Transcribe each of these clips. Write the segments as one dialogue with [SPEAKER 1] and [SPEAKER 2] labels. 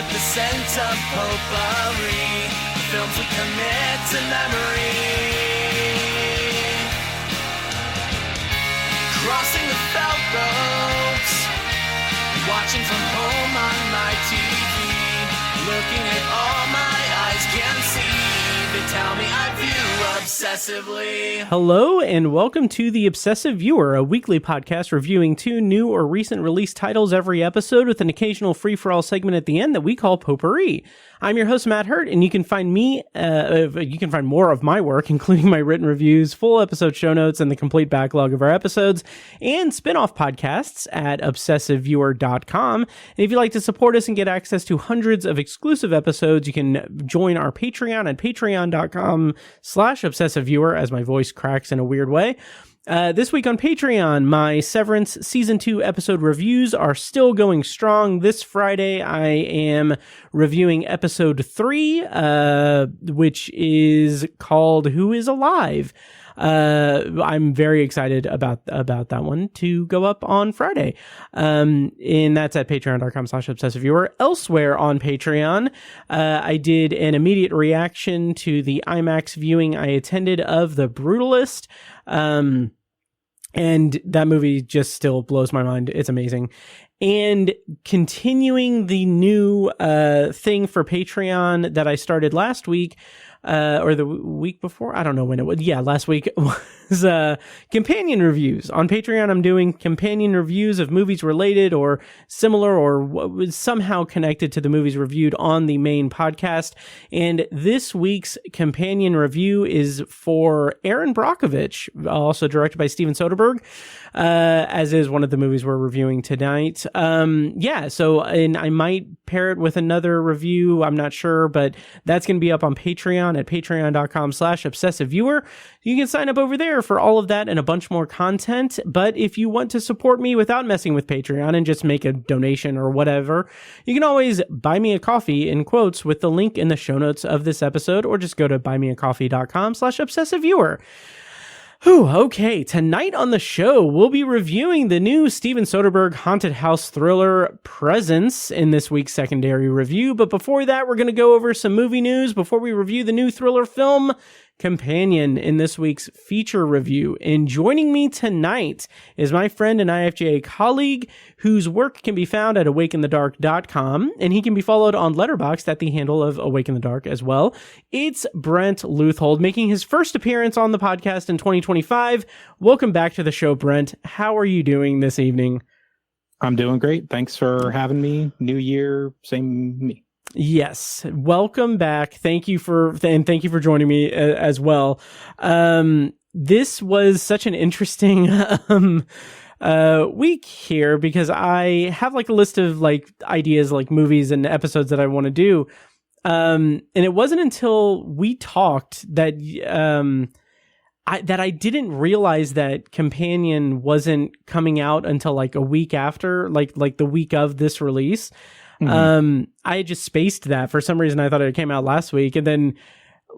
[SPEAKER 1] with the scent of potpourri, films we commit to memory. Crossing the felt ropes, watching from home on my TV, looking at all my eyes can see. They tell me I view obsessively.
[SPEAKER 2] Hello and welcome to The Obsessive Viewer, a weekly podcast reviewing 2 new or recent release titles every episode with an occasional free-for-all segment at the end that we call Potpourri. I'm your host, Matt Hurt, and you can find more of my work, including my written reviews, full episode show notes, and the complete backlog of our episodes, and spin-off podcasts at obsessiveviewer.com. And if you'd like to support us and get access to hundreds of exclusive episodes, you can join our Patreon at patreon.com/obsessiveviewer, as my voice cracks in a weird way. This week on Patreon, my Severance Season 2 episode reviews are still going strong. This Friday, I am reviewing episode 3, which is called Who is Alive? I'm very excited about that one to go up on Friday. And that's at patreon.com/obsessiveviewer. Elsewhere on Patreon, I did an immediate reaction to the IMAX viewing I attended of The Brutalist. And that movie just still blows my mind. It's amazing. And continuing the new thing for Patreon that I started last week, or the week before, I don't know when it was. Yeah, last week was companion reviews. On Patreon, I'm doing companion reviews of movies related or similar or what was somehow connected to the movies reviewed on the main podcast. And this week's companion review is for Aaron Brockovich, also directed by Steven Soderbergh, as is one of the movies we're reviewing tonight. And I might pair it with another review. I'm not sure, but that's going to be up on Patreon at patreon.com/obsessiveviewer. You can sign up over there for all of that and a bunch more content. But if you want to support me without messing with Patreon and just make a donation or whatever, you can always buy me a coffee in quotes with the link in the show notes of this episode, or just go to buymeacoffee.com/obsessiveviewer. Okay, tonight on the show, we'll be reviewing the new Steven Soderbergh haunted house thriller Presence in this week's secondary review. But before that, we're going to go over some movie news before we review the new thriller film Companion in this week's feature review. And joining me tonight is my friend and IFJA colleague whose work can be found at awakeinthedark.com, and he can be followed on Letterboxd at the handle of Awake in the Dark as well. It's Brent Leuthold, making his first appearance on the podcast in 2025. Welcome back to the show, Brent. How are you doing this evening?
[SPEAKER 3] I'm doing great. Thanks for having me. New year, same me.
[SPEAKER 2] Yes, welcome back. Thank you for joining me as well. This was such an interesting week here because I have like a list of like ideas, like movies and episodes that I want to do. And it wasn't until we talked that I didn't realize that Companion wasn't coming out until like a week after, like the week of this release. Mm-hmm. I just spaced that for some reason. I thought it came out last week, and then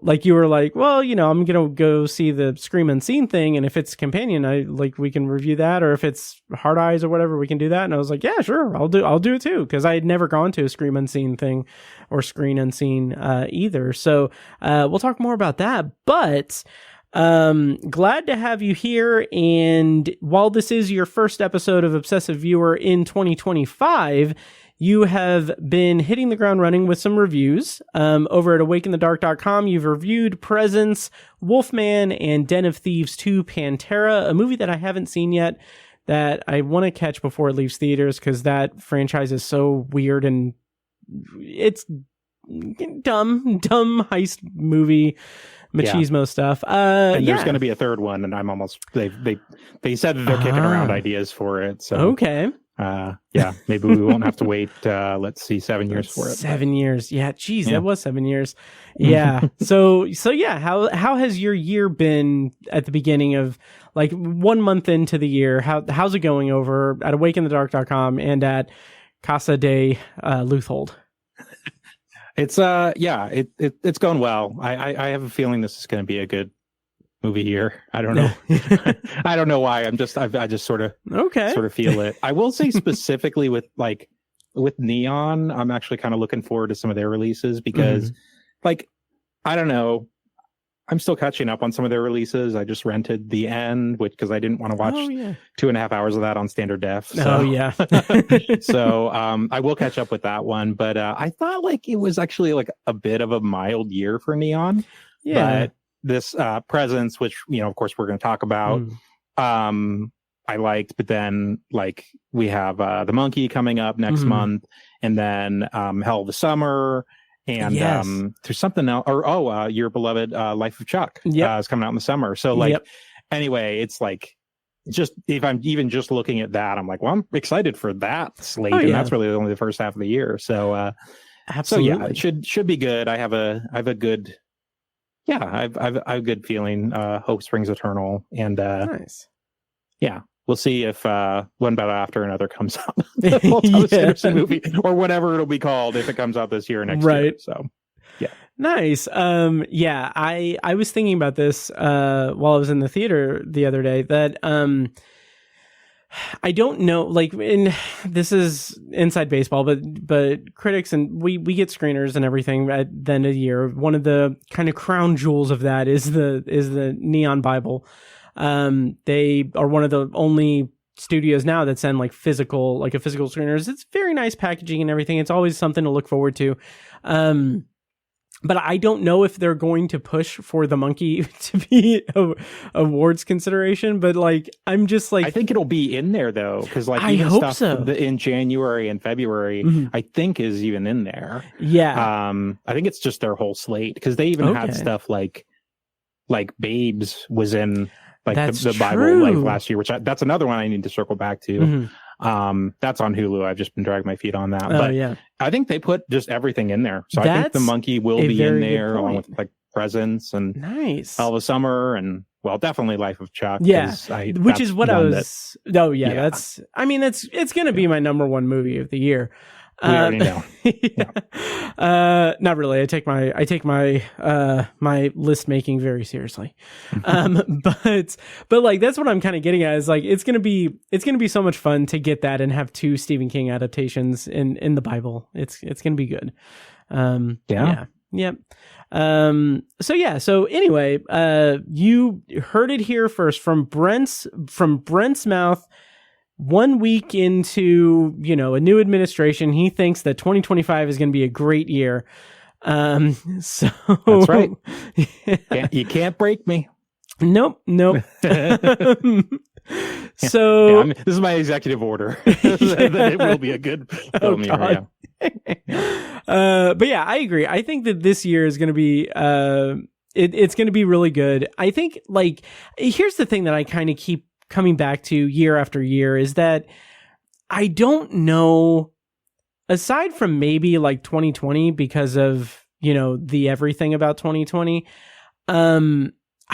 [SPEAKER 2] like you were like, well, I'm gonna go see the Scream Unseen thing, and if it's Companion, we can review that, or if it's Hard Eyes or whatever, we can do that. And I was like, yeah, sure, I'll do it too, because I had never gone to a Scream Unseen thing or Screen Unseen either. So we'll talk more about that, but glad to have you here. And while this is your first episode of Obsessive Viewer in 2025, you have been hitting the ground running with some reviews. Over at awakeinthedark.com, you've reviewed Presence, Wolfman, and Den of Thieves 2 Pantera, a movie that I haven't seen yet that I want to catch before it leaves theaters, because that franchise is so weird and it's dumb heist movie machismo stuff.
[SPEAKER 3] And there's going to be a third one, and I'm almost they said that they're kicking around ideas for it. So
[SPEAKER 2] okay.
[SPEAKER 3] Maybe we won't have to wait, let's see, 7 years for it.
[SPEAKER 2] 7 years. Yeah. Geez, that was 7 years. Yeah. So yeah, how has your year been at the beginning of, like, 1 month into the year? How's it going over at awakeinthedark.com and at Casa de Leuthold?
[SPEAKER 3] It's it's going well. I have a feeling this is going to be a good movie here. I don't know. I don't know why. I just sort of feel it. I will say specifically with like with Neon, I'm actually kind of looking forward to some of their releases because, like, I don't know, I'm still catching up on some of their releases. I just rented The End, because I didn't want to watch 2.5 hours of that on standard def. So. So I will catch up with that one. But I thought like it was actually like a bit of a mild year for Neon. But this Presence, which, you know, of course we're going to talk about, I liked. But then like we have The Monkey coming up next month, and then Hell of the Summer. And there's something else, or your beloved Life of Chuck is coming out in the summer. So like, anyway, it's like, just if I'm even just looking at that, I'm like, well, I'm excited for that slate, and that's really only the first half of the year. So,
[SPEAKER 2] absolutely,
[SPEAKER 3] so it should be good. I have a good, I've a good feeling. Hope Springs Eternal, and
[SPEAKER 2] nice,
[SPEAKER 3] We'll see if One Battle After Another comes out. The Paul Thomas Anderson movie, or whatever it'll be called, if it comes out this year or next year. So,
[SPEAKER 2] nice. I was thinking about this while I was in the theater the other day, that I don't know, like, this is inside baseball, but critics, and we get screeners and everything at the end of the year. One of the kind of crown jewels of that is the Neon Bible. They are one of the only studios now that send like a physical screeners. It's very nice packaging and everything. It's always something to look forward to. But I don't know if they're going to push for The Monkey to be a awards consideration. But like, I'm just like,
[SPEAKER 3] I think it'll be in there though, because like
[SPEAKER 2] even stuff
[SPEAKER 3] in January and February, I think is even in there. I think it's just their whole slate, because they even had stuff like Babes was in. Like the Bible, like last year, that's another one I need to circle back to. That's on Hulu. I've just been dragging my feet on that. But I think they put just everything in there. So I think The Monkey will be in there, along with like Presence and Hell of a Summer, and definitely Life of Chuck.
[SPEAKER 2] Which is what I was. That's. I mean, it's going to be my number one movie of the year.
[SPEAKER 3] We already know.
[SPEAKER 2] Not really. I take my my list making very seriously. But like, that's what I'm kind of getting at, is like, it's gonna be so much fun to get that and have two Stephen King adaptations in the Bible. It's gonna be good. So anyway, you heard it here first from Brent's mouth. 1 week into, a new administration, he thinks that 2025 is going to be a great year. So
[SPEAKER 3] that's right. You can't break me.
[SPEAKER 2] Nope.
[SPEAKER 3] So this is my executive order. That it will be a good film year.
[SPEAKER 2] But I agree. I think that this year is going to be it's going to be really good. I think, like, here's the thing that I kind of keep coming back to year after year, is that I don't know, aside from maybe like 2020, because of, the everything about 2020, I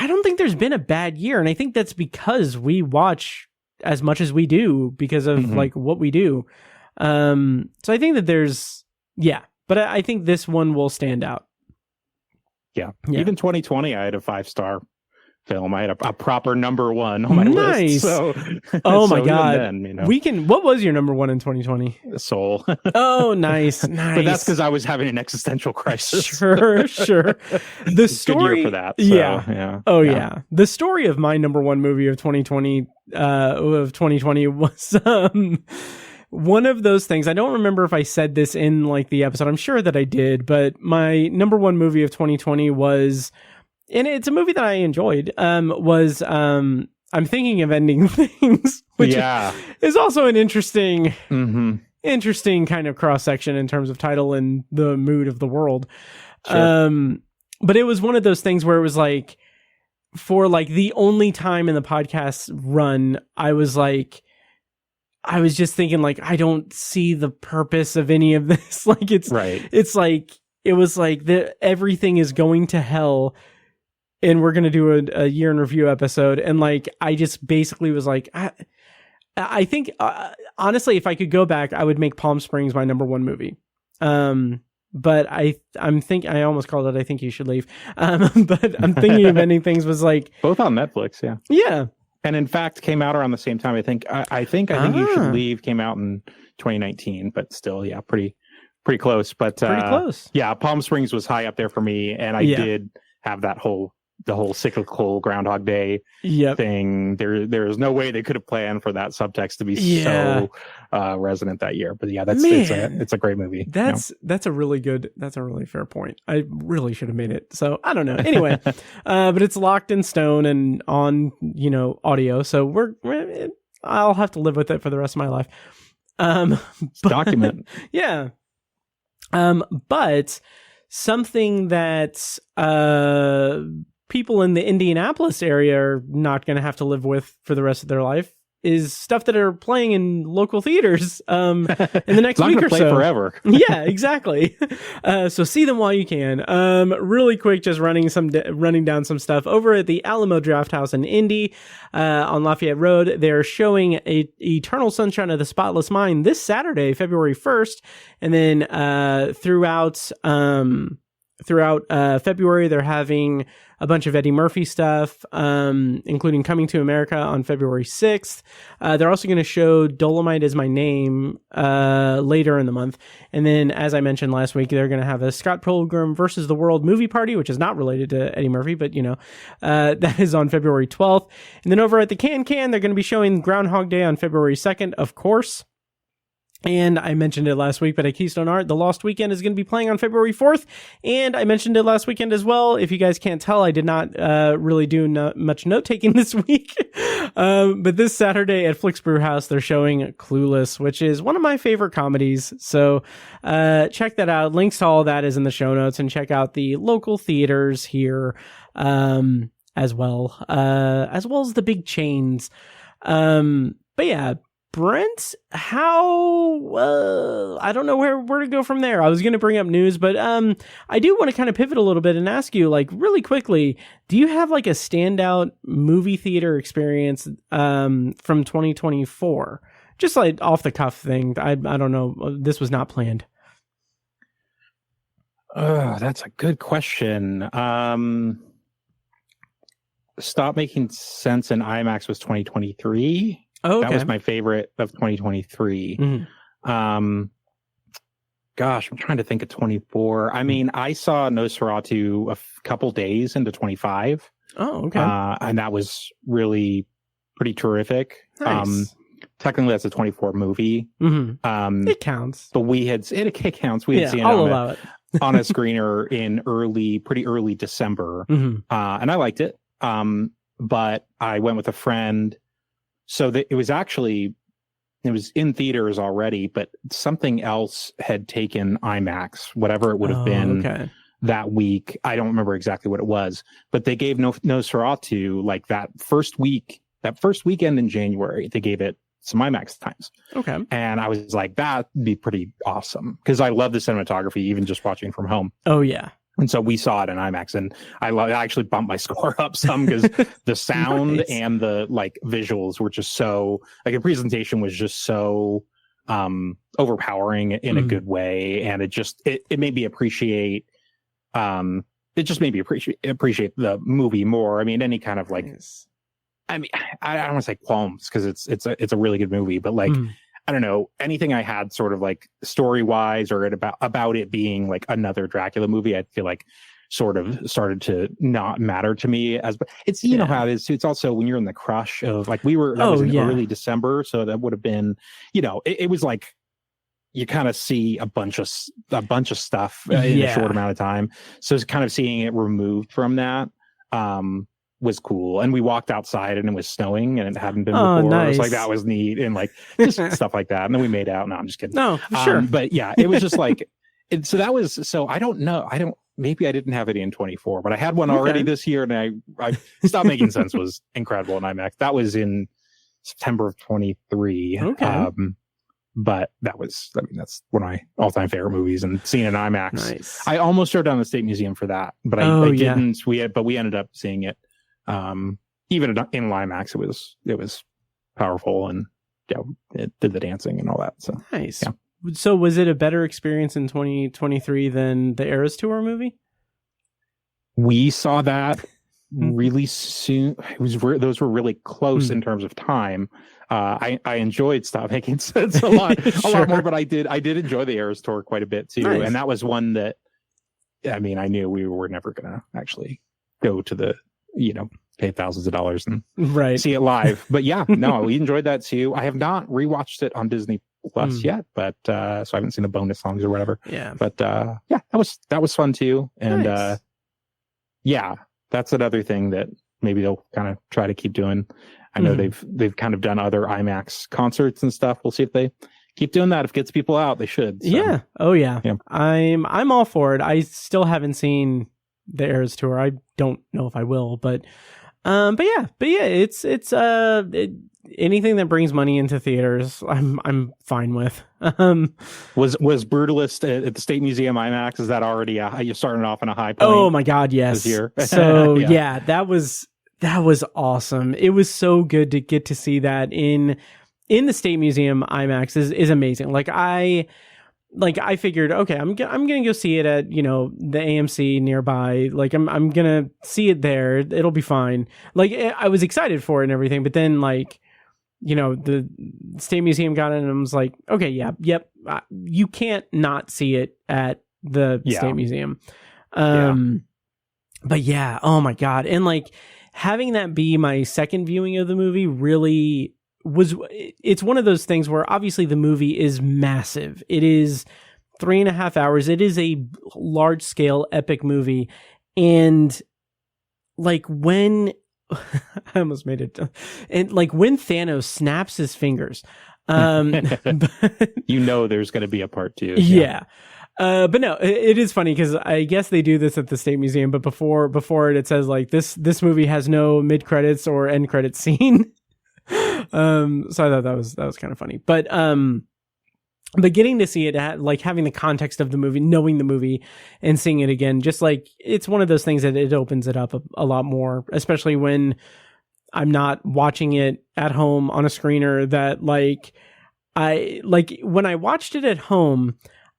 [SPEAKER 2] don't think there's been a bad year. And I think that's because we watch as much as we do because of like what we do. So I think that there's, but I think this one will stand out. Yeah.
[SPEAKER 3] Even 2020, I had a 5-star film. I had a proper number one on my list. So,
[SPEAKER 2] my God. Then, what was your number one in 2020?
[SPEAKER 3] Soul.
[SPEAKER 2] Oh, nice.
[SPEAKER 3] But that's because I was having an existential crisis.
[SPEAKER 2] Sure. The story,
[SPEAKER 3] good year for that. So,
[SPEAKER 2] yeah. The story of my number one movie of 2020 was one of those things. I don't remember if I said this in like the episode. I'm sure that I did, but my number one movie of 2020 was, and it's a movie that I enjoyed, was I'm Thinking of Ending Things, which is also an interesting kind of cross-section in terms of title and the mood of the world. Sure. But it was one of those things where it was like, for like the only time in the podcast run, I was just thinking, like, I don't see the purpose of any of this. Like, it's like, it was like everything is going to hell, and we're going to do a year in review episode. And like, I just basically was like, I think, honestly, if I could go back, I would make Palm Springs my number one movie. But I almost called it I Think You Should Leave. But I'm Thinking of Ending Things was like,
[SPEAKER 3] both on Netflix.
[SPEAKER 2] Yeah.
[SPEAKER 3] And in fact, came out around the same time. I think You Should Leave came out in 2019, but still, yeah, pretty close. But
[SPEAKER 2] pretty close.
[SPEAKER 3] Yeah, Palm Springs was high up there for me, and I did have the whole cyclical Groundhog Day thing. There's no way they could have planned for that subtext to be so resonant that year. But yeah, it's a great movie.
[SPEAKER 2] That's a really fair point. I really should have made it. So I don't know. Anyway, but it's locked in stone and on, audio. So I'll have to live with it for the rest of my life.
[SPEAKER 3] Document.
[SPEAKER 2] Yeah. But something that people in the Indianapolis area are not going to have to live with for the rest of their life is stuff that are playing in local theaters in the next week or
[SPEAKER 3] play
[SPEAKER 2] so.
[SPEAKER 3] Forever.
[SPEAKER 2] Yeah, exactly. So see them while you can. Really quick, just running down some stuff over at the Alamo Drafthouse in Indy on Lafayette Road. They're showing Eternal Sunshine of the Spotless Mind this Saturday, February 1st, and then throughout February, they're having a bunch of Eddie Murphy stuff, including Coming to America on February 6th. They're also going to show Dolomite Is My Name later in the month. And then, as I mentioned last week, they're going to have a Scott Pilgrim versus the World movie party, which is not related to Eddie Murphy, but, that is on February 12th. And then over at the Can, they're going to be showing Groundhog Day on February 2nd, of course. And I mentioned it last week, but at Keystone Art, The Lost Weekend is going to be playing on February 4th. And I mentioned it last weekend as well. If you guys can't tell, I did not really do much note-taking this week. But this Saturday at Flix Brew House, they're showing Clueless, which is one of my favorite comedies. So check that out. Links to all that is in the show notes. And check out the local theaters here as well as the big chains. But yeah, Brent, how, I don't know where to go from there. I was going to bring up news, but I do want to kind of pivot a little bit and ask you, like, really quickly, do you have like a standout movie theater experience from 2024? Just like off the cuff thing. I don't know. This was not planned.
[SPEAKER 3] That's a good question. Stop Making Sense in IMAX was 2023.
[SPEAKER 2] Oh, okay.
[SPEAKER 3] That was my favorite of 2023. Mm-hmm. Gosh, I'm trying to think of 24. I mean, I saw Nosferatu a couple days into 25.
[SPEAKER 2] Oh, okay.
[SPEAKER 3] And that was really pretty terrific.
[SPEAKER 2] Nice.
[SPEAKER 3] Technically, that's a 24 movie.
[SPEAKER 2] Mm-hmm. It counts.
[SPEAKER 3] But it counts. We had seen it on a screener in pretty early December. Mm-hmm. And I liked it. But I went with a friend. So it was in theaters already, but something else had taken IMAX, whatever it would have been that week. I don't remember exactly what it was, but they gave Nosferatu like that first weekend in January. They gave it some IMAX times.
[SPEAKER 2] Okay.
[SPEAKER 3] And I was like, that'd be pretty awesome because I love the cinematography, even just watching from home.
[SPEAKER 2] Oh, yeah.
[SPEAKER 3] And so we saw it in IMAX, and I actually bumped my score up some because the sound and the like visuals were just so like the presentation was just so overpowering in a good way, and it made me appreciate appreciate the movie more. I mean, any kind of like, I mean, I don't want to say qualms because it's a really good movie, but like. I don't know, anything I had sort of like story wise or about it being like another Dracula movie, I feel like sort of started to not matter to me but it's, you know how it is. It's also when you're in the crush of like, was in early December. So that would have been, it was like, you kind of see a bunch of stuff in a short amount of time. So it's kind of seeing it removed from that, was cool. And we walked outside and it was snowing and it hadn't been before.
[SPEAKER 2] Nice.
[SPEAKER 3] It was like, that was neat. And like just stuff like that. And then we made out. No, I'm just kidding.
[SPEAKER 2] No, for sure.
[SPEAKER 3] But yeah, it was just like, so I don't know. Maybe I didn't have it in 24, but I had one already this year. And I Stop Making Sense was incredible in IMAX. That was in September of 23.
[SPEAKER 2] Okay.
[SPEAKER 3] But that's one of my all-time favorite movies, and seeing it in IMAX.
[SPEAKER 2] Nice.
[SPEAKER 3] I almost drove down to the State Museum for that, but I didn't. We ended up seeing it. Even in IMAX, it was powerful, and it did the dancing and all that. So
[SPEAKER 2] nice.
[SPEAKER 3] Yeah.
[SPEAKER 2] So was it a better experience in 2023 than the Eras Tour movie?
[SPEAKER 3] We saw that really soon. Those were really close in terms of time. I enjoyed Stop Making Sense a lot, a lot more, but I did enjoy the Eras tour quite a bit too. Nice. And that was one that, I mean, I knew we were never going to actually go to the, pay thousands of dollars and see it live. But yeah, no, we enjoyed that too. I have not rewatched it on Disney Plus yet, but so I haven't seen the bonus songs or whatever.
[SPEAKER 2] Yeah.
[SPEAKER 3] But yeah, that was fun too. And nice. Yeah, that's another thing that maybe they'll kind of try to keep doing. I know they've kind of done other IMAX concerts and stuff. We'll see if they keep doing that. If it gets people out, they should. So.
[SPEAKER 2] Yeah. Oh yeah. I'm all for it. I still haven't seen the Eras tour. I don't know if I will, but yeah, it's anything that brings money into theaters, I'm fine with.
[SPEAKER 3] Was Brutalist at the State Museum IMAX? Is that already you're starting off on a high point?
[SPEAKER 2] Oh my God, yes. This year? So yeah, that was awesome. It was so good to get to see that in the State Museum IMAX is amazing. Like I figured, okay, I'm gonna go see it at the AMC nearby. Like I'm gonna see it there. It'll be fine. Like I was excited for it and everything, but then the State Museum got it, and I was like, okay, yep, you can't not see it at the State Museum. But yeah, oh my God, and having that be my second viewing of the movie really it's one of those things where obviously the movie is massive. It is 3.5 hours. It is a large scale epic movie. And when I almost made it, and when Thanos snaps his fingers,
[SPEAKER 3] there's going to be a part 2.
[SPEAKER 2] Yeah. But no, it is funny because I guess they do this at the State Museum, but before it says this movie has no mid credits or end credits scene. So I thought that was kind of funny, but getting to see it having the context of the movie, knowing the movie and seeing it again, just it's one of those things that it opens it up a lot more, especially when I'm not watching it at home on a screener that when I watched it at home,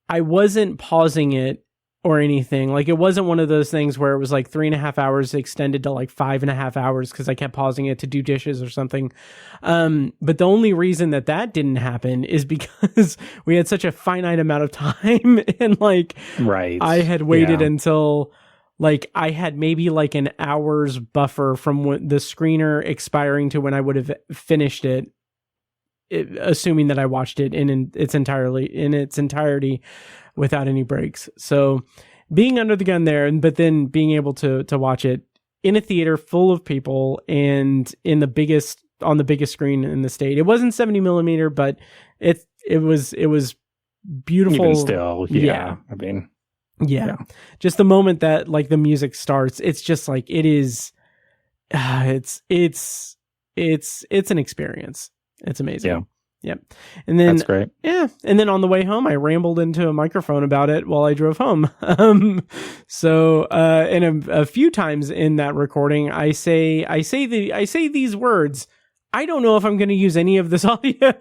[SPEAKER 2] I wasn't pausing it or anything. It wasn't one of those things where it was 3.5 hours extended to 5.5 hours because I kept pausing it to do dishes or something. But the only reason that didn't happen is because we had such a finite amount of time, and I had waited until I had maybe an hour's buffer from the screener expiring to when I would have finished it, assuming that I watched it in its entirety without any breaks. So being under the gun there, but then being able to watch it in a theater full of people and on the biggest screen in the state. It wasn't 70 millimeter, but it was beautiful.
[SPEAKER 3] Even still, yeah. I mean,
[SPEAKER 2] yeah. Just the moment that the music starts, it's just it is. It's an experience. It's amazing.
[SPEAKER 3] Yeah.
[SPEAKER 2] Yep. And then
[SPEAKER 3] that's great.
[SPEAKER 2] Yeah. And then on the way home, I rambled into a microphone about it while I drove home. So and a few times in that recording, I say these words. I don't know if I'm going to use any of this audio.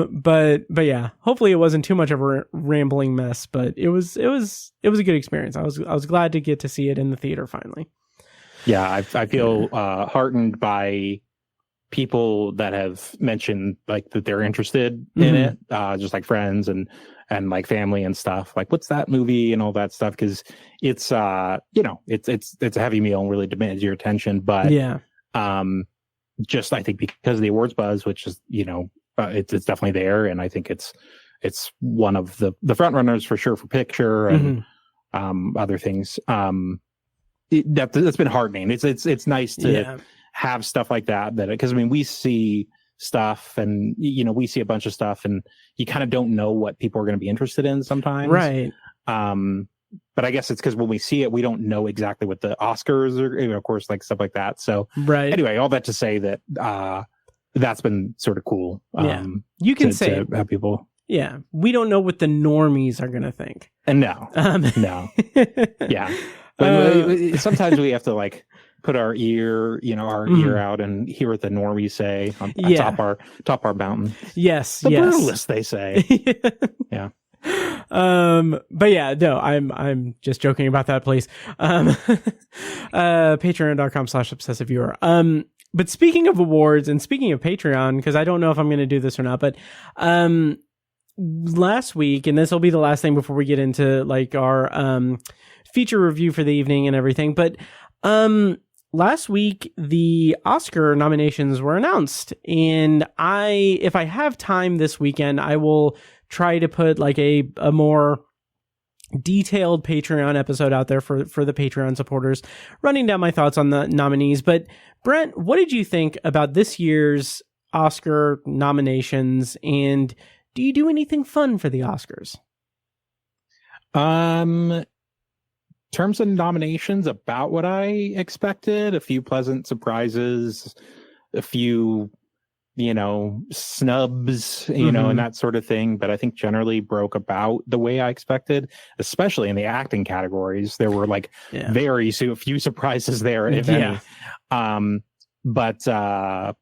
[SPEAKER 2] But yeah, hopefully it wasn't too much of a rambling mess, but it was a good experience. I was glad to get to see it in the theater finally.
[SPEAKER 3] Yeah. I feel heartened by people that have mentioned that they're interested in it, just friends and family and stuff. What's that movie and all that stuff? Because it's it's a heavy meal and really demands your attention. But just I think because of the awards buzz, which is it's definitely there, and I think it's one of the front runners for sure for picture and other things. That's been heartening. It's nice to have stuff like that because we see stuff and we see a bunch of stuff and you kind of don't know what people are going to be interested in sometimes,
[SPEAKER 2] right?
[SPEAKER 3] But I guess it's because when we see it, we don't know exactly what the Oscars are, of course, stuff like that. So
[SPEAKER 2] right.
[SPEAKER 3] Anyway, all that to say that that's been sort of cool.
[SPEAKER 2] You can say
[SPEAKER 3] to have people.
[SPEAKER 2] Yeah, we don't know what the normies are going to think.
[SPEAKER 3] And no. Yeah. But sometimes we have to put our ear, ear out and hear what the normies say on top our mountain.
[SPEAKER 2] Yes,
[SPEAKER 3] the brutalists, they say. Yeah.
[SPEAKER 2] But yeah, no, I'm just joking about that, please. Patreon.com/obsessiveviewer. But speaking of awards and speaking of Patreon, because I don't know if I'm going to do this or not, but, last week, and this will be the last thing before we get into like our, feature review for the evening and everything. But, last week, the Oscar nominations were announced, and if I have time this weekend, I will try to put like a more detailed Patreon episode out there for the Patreon supporters, running down my thoughts on the nominees. But Brent, what did you think about this year's Oscar nominations, and do you do anything fun for the Oscars?
[SPEAKER 3] Terms of nominations, about what I expected. A few pleasant surprises, a few, snubs, and that sort of thing. But I think generally broke about the way I expected, especially in the acting categories. There were like very few surprises there, if any. But some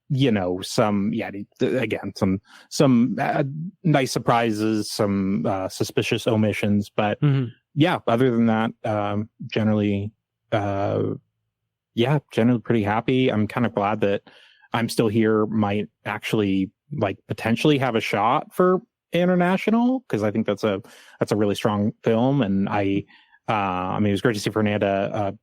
[SPEAKER 3] nice surprises, some suspicious omissions, but other than that, generally pretty happy. I'm kind of glad that I'm Still Here might actually like potentially have a shot for international, because I think that's a really strong film. And it was great to see Fernanda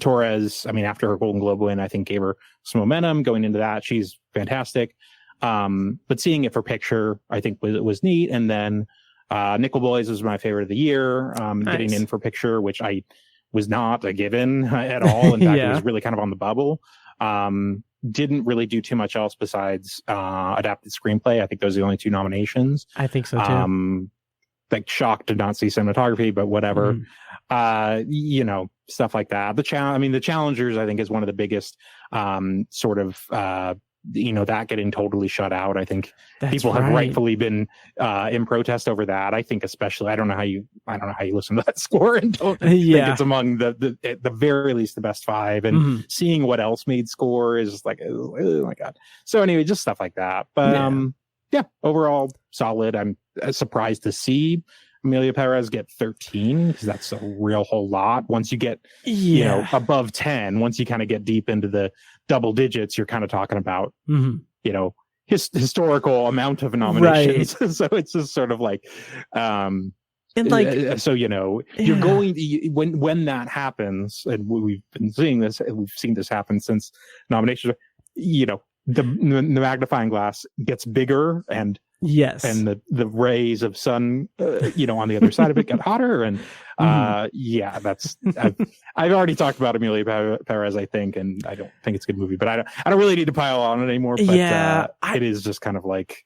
[SPEAKER 3] Torres. I mean, after her Golden Globe win, I think gave her some momentum going into that. She's fantastic. But seeing it for picture, I think was neat. And then Nickel Boys was my favorite of the year. Nice. Getting in for picture, which I was not a given at all. In fact, it was really kind of on the bubble. Didn't really do too much else besides adapted screenplay. I think those are the only two nominations.
[SPEAKER 2] I think so too.
[SPEAKER 3] Like shocked to not see cinematography, but whatever. Stuff like that. The challengers, I think, is one of the biggest that getting totally shut out. I think people have rightfully been in protest over that. I think especially, I don't know how you listen to that score and don't think it's among the at the very least the best five. And seeing what else made score is like, oh my god. So anyway, just stuff like that. But overall solid. I'm surprised to see Amelia Perez get 13, because that's a real whole lot. Once you get above 10, once you kind of get deep into the double digits, you're kind of talking about historical amount of nominations. Right. So it's just sort of like you're going when that happens, and we've been seeing this, we've seen this happen since nominations, the magnifying glass gets bigger, and and the rays of sun on the other side of it get hotter, and that's I've already talked about Amelia Perez, I think, and I don't think it's a good movie, but I don't really need to pile on it anymore. But it is just kind of like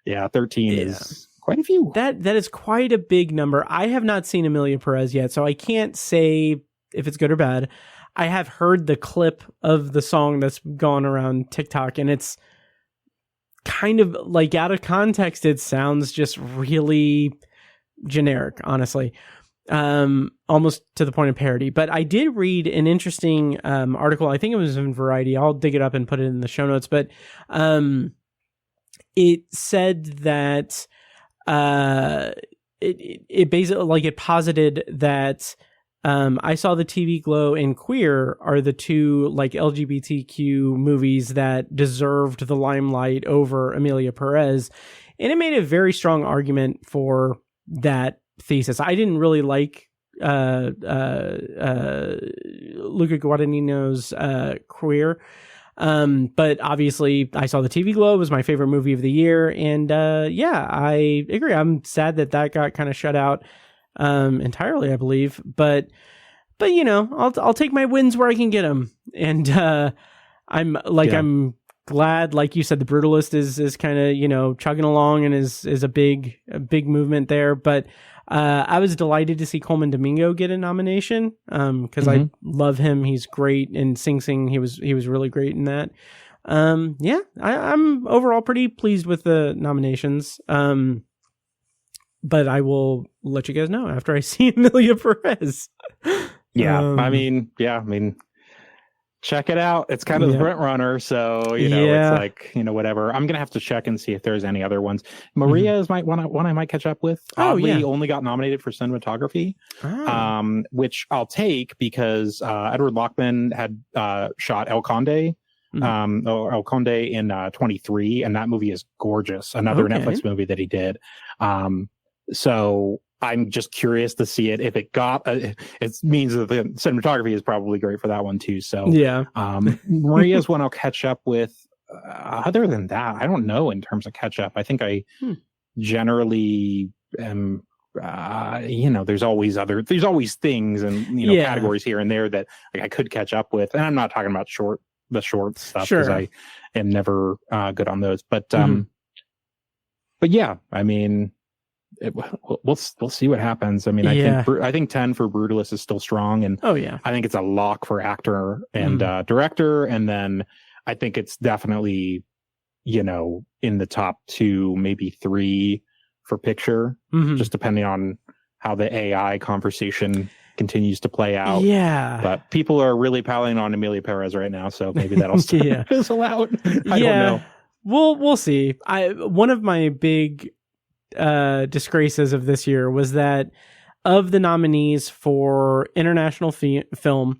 [SPEAKER 3] 13 is quite a few. That
[SPEAKER 2] is quite a big number. I have not seen Amelia Perez yet, so I can't say if it's good or bad. I have heard the clip of the song that's gone around TikTok, and it's kind of like out of context. It sounds just really generic, honestly, almost to the point of parody. But I did read an interesting article. I think it was in Variety. I'll dig it up and put it in the show notes. But it said that it basically it posited that I Saw the TV Glow and Queer are the two like LGBTQ movies that deserved the limelight over Amelia Perez. And it made a very strong argument for that thesis. I didn't really like Luca Guadagnino's Queer. But obviously I Saw the TV Glow was my favorite movie of the year. And I agree. I'm sad that got kind of shut out entirely, I believe, but I'll take my wins where I can get them. And I'm glad, like you said, The Brutalist is kind of chugging along and is a big movement there. But I was delighted to see Coleman Domingo get a nomination because I love him. He's great in Sing Sing. He was really great in that. I'm overall pretty pleased with the nominations. But I will let you guys know after I see Amelia Perez.
[SPEAKER 3] check it out. It's kind of the front runner, so it's like whatever. I'm gonna have to check and see if there's any other ones. Maria is one I might catch up with. Oddly, only got nominated for cinematography, which I'll take because Edward Lockman had shot El Conde. El Conde in 23, and that movie is gorgeous. Another Netflix movie that he did. So I'm just curious to see it. If it got, it means that the cinematography is probably great for that one too. So Maria's one I'll catch up with. Other than that, I don't know in terms of catch up. I think I generally am. There's always things and categories here and there that I could catch up with, and I'm not talking about the short stuff because I am never good on those. But yeah, I mean. We'll see what happens. I mean, I think 10 for Brutalist is still strong, and I think it's a lock for actor and director, and then I think it's definitely in the top 2, maybe 3 for picture, just depending on how the AI conversation continues to play out. But people are really piling on Emilia Perez right now, so maybe that'll fizzle out. I don't know.
[SPEAKER 2] We'll see. One of my big disgraces of this year was that of the nominees for international film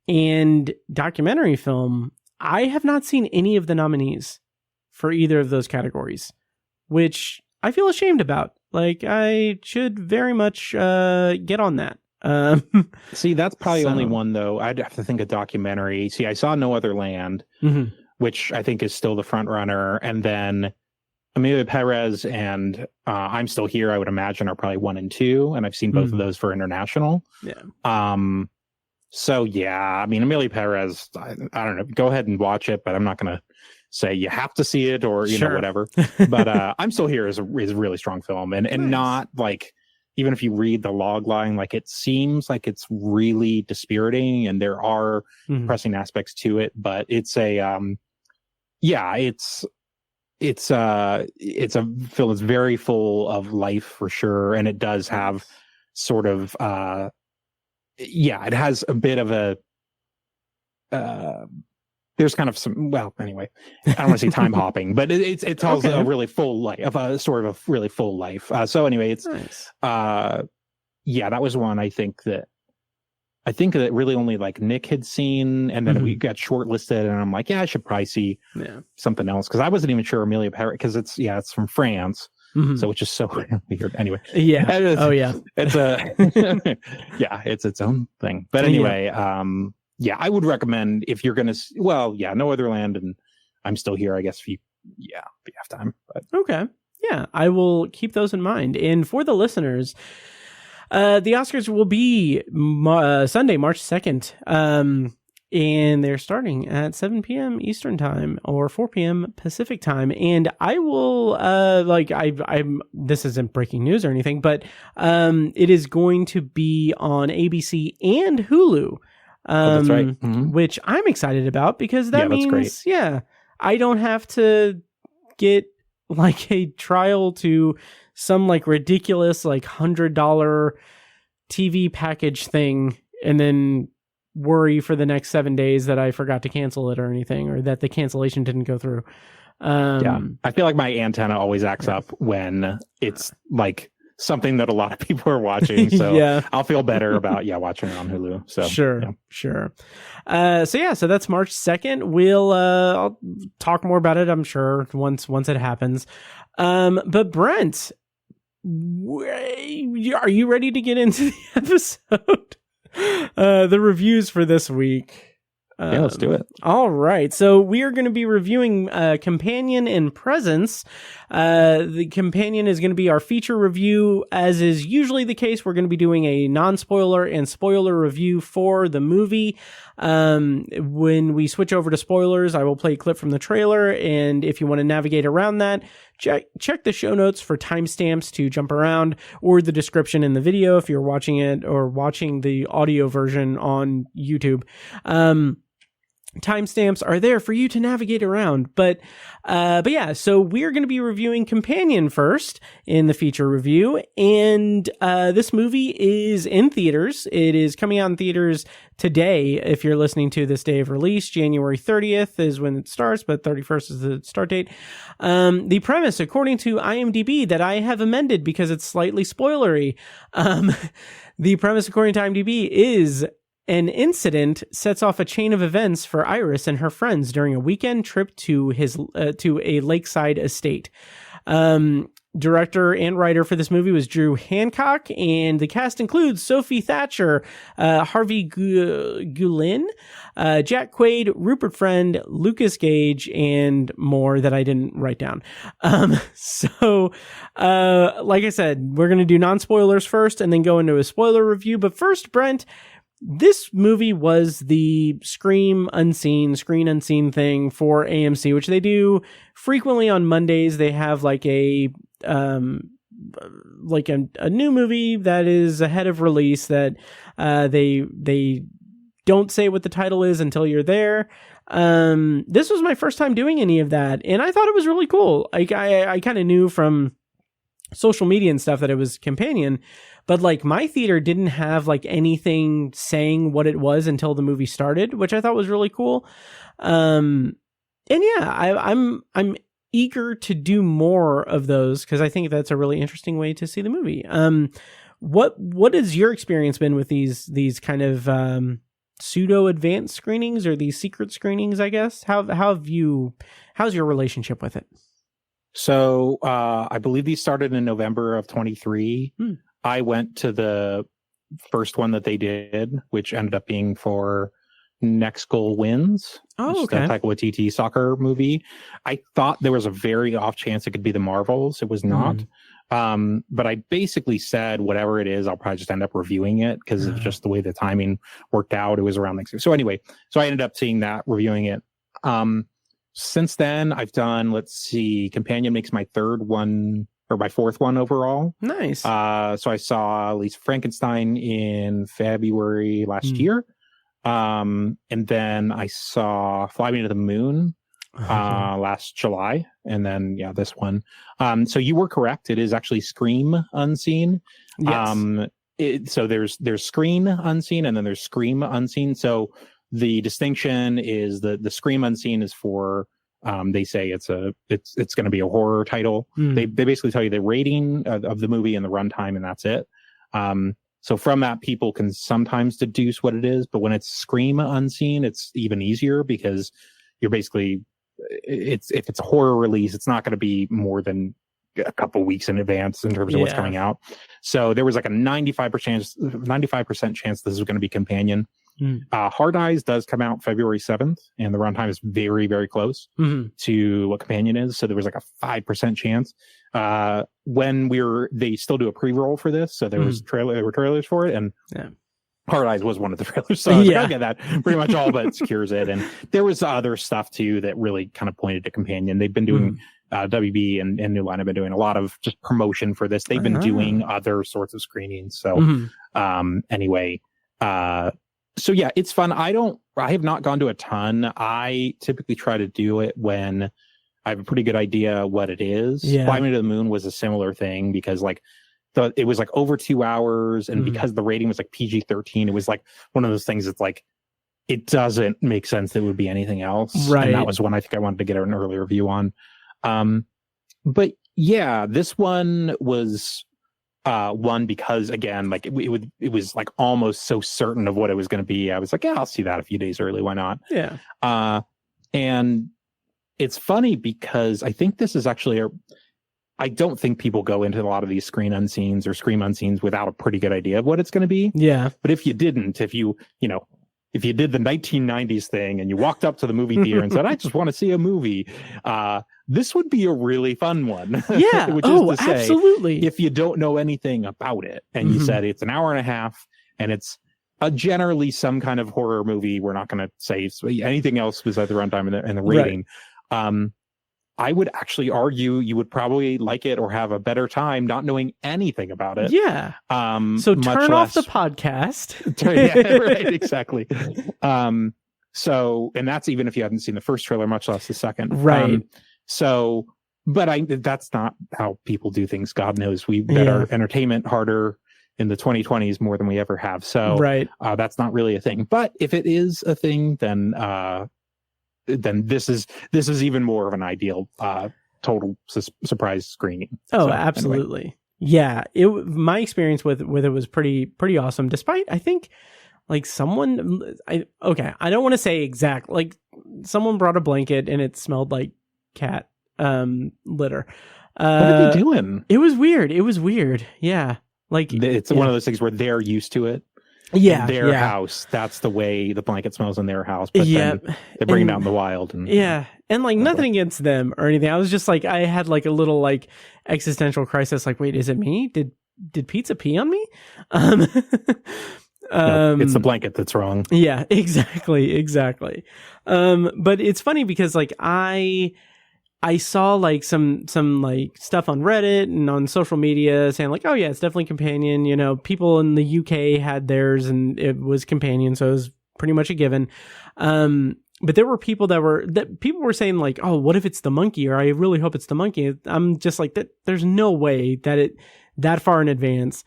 [SPEAKER 2] and documentary film, I have not seen any of the nominees for either of those categories, which I feel ashamed about. Like, I should very much get on that.
[SPEAKER 3] See, that's probably only one, though. I'd have to think a documentary. See, I saw No Other Land, which I think is still the front runner, and then Emilia Perez and I'm Still Here, I would imagine, are probably 1 and 2, and I've seen both of those for international. So I mean, Emilia Perez, I don't know, go ahead and watch it, but I'm not going to say you have to see it or whatever. But I'm Still Here is a really strong film, and not like, even if you read the log line, like, it seems like it's really dispiriting, and there are pressing aspects to it, but it's it's a film that's very full of life for sure, and it does have sort of it has a bit of a there's kind of some, well, anyway, I don't want to say time hopping, but it tells a really full life, of a sort of a really full life. So anyway, it's nice. That was one I think that really only like Nick had seen, and then we got shortlisted, and I'm like, I should probably see something else, because I wasn't even sure Emilia Perez, because it's from France, so it's just so weird. Anyway, it's it's its own thing. But anyway, I would recommend, if you're gonna, No Other Land and I'm Still Here, I guess, if you have time. But.
[SPEAKER 2] Okay, I will keep those in mind. And for the listeners, the Oscars will be Sunday, March 2nd, and they're starting at 7 p.m. Eastern Time or 4 p.m. Pacific Time. And I will, this isn't breaking news or anything, but it is going to be on ABC and Hulu,
[SPEAKER 3] that's right.
[SPEAKER 2] Which I'm excited about, because that means, I don't have to get like a trial to some like ridiculous like $100 TV package thing and then worry for the next 7 days that I forgot to cancel it or anything, or that the cancellation didn't go through.
[SPEAKER 3] I feel like my antenna always acts up when it's like something that a lot of people are watching, so I'll feel better about watching it on Hulu. So
[SPEAKER 2] sure. So that's March 2nd. We'll I'll talk more about it, I'm sure, once it happens. But Brent, are you ready to get into the episode? The reviews for this week.
[SPEAKER 3] Let's do it.
[SPEAKER 2] All right. So we are going to be reviewing Companion and Presence. The Companion is going to be our feature review. As is usually the case, we're going to be doing a non-spoiler and spoiler review for the movie. When we switch over to spoilers, I will play a clip from the trailer. And if you want to navigate around that, check the show notes for timestamps to jump around, or the description in the video if you're watching it or watching the audio version on YouTube. timestamps are there for you to navigate around. But yeah, so we're going to be reviewing Companion first in the feature review. And this movie is in theaters. It is coming out in theaters today. If you're listening to this day of release, January 30th is when it starts, but 31st is the start date. The premise, according to IMDb, that I have amended because it's slightly spoilery. The premise, according to IMDb, is an incident sets off a chain of events for Iris and her friends during a weekend trip to a lakeside estate. Director and writer for this movie was Drew Hancock, and the cast includes Sophie Thatcher, Harvey Guillén, Jack Quaid, Rupert Friend, Lucas Gage, and more that I didn't write down. So like I said, we're going to do non-spoilers first and then go into a spoiler review. But first, Brent, this movie was the screen unseen thing for AMC, which they do frequently on Mondays. They have like a new movie that is ahead of release that they don't say what the title is until you're there. This was my first time doing any of that, and I thought it was really cool. I kind of knew from social media and stuff that it was Companion, but like my theater didn't have like anything saying what it was until the movie started, which I thought was really cool. And yeah, I'm eager to do more of those because I think that's a really interesting way to see the movie. What has your experience been with these kind of pseudo advanced screenings or these secret screenings, I guess? How's your relationship with it?
[SPEAKER 3] So I believe these started in November of 23. I went to the first one that they did, which ended up being for Next Goal Wins.
[SPEAKER 2] Oh, okay.
[SPEAKER 3] The Taika Waititi soccer movie. I thought there was a very off chance it could be the Marvels. It was not. But I basically said, whatever it is, I'll probably just end up reviewing it because of just the way the timing worked out. It was around next year. So anyway, I ended up seeing that, reviewing it. Since then, I've done, Companion makes my third one or my fourth one overall.
[SPEAKER 2] Nice.
[SPEAKER 3] So I saw Lisa Frankenstein in February last year. And then I saw Fly Me to the Moon last July. And then, this one. So you were correct. It is actually Scream Unseen.
[SPEAKER 2] Yes.
[SPEAKER 3] So there's Screen Unseen and then there's Scream Unseen. So the distinction is the Scream Unseen is for, they say it's going to be a horror title. They basically tell you the rating of the movie and the runtime, and that's it. So from that, people can sometimes deduce what it is, but when it's Scream Unseen, it's even easier because you're basically, if it's a horror release, it's not going to be more than a couple weeks in advance in terms of what's coming out. So there was like a 95% chance this was going to be Companion. Hard Eyes does come out February 7th, and the runtime is very, very close to what Companion is. So there was like a 5% chance. When they still do a pre-roll for this, so there were trailers for it, and Hard Eyes was one of the trailers. So I was like, I'll get that. Pretty much all but secures it. And there was other stuff too that really kind of pointed to Companion. They've been doing WB and New Line have been doing a lot of just promotion for this. They've been doing other sorts of screenings. So anyway, so yeah, it's fun. I have not gone to a ton. I typically try to do it when I have a pretty good idea what it is. Fly Me to the Moon was a similar thing because it was like over 2 hours, and because the rating was like PG-13, it was like one of those things that's like, it doesn't make sense that it would be anything else. Right. And that was one I think I wanted to get an early review on. But yeah, this one was one because again, like it was like almost so certain of what it was going to be. I was like, yeah, I'll see that a few days early. Why not?
[SPEAKER 2] Yeah.
[SPEAKER 3] And it's funny because I think this is actually I don't think people go into a lot of these Screen Unseens or Scream Unseens without a pretty good idea of what it's going to be.
[SPEAKER 2] Yeah.
[SPEAKER 3] But if you didn't, if you did the 1990s thing and you walked up to the movie theater and said, I just want to see a movie, this would be a really fun one.
[SPEAKER 2] Yeah.
[SPEAKER 3] Which is to say,
[SPEAKER 2] absolutely.
[SPEAKER 3] If you don't know anything about it and you said it's an hour and a half and it's generally some kind of horror movie, we're not going to say anything else besides the runtime and the rating. Right. I would actually argue you would probably like it or have a better time not knowing anything about it.
[SPEAKER 2] Yeah. So turn off the podcast.
[SPEAKER 3] Yeah, right, exactly. So, and that's even if you hadn't seen the first trailer, much less the second.
[SPEAKER 2] Right.
[SPEAKER 3] But that's not how people do things. God knows we bet our entertainment harder in the 2020s more than we ever have. So that's not really a thing. But if it is a thing, then this is even more of an ideal total surprise screening.
[SPEAKER 2] Oh, so, absolutely. Anyway. Yeah. My experience with it was pretty awesome. Despite, I think, like I don't want to say exact, like someone brought a blanket and it smelled like cat litter.
[SPEAKER 3] What are they doing?
[SPEAKER 2] It was weird. Yeah. Like
[SPEAKER 3] it's one of those things where they're used to it.
[SPEAKER 2] Yeah.
[SPEAKER 3] In their house, that's the way the blanket smells in their house. But then they bring it out in the wild. And,
[SPEAKER 2] and like nothing against them or anything. I was just like, I had like a little like existential crisis. Like, wait, is it me? Did pizza pee on me?
[SPEAKER 3] No, it's the blanket that's wrong.
[SPEAKER 2] Yeah, exactly. But it's funny because like I saw like some like stuff on Reddit and on social media saying like, oh yeah, it's definitely Companion. You know, people in the UK had theirs and it was Companion, so it was pretty much a given. But there were people people were saying like, oh, what if it's the monkey? Or I really hope it's the monkey. I'm just like that. There's no way that it that far in advance.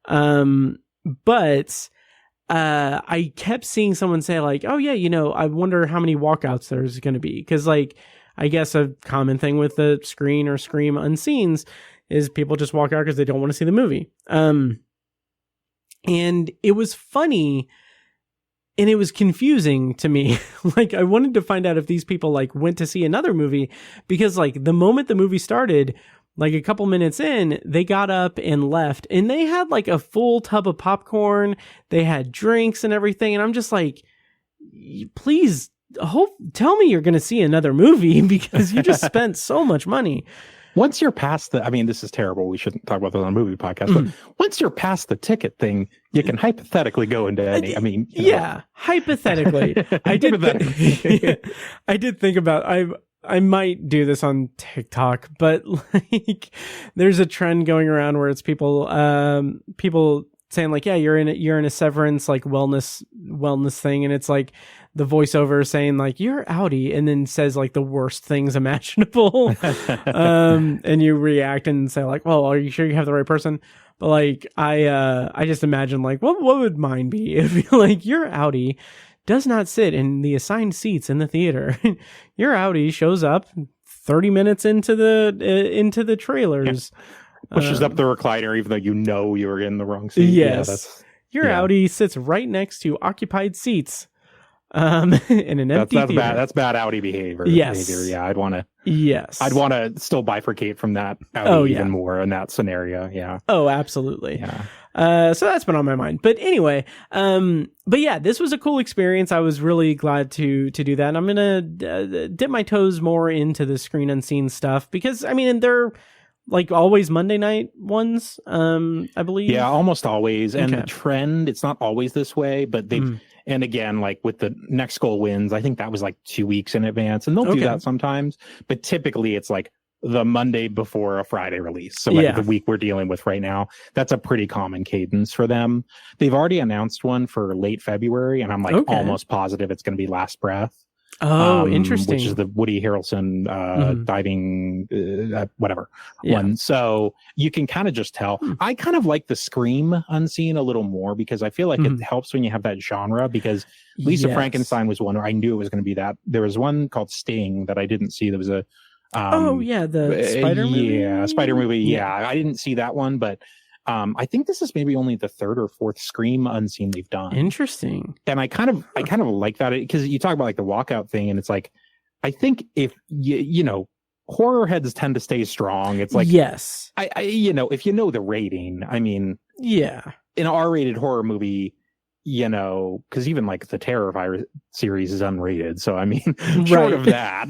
[SPEAKER 2] But I kept seeing someone say like, oh yeah, you know, I wonder how many walkouts there's going to be. Cause like, I guess a common thing with the Screen or Scream Unseens is people just walk out because they don't want to see the movie. And it was funny and it was confusing to me. Like I wanted to find out if these people like went to see another movie because like the moment the movie started, like a couple minutes in, they got up and left and they had like a full tub of popcorn. They had drinks and everything. And I'm just like, please tell me you're going to see another movie because you just spent so much money.
[SPEAKER 3] Once you're past this is terrible. We shouldn't talk about this on a movie podcast, but once you're past the ticket thing, you can hypothetically go into any,
[SPEAKER 2] hypothetically. I did think about, I might do this on TikTok, but like there's a trend going around where it's people saying like, yeah, you're in a Severance like wellness thing. And it's like the voiceover saying like, you're outie, and then says like the worst things imaginable. And you react and say like, well, are you sure you have the right person? But like, I just imagine like, what would mine be if you're like, your outie does not sit in the assigned seats in the theater. Your outie shows up 30 minutes into the trailers.
[SPEAKER 3] Yeah. Pushes up the recliner, even though you know you're in the wrong seat.
[SPEAKER 2] Yes. Your outie sits right next to occupied seats. In an empty theater.
[SPEAKER 3] That's bad outie behavior.
[SPEAKER 2] Yes.
[SPEAKER 3] Yeah, I'd want to.
[SPEAKER 2] Yes.
[SPEAKER 3] I'd want to still bifurcate from that outie even more in that scenario. Yeah.
[SPEAKER 2] Oh, absolutely. Yeah. So that's been on my mind. But anyway, but yeah, this was a cool experience. I was really glad to do that. And I'm gonna dip my toes more into the Screen Unseen stuff because I mean they're like always Monday night ones. I believe. Yeah,
[SPEAKER 3] almost always. And the trend, it's not always this way, but they've. And again, like with the Next Goal Wins, I think that was like 2 weeks in advance, and they'll do that sometimes. But typically, it's like the Monday before a Friday release. So like the week we're dealing with right now, that's a pretty common cadence for them. They've already announced one for late February, and I'm like almost positive it's going to be Last Breath.
[SPEAKER 2] Oh, interesting.
[SPEAKER 3] Which is the Woody Harrelson diving whatever one. So you can kind of just tell. I kind of like the Scream Unseen a little more because I feel like it helps when you have that genre, because Lisa Frankenstein was one where I knew it was going to be that. There was one called Sting that I didn't see. There was a
[SPEAKER 2] the Spider movie.
[SPEAKER 3] Yeah, Spider movie. Yeah, I didn't see that one, but I think this is maybe only the third or fourth Scream Unseen they've done.
[SPEAKER 2] Interesting.
[SPEAKER 3] And I kind of like that because you talk about like the walkout thing, and it's like, I think if you know, horror heads tend to stay strong. It's like,
[SPEAKER 2] yes,
[SPEAKER 3] I if you know the rating, I mean,
[SPEAKER 2] yeah,
[SPEAKER 3] an R-rated horror movie, you know, because even like the Terrifier series is unrated. So I mean, short of that,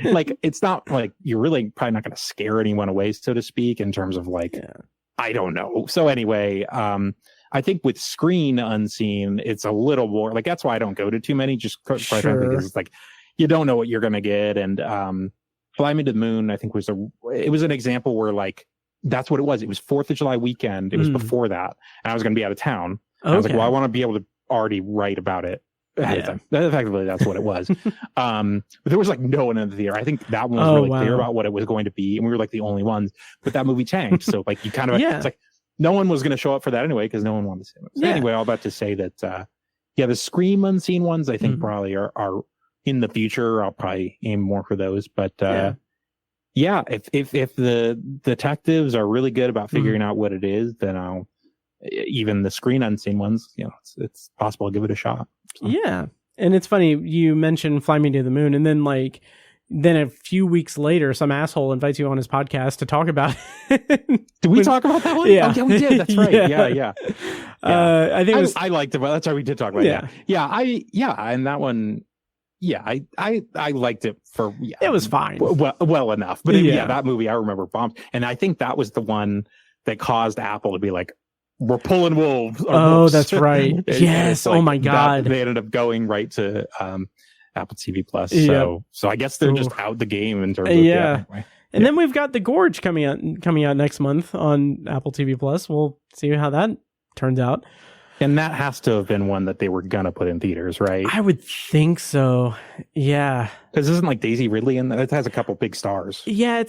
[SPEAKER 3] like it's not like you're really probably not going to scare anyone away, so to speak, in terms of like. Yeah. I don't know. So anyway, I think with Screen Unseen, it's a little more like, that's why I don't go to too many, just quite frankly, because it's like, you don't know what you're going to get. And Fly Me to the Moon, I think it was an example where like, that's what it was. It was 4th of July weekend. It was before that. And I was going to be out of town. I was like, well, I want to be able to already write about it Effectively, that's what it was. But there was like no one in the theater. I think that one was really clear about what it was going to be, and we were like the only ones. But that movie tanked, so like you kind of it's like no one was going to show up for that anyway because no one wanted to see it. So anyway, I'm about to say that the Scream unseen ones I think probably are in the future. I'll probably aim more for those, but if the detectives are really good about figuring out what it is, then I'll even the screen unseen ones, it's possible to give it a shot. So.
[SPEAKER 2] Yeah. And it's funny, you mentioned Fly Me to the Moon, and then a few weeks later, some asshole invites you on his podcast to talk about it.
[SPEAKER 3] Did we talk about that one?
[SPEAKER 2] Yeah.
[SPEAKER 3] Oh, we did. That's right. Yeah.
[SPEAKER 2] I think it was...
[SPEAKER 3] I liked it, but that's why we did talk about it. And that one... Yeah, I liked it for... Yeah,
[SPEAKER 2] it was fine.
[SPEAKER 3] Well enough. But that movie I remember bombed. And I think that was the one that caused Apple to be like, we're pulling wolves.
[SPEAKER 2] Oh, that's right. Yes. Like, oh my God.
[SPEAKER 3] They ended up going right to Apple TV Plus. So I guess they're just out the game in terms of anyway.
[SPEAKER 2] And then we've got The Gorge coming out next month on Apple TV Plus. We'll see how that turns out.
[SPEAKER 3] And that has to have been one that they were gonna put in theaters, right?
[SPEAKER 2] I would think so. Yeah.
[SPEAKER 3] Because isn't like Daisy Ridley in that? It has a couple big stars.
[SPEAKER 2] Yeah,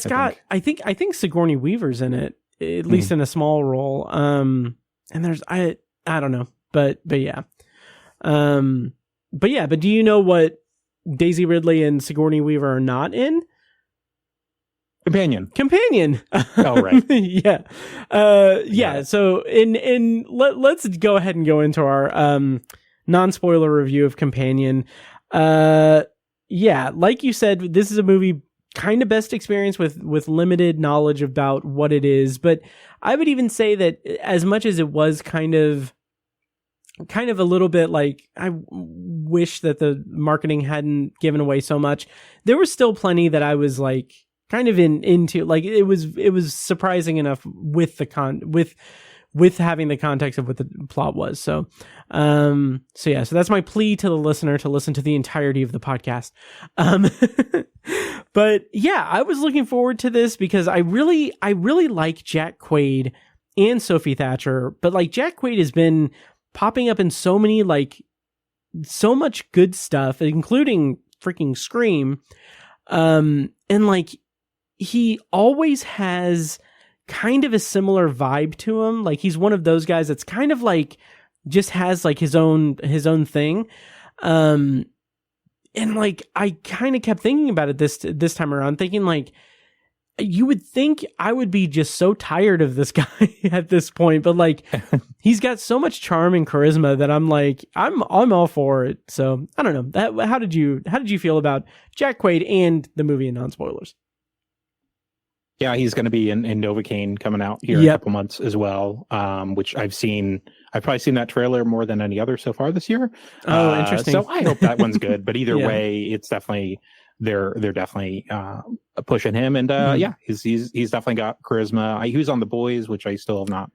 [SPEAKER 2] I think Sigourney Weaver's in it, at least in a small role. And there's I don't know, but yeah. But do you know what Daisy Ridley and Sigourney Weaver are not in? Companion.
[SPEAKER 3] Oh, right.
[SPEAKER 2] Yeah. So let's go ahead and go into our non-spoiler review of Companion. Like you said, this is a movie kind of best experience with limited knowledge about what it is, but I would even say that as much as it was kind of a little bit like, I wish that the marketing hadn't given away so much, there was still plenty that I was like kind of into, like it was surprising enough with the with having the context of what the plot was. So that's my plea to the listener to listen to the entirety of the podcast. But yeah, I was looking forward to this because I really like Jack Quaid and Sophie Thatcher, but like Jack Quaid has been popping up in so much good stuff, including freaking Scream. And like, he always has kind of a similar vibe to him. Like he's one of those guys that's kind of like just has like his own thing. And like I kind of kept thinking about it this time around, thinking like, you would think I would be just so tired of this guy at this point, but like he's got so much charm and charisma that I'm like I'm all for it. So I don't know. How did you feel about Jack Quaid and the movie in non-spoilers?
[SPEAKER 3] Yeah, he's going to be in Novocaine coming out here in a couple months as well, which I've probably seen that trailer more than any other so far this year.
[SPEAKER 2] Oh, interesting.
[SPEAKER 3] So I hope that one's good. But either way, it's definitely they're definitely pushing him, and he's definitely got charisma. He was on The Boys, which I still have not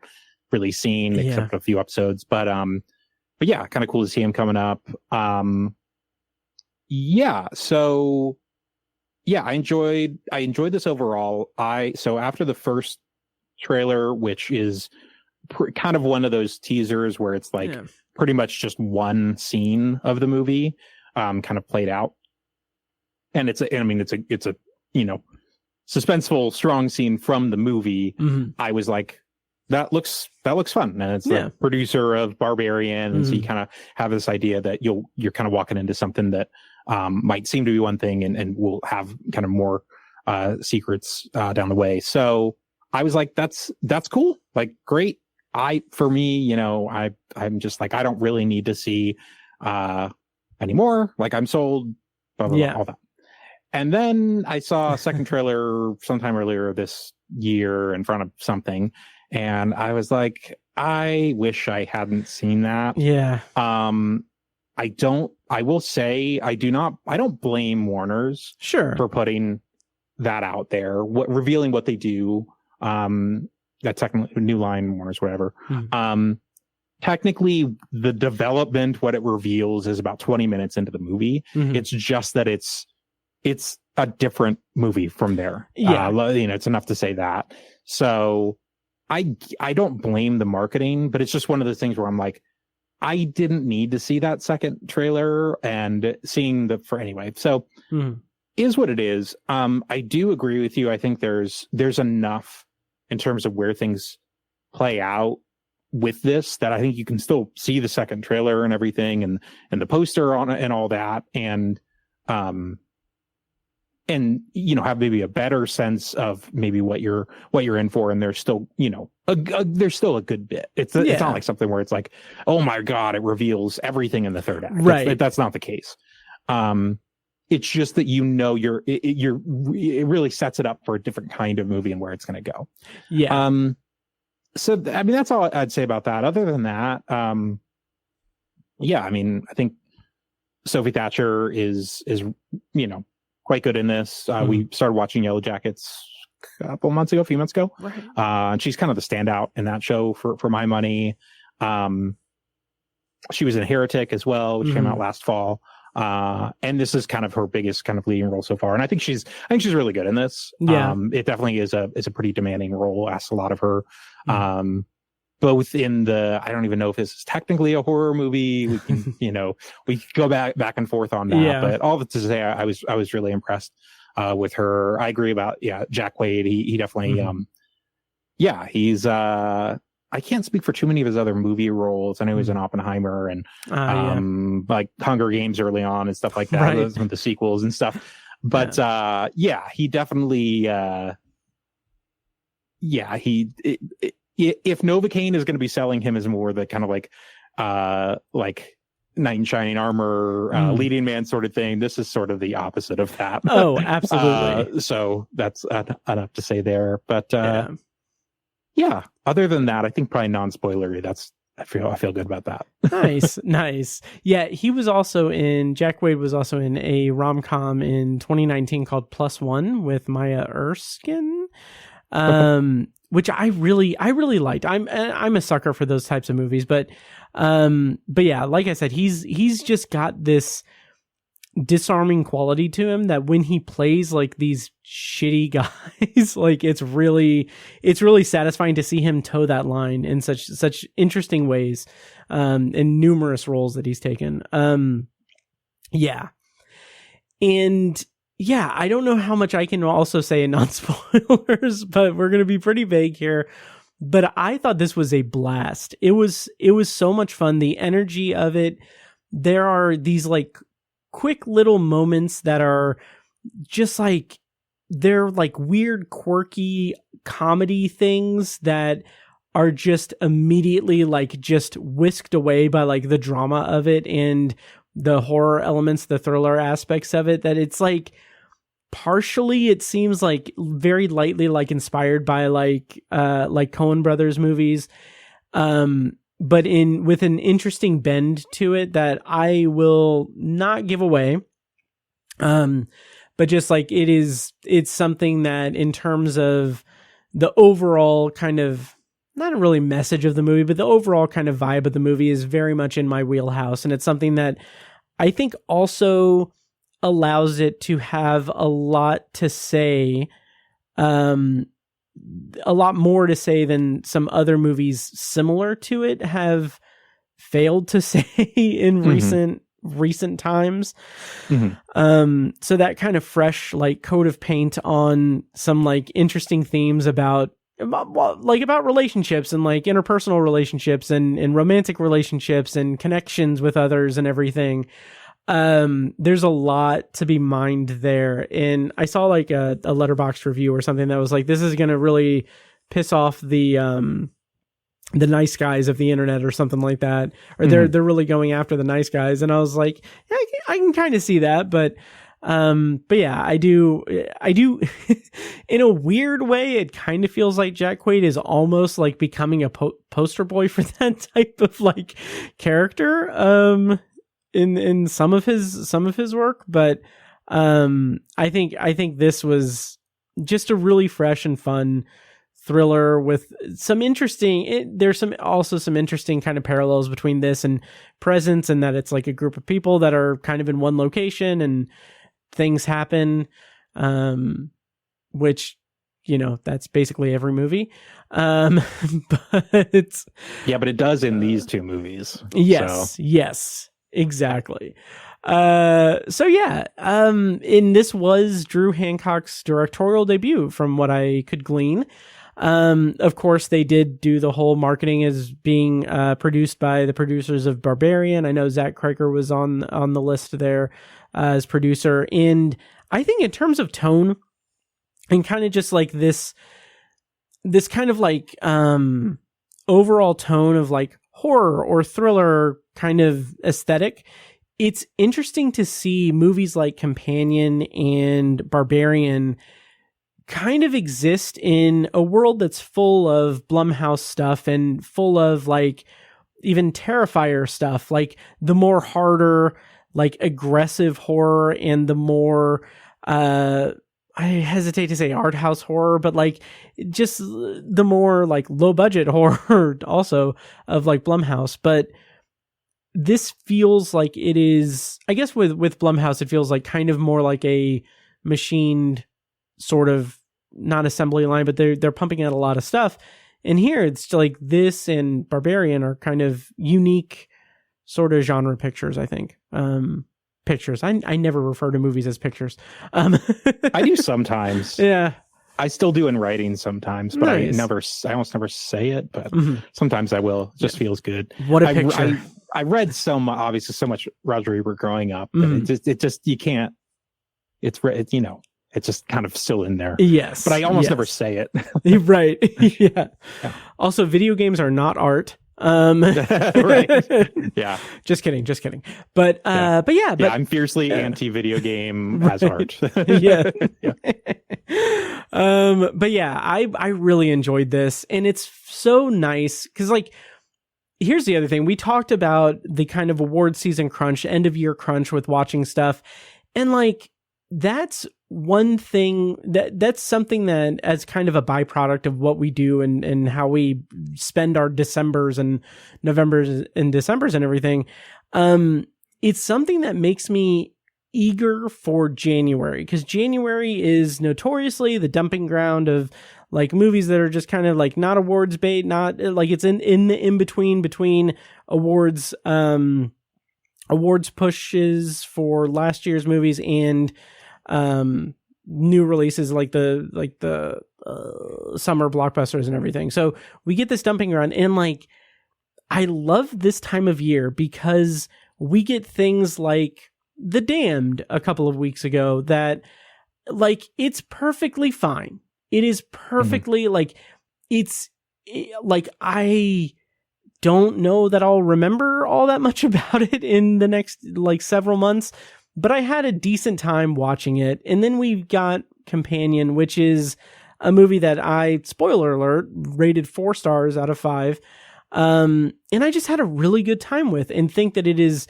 [SPEAKER 3] really seen except a few episodes. But yeah, kind of cool to see him coming up. So. Yeah, I enjoyed this overall. So after the first trailer, which is kind of one of those teasers where it's like pretty much just one scene of the movie, kind of played out, and it's a suspenseful, strong scene from the movie. I was like, that looks fun, and it's the producer of Barbarian, and so you kind of have this idea that you're kind of walking into something that might seem to be one thing and will have kind of more secrets down the way. So I was like, that's cool, like great. For me, I'm just like, I don't really need to see anymore. Like I'm sold, blah, blah, blah, all that. And then I saw a second trailer sometime earlier this year in front of something, and I was like, I wish I hadn't seen that.
[SPEAKER 2] Yeah.
[SPEAKER 3] I will say I don't blame Warner's for putting that out there, revealing what they do. That's technically New Line, Warner's, whatever. Technically the development, what it reveals is about 20 minutes into the movie. It's just that it's a different movie from there. It's enough to say that. So I don't blame the marketing, but it's just one of those things where I'm like, I didn't need to see that second trailer, and seeing so is what it is. I do agree with you. I think there's enough in terms of where things play out with this that I think you can still see the second trailer and everything, and the poster on it and all that, and have maybe a better sense of maybe what you're in for. And there's still there's still a good bit. It's not like something where it's like, oh my god, it reveals everything in the third act.
[SPEAKER 2] Right.
[SPEAKER 3] That's not the case. It's just that it really sets it up for a different kind of movie and where it's going to go.
[SPEAKER 2] Yeah.
[SPEAKER 3] So I mean, that's all I'd say about that. Other than that, I mean, I think Sophie Thatcher is quite good in this. We started watching Yellow Jackets a few months ago.
[SPEAKER 2] Right.
[SPEAKER 3] And she's kind of the standout in that show for my money. She was in Heretic as well, which came out last fall. And this is kind of her biggest kind of leading role so far. And I think she's really good in this.
[SPEAKER 2] Yeah.
[SPEAKER 3] It definitely is a pretty demanding role, asks a lot of her. Both in I don't even know if this is technically a horror movie. We can, we could go back and forth on that, but all that to say, I was really impressed, with her. I agree about, Jack Quaid. He definitely, he's, I can't speak for too many of his other movie roles. I know he was in Oppenheimer and, like Hunger Games early on and stuff like that.
[SPEAKER 2] Right.
[SPEAKER 3] Those were the sequels and stuff. But, he definitely, if Novocaine is going to be selling him as more the kind of like knight in shining armor, leading man sort of thing, this is sort of the opposite of that.
[SPEAKER 2] Oh, absolutely.
[SPEAKER 3] So that's enough to say there. But other than that, I think probably non-spoilery. I feel good about that.
[SPEAKER 2] Nice. Yeah, Jack Quaid was also in a rom-com in 2019 called Plus One with Maya Erskine. Which I really liked. I'm a sucker for those types of movies, but yeah, like I said, he's just got this disarming quality to him that when he plays like these shitty guys, like it's really satisfying to see him toe that line in such interesting ways, in numerous roles that he's taken. Yeah, I don't know how much I can also say in non-spoilers, but we're going to be pretty vague here. But I thought this was a blast. It was so much fun. The energy of it. There are these like quick little moments that are just like, they're like weird, quirky comedy things that are just immediately like just whisked away by like the drama of it and the horror elements, the thriller aspects of it, that it's like partially it seems like very lightly like inspired by like Coen Brothers movies, but with an interesting bend to it that I will not give away. But just like it's something that in terms of the overall kind of, not really message of the movie, but the overall kind of vibe of the movie is very much in my wheelhouse. And it's something that I think also allows it to have a lot to say, a lot more to say than some other movies similar to it have failed to say in recent times. So that kind of fresh like coat of paint on some like interesting themes about relationships and like interpersonal relationships and romantic relationships and connections with others and everything. There's a lot to be mined there. And I saw like a Letterboxd review or something that was like, this is going to really piss off the nice guys of the internet or something like that. Or they're really going after the nice guys. And I was like, yeah, I can kind of see that, but yeah, I do in a weird way, it kind of feels like Jack Quaid is almost like becoming a poster boy for that type of like character, in some of his work. But, I think this was just a really fresh and fun thriller with some interesting, there's also some interesting kind of parallels between this and Presence, and that it's like a group of people that are kind of in one location and things happen, which that's basically every movie. But
[SPEAKER 3] yeah, but it does in these two movies.
[SPEAKER 2] Yes, exactly. And this was Drew Hancock's directorial debut from what I could glean. Of course, they did do the whole marketing as being produced by the producers of Barbarian. I know Zach Craker was on the list there as producer. And I think in terms of tone and kind of just like this kind of like overall tone of like horror or thriller kind of aesthetic, it's interesting to see movies like Companion and Barbarian kind of exist in a world that's full of Blumhouse stuff and full of like even Terrifier stuff, like the more harder, like aggressive horror and the more, I hesitate to say art house horror, but like just the more like low budget horror also of like Blumhouse. But this feels like it is, I guess with Blumhouse, it feels like kind of more like a machined sort of, not assembly line, but they're pumping out a lot of stuff. And here it's like this and Barbarian are kind of unique sort of genre pictures, I think. Pictures. I never refer to movies as pictures.
[SPEAKER 3] I do sometimes.
[SPEAKER 2] Yeah.
[SPEAKER 3] I still do in writing sometimes, but
[SPEAKER 2] Nice.
[SPEAKER 3] I almost never say it, but sometimes I will. It just feels good.
[SPEAKER 2] What a picture.
[SPEAKER 3] I read obviously so much Roger Ebert growing up that it just you can't, it's just kind of still in there.
[SPEAKER 2] Yes.
[SPEAKER 3] But I almost never say it.
[SPEAKER 2] Right. Yeah. Also, video games are not art.
[SPEAKER 3] Right. Yeah.
[SPEAKER 2] Just kidding. But
[SPEAKER 3] I'm fiercely anti-video game as art.
[SPEAKER 2] Yeah. But yeah, I really enjoyed this, and it's so nice because like, here's the other thing. We talked about the kind of award season crunch, end of year crunch with watching stuff, and like that's one thing that's something that as kind of a byproduct of what we do and how we spend our Decembers and Novembers and Decembers and everything. It's something that makes me eager for January, because January is notoriously the dumping ground of like movies that are just kind of like not awards bait, not like it's in the in-between awards, awards pushes for last year's movies and new releases like the summer blockbusters and everything. So we get this dumping ground, and like I love this time of year because we get things like The Damned a couple of weeks ago that like it's perfectly fine. It is perfectly like it's like I don't know that I'll remember all that much about it in the next like several months, but I had a decent time watching it. And then we've got Companion, which is a movie that I, spoiler alert, rated 4 stars out of 5. And I just had a really good time with, and think that it is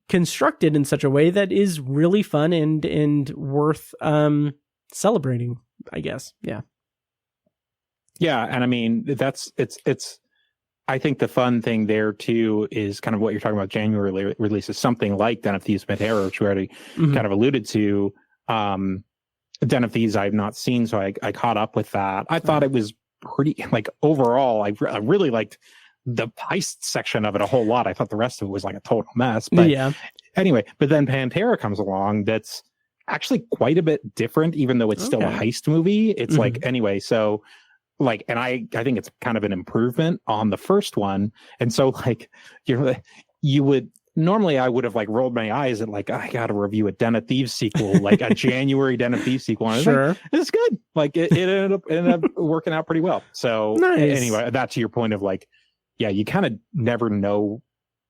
[SPEAKER 2] constructed in such a way that is really fun and worth celebrating, I guess. Yeah.
[SPEAKER 3] Yeah. And I mean, it's I think the fun thing there too is kind of what you're talking about. January releases something like Den of Thieves Mid-Era, which we already kind of alluded to. Den of Thieves I've not seen, so I caught up with that. I thought it was pretty, like, overall, I really liked the heist section of it a whole lot. I thought the rest of it was like a total mess. But anyway, but then Pantera comes along. That's actually quite a bit different, even though it's still a heist movie. It's like, anyway, so like, and I think it's kind of an improvement on the first one. And so like, you would normally, I would have like rolled my eyes at like, I got to review a Den of Thieves sequel, like a January Den of Thieves sequel. And I was like, it's good. Like it ended up working out pretty well. So anyway, that's your point of like, yeah, you kind of never know.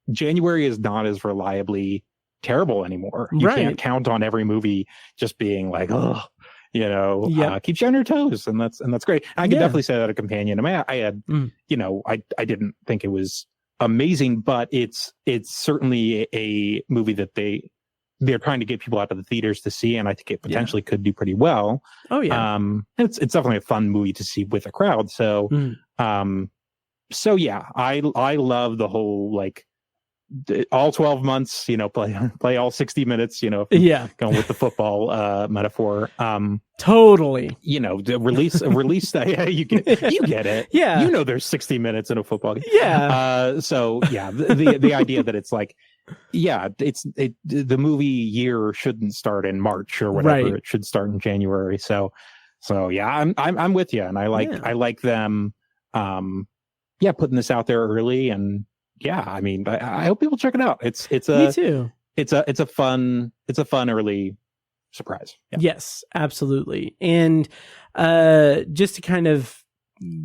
[SPEAKER 3] January is not as reliably terrible anymore. You can't count on every movie just being like, oh, keeps you on your toes, and that's great. I can definitely say that a Companion. I mean, I had, I didn't think it was amazing, but it's certainly a movie that they're trying to get people out to the theaters to see, and I think it potentially could do pretty well. Oh yeah, it's definitely a fun movie to see with a crowd. So, so yeah, I love the whole like all 12 months, play all 60 minutes, going with the football metaphor.
[SPEAKER 2] Totally.
[SPEAKER 3] Release yeah, you get it.
[SPEAKER 2] Yeah.
[SPEAKER 3] There's 60 minutes in a football game.
[SPEAKER 2] Yeah.
[SPEAKER 3] So yeah, the idea that it's like, the movie year shouldn't start in March or whatever.
[SPEAKER 2] Right.
[SPEAKER 3] It should start in January. So yeah, I'm with you, and I like them. Putting this out there early, and I hope people check it out. Me too. It's a fun early surprise. Yeah.
[SPEAKER 2] Yes, absolutely. And just to kind of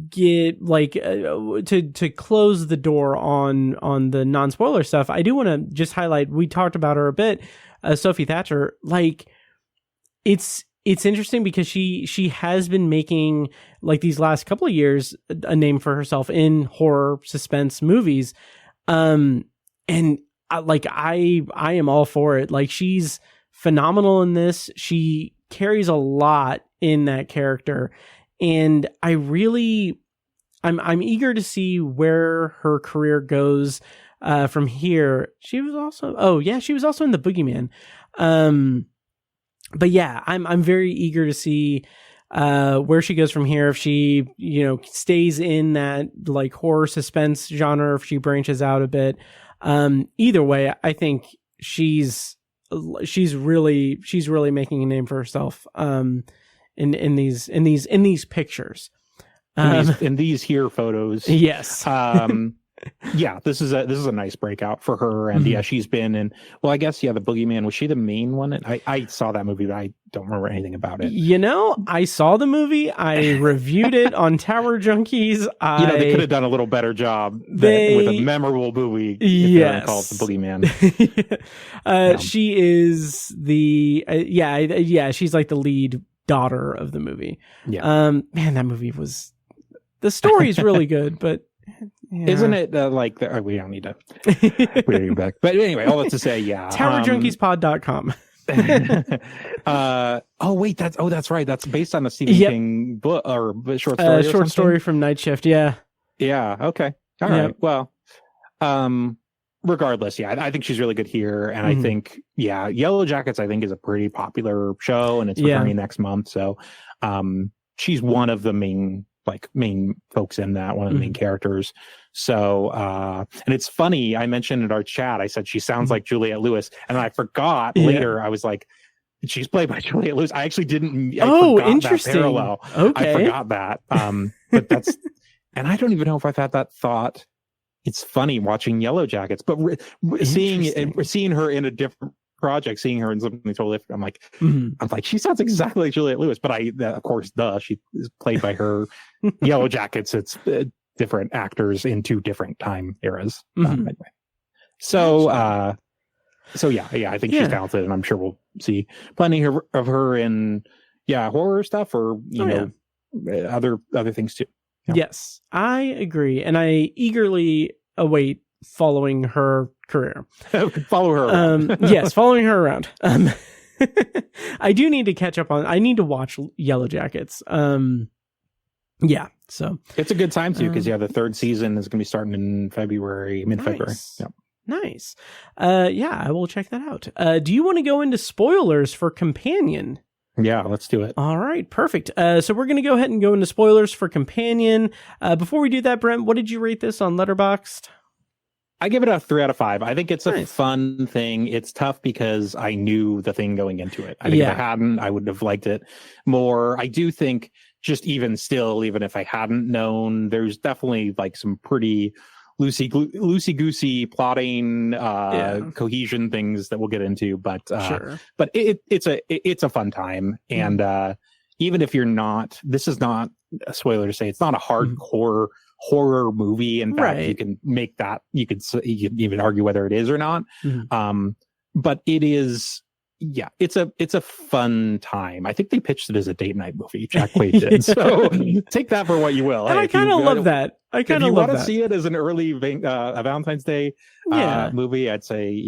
[SPEAKER 2] get to close the door on the non-spoiler stuff, I do want to just highlight, we talked about her a bit, Sophie Thatcher. It's interesting because she has been making, these last couple of years, a name for herself in horror suspense movies. And I am all for it. She's phenomenal in this. She carries a lot in that character. And I'm eager to see where her career goes from here. She was also in The Boogeyman. But yeah, I'm very eager to see where she goes from here. If she, stays in that horror suspense genre, if she branches out a bit. Either way, I think she's really making a name for herself. In these pictures,
[SPEAKER 3] in these here photos.
[SPEAKER 2] Yes.
[SPEAKER 3] This is a nice breakout for her, and she's been in. Well, I guess The Boogeyman, was she the main one? I saw that movie, but I don't remember anything about it.
[SPEAKER 2] I saw the movie. I reviewed it on Tower Junkies.
[SPEAKER 3] They could have done a little better job with a memorable movie.
[SPEAKER 2] Yes,
[SPEAKER 3] called The Boogeyman.
[SPEAKER 2] She is the she's the lead daughter of the movie. Man, that movie the story is really good, but
[SPEAKER 3] isn't it we don't need to go back, but anyway, all that to say,
[SPEAKER 2] TowerJunkiesPod.com.
[SPEAKER 3] That's right, that's based on a Stephen King book or short story
[SPEAKER 2] from Night Shift.
[SPEAKER 3] Okay, all right. Well, regardless, I think she's really good here, and I think Yellow Jackets I think is a pretty popular show, and it's returning next month, so she's one of the main folks in that, one of the main characters. So and it's funny, I mentioned in our chat, I said she sounds like Juliette Lewis, and I forgot later, I was like, she's played by Juliette Lewis. I actually didn't.
[SPEAKER 2] Interesting.
[SPEAKER 3] That parallel.
[SPEAKER 2] Okay.
[SPEAKER 3] I forgot that. But that's, and I don't even know if I've had that thought. It's funny watching Yellow Jackets, but seeing her in a different project, seeing her in something totally different, I'm like, she sounds exactly like Juliette Lewis. But of course, she is played by her. Yellow Jackets, it's different actors in two different time eras. Anyway. So I think she's talented, and I'm sure we'll see plenty of her in horror stuff, or other things too.
[SPEAKER 2] Yes, I agree, and I eagerly await following her career.
[SPEAKER 3] Follow her around.
[SPEAKER 2] Yes, following her around. I do need to catch up on. I need to watch Yellow Jackets. So
[SPEAKER 3] it's a good time too, because the third season is going to be starting in February, mid-February.
[SPEAKER 2] Nice. Yep. Nice. I will check that out. Do you want to go into spoilers for Companion?
[SPEAKER 3] Yeah, let's do it.
[SPEAKER 2] All right, perfect. So we're going to go ahead and go into spoilers for Companion. Before we do that, Brent, what did you rate this on Letterboxd?
[SPEAKER 3] I give it a 3 out of 5. I think it's a fun thing. It's tough because I knew the thing going into it. I think if I hadn't, I would have liked it more. I do think just even if I hadn't known, there's definitely some pretty loosey-goosey plotting, cohesion things that we'll get into, but it's a fun time. And even if you're not, this is not a spoiler to say, it's not a hardcore horror movie. In fact, you can make that, you could even argue whether it is or not. But it is, it's a fun time. I think they pitched it as a date night movie. Jack Quaid did. So take that for what you will.
[SPEAKER 2] And I kind of love that. If you want to
[SPEAKER 3] see it as an early Valentine's Day movie, I'd say,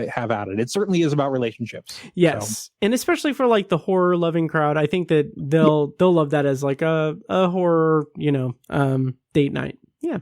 [SPEAKER 3] have at it. It certainly is about relationships.
[SPEAKER 2] Yes. So. And especially for the horror loving crowd, I think that they'll love that as a horror, date night. Yeah.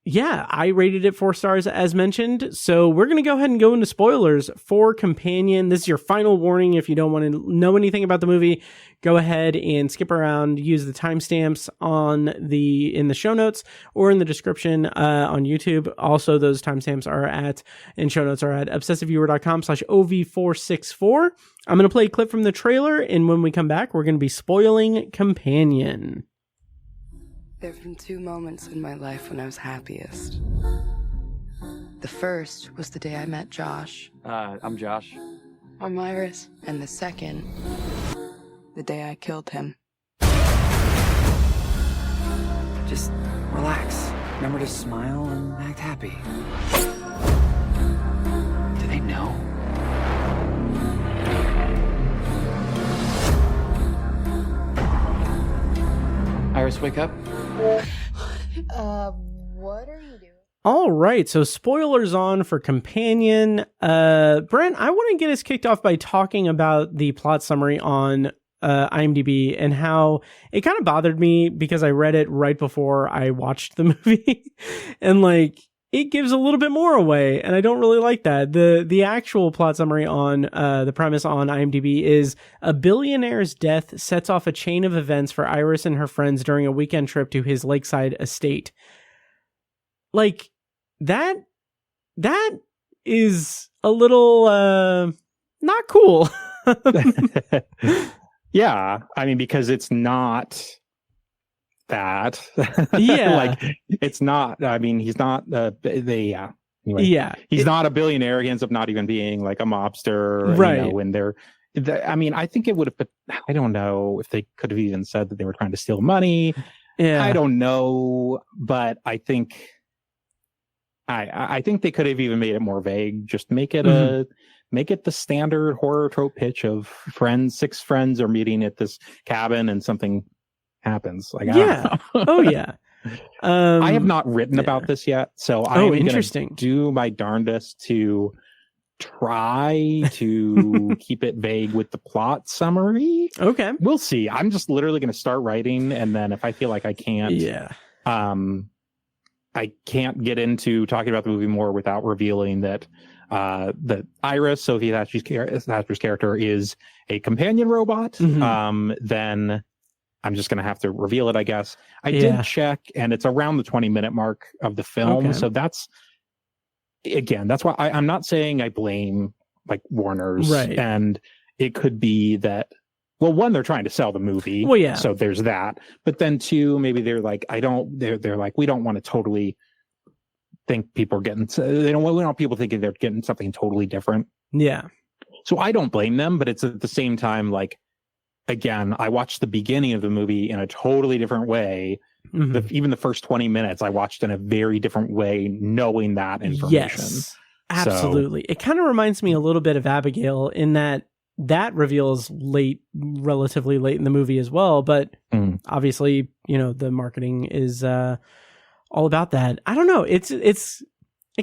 [SPEAKER 2] yeah, I rated it 4 stars as mentioned. So we're going to go ahead and go into spoilers for Companion. This is your final warning. If you don't want to know anything about the movie, go ahead and skip around, use the timestamps in the show notes or in the description on YouTube. Also, those timestamps and show notes are at obsessiveviewer.com/OV464. I'm going to play a clip from the trailer, and when we come back, we're going to be spoiling Companion.
[SPEAKER 4] There have been 2 moments in my life when I was happiest. The first was the day I met Josh.
[SPEAKER 5] I'm Josh.
[SPEAKER 4] I'm Iris. And the second, the day I killed him.
[SPEAKER 5] Just relax. Remember to smile and act happy. Do they know? Iris, wake up.
[SPEAKER 4] What are you doing?
[SPEAKER 2] All right, so spoilers on for Companion. Brent, I want to get us kicked off by talking about the plot summary on IMDb and how it kind of bothered me because I read it right before I watched the movie. And like, it gives a little bit more away, and I don't really like that. The actual plot summary on the premise on IMDb is a billionaire's death sets off a chain of events for Iris and her friends during a weekend trip to his lakeside estate. Like, that is a little not cool.
[SPEAKER 3] Yeah, I mean, because it's not that.
[SPEAKER 2] Yeah.
[SPEAKER 3] Like, it's not, I mean, he's not anyway,
[SPEAKER 2] yeah,
[SPEAKER 3] he's not a billionaire. He ends up not even being like a mobster,
[SPEAKER 2] right?
[SPEAKER 3] You know, when I mean, I think it would have, I don't know if they could have even said that they were trying to steal money.
[SPEAKER 2] Yeah,
[SPEAKER 3] I don't know, but I think I think they could have even made it more vague. Just make it make it the standard horror trope pitch of 6 friends are meeting at this cabin and something happens. Like,
[SPEAKER 2] yeah. Oh yeah.
[SPEAKER 3] I have not written about this yet, so I'm going to do my darndest to try to keep it vague with the plot summary.
[SPEAKER 2] Okay,
[SPEAKER 3] we'll see. I'm just literally going to start writing, and then if I feel like I can't, I can't get into talking about the movie more without revealing that Iris, Sophie Thatcher's character, is a companion robot. Then I'm just going to have to reveal it, I guess. I did check, and it's around the 20-minute mark of the film. Okay. So that's why I'm not saying I blame like Warner's. Right. And it could be that, well, one, they're trying to sell the movie. Well, yeah. So there's that. But then 2, maybe they're like, they're like, we don't want to totally think people are getting, we don't want people thinking they're getting something totally different. Yeah. So I don't blame them, but it's at the same time, like, again, I watched the beginning of the movie in a totally different way. Even the first 20 minutes, I watched in a very different way, knowing that information. Yes,
[SPEAKER 2] absolutely. So, it kind of reminds me a little bit of Abigail in that reveals relatively late in the movie as well. But obviously, you know, the marketing is all about that. I don't know. It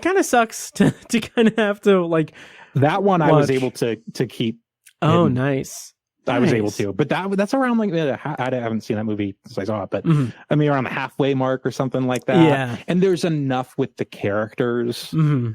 [SPEAKER 2] kind of sucks to kind of have to like
[SPEAKER 3] that one. Watch. I was able to keep.
[SPEAKER 2] Oh, hidden. Nice.
[SPEAKER 3] I was able to, but that's around like, I haven't seen that movie since I saw it, but I mean, around the halfway mark or something like that. Yeah. And there's enough with the characters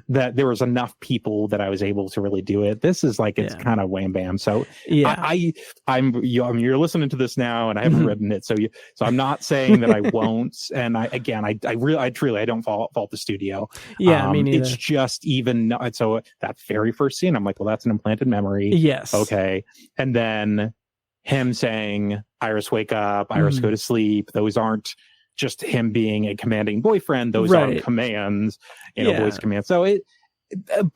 [SPEAKER 3] that there was enough people that I was able to really do it. This is like, it's kind of wham bam. So you're listening to this now and I haven't written it. So I'm not saying that I won't. And I don't fault the studio. Yeah. Me neither. It's just even, so that very first scene, I'm like, well, that's an implanted memory. Yes. Okay. And then him saying, Iris, wake up, Iris, go to sleep. Those aren't just him being a commanding boyfriend. Those are commands, voice commands. So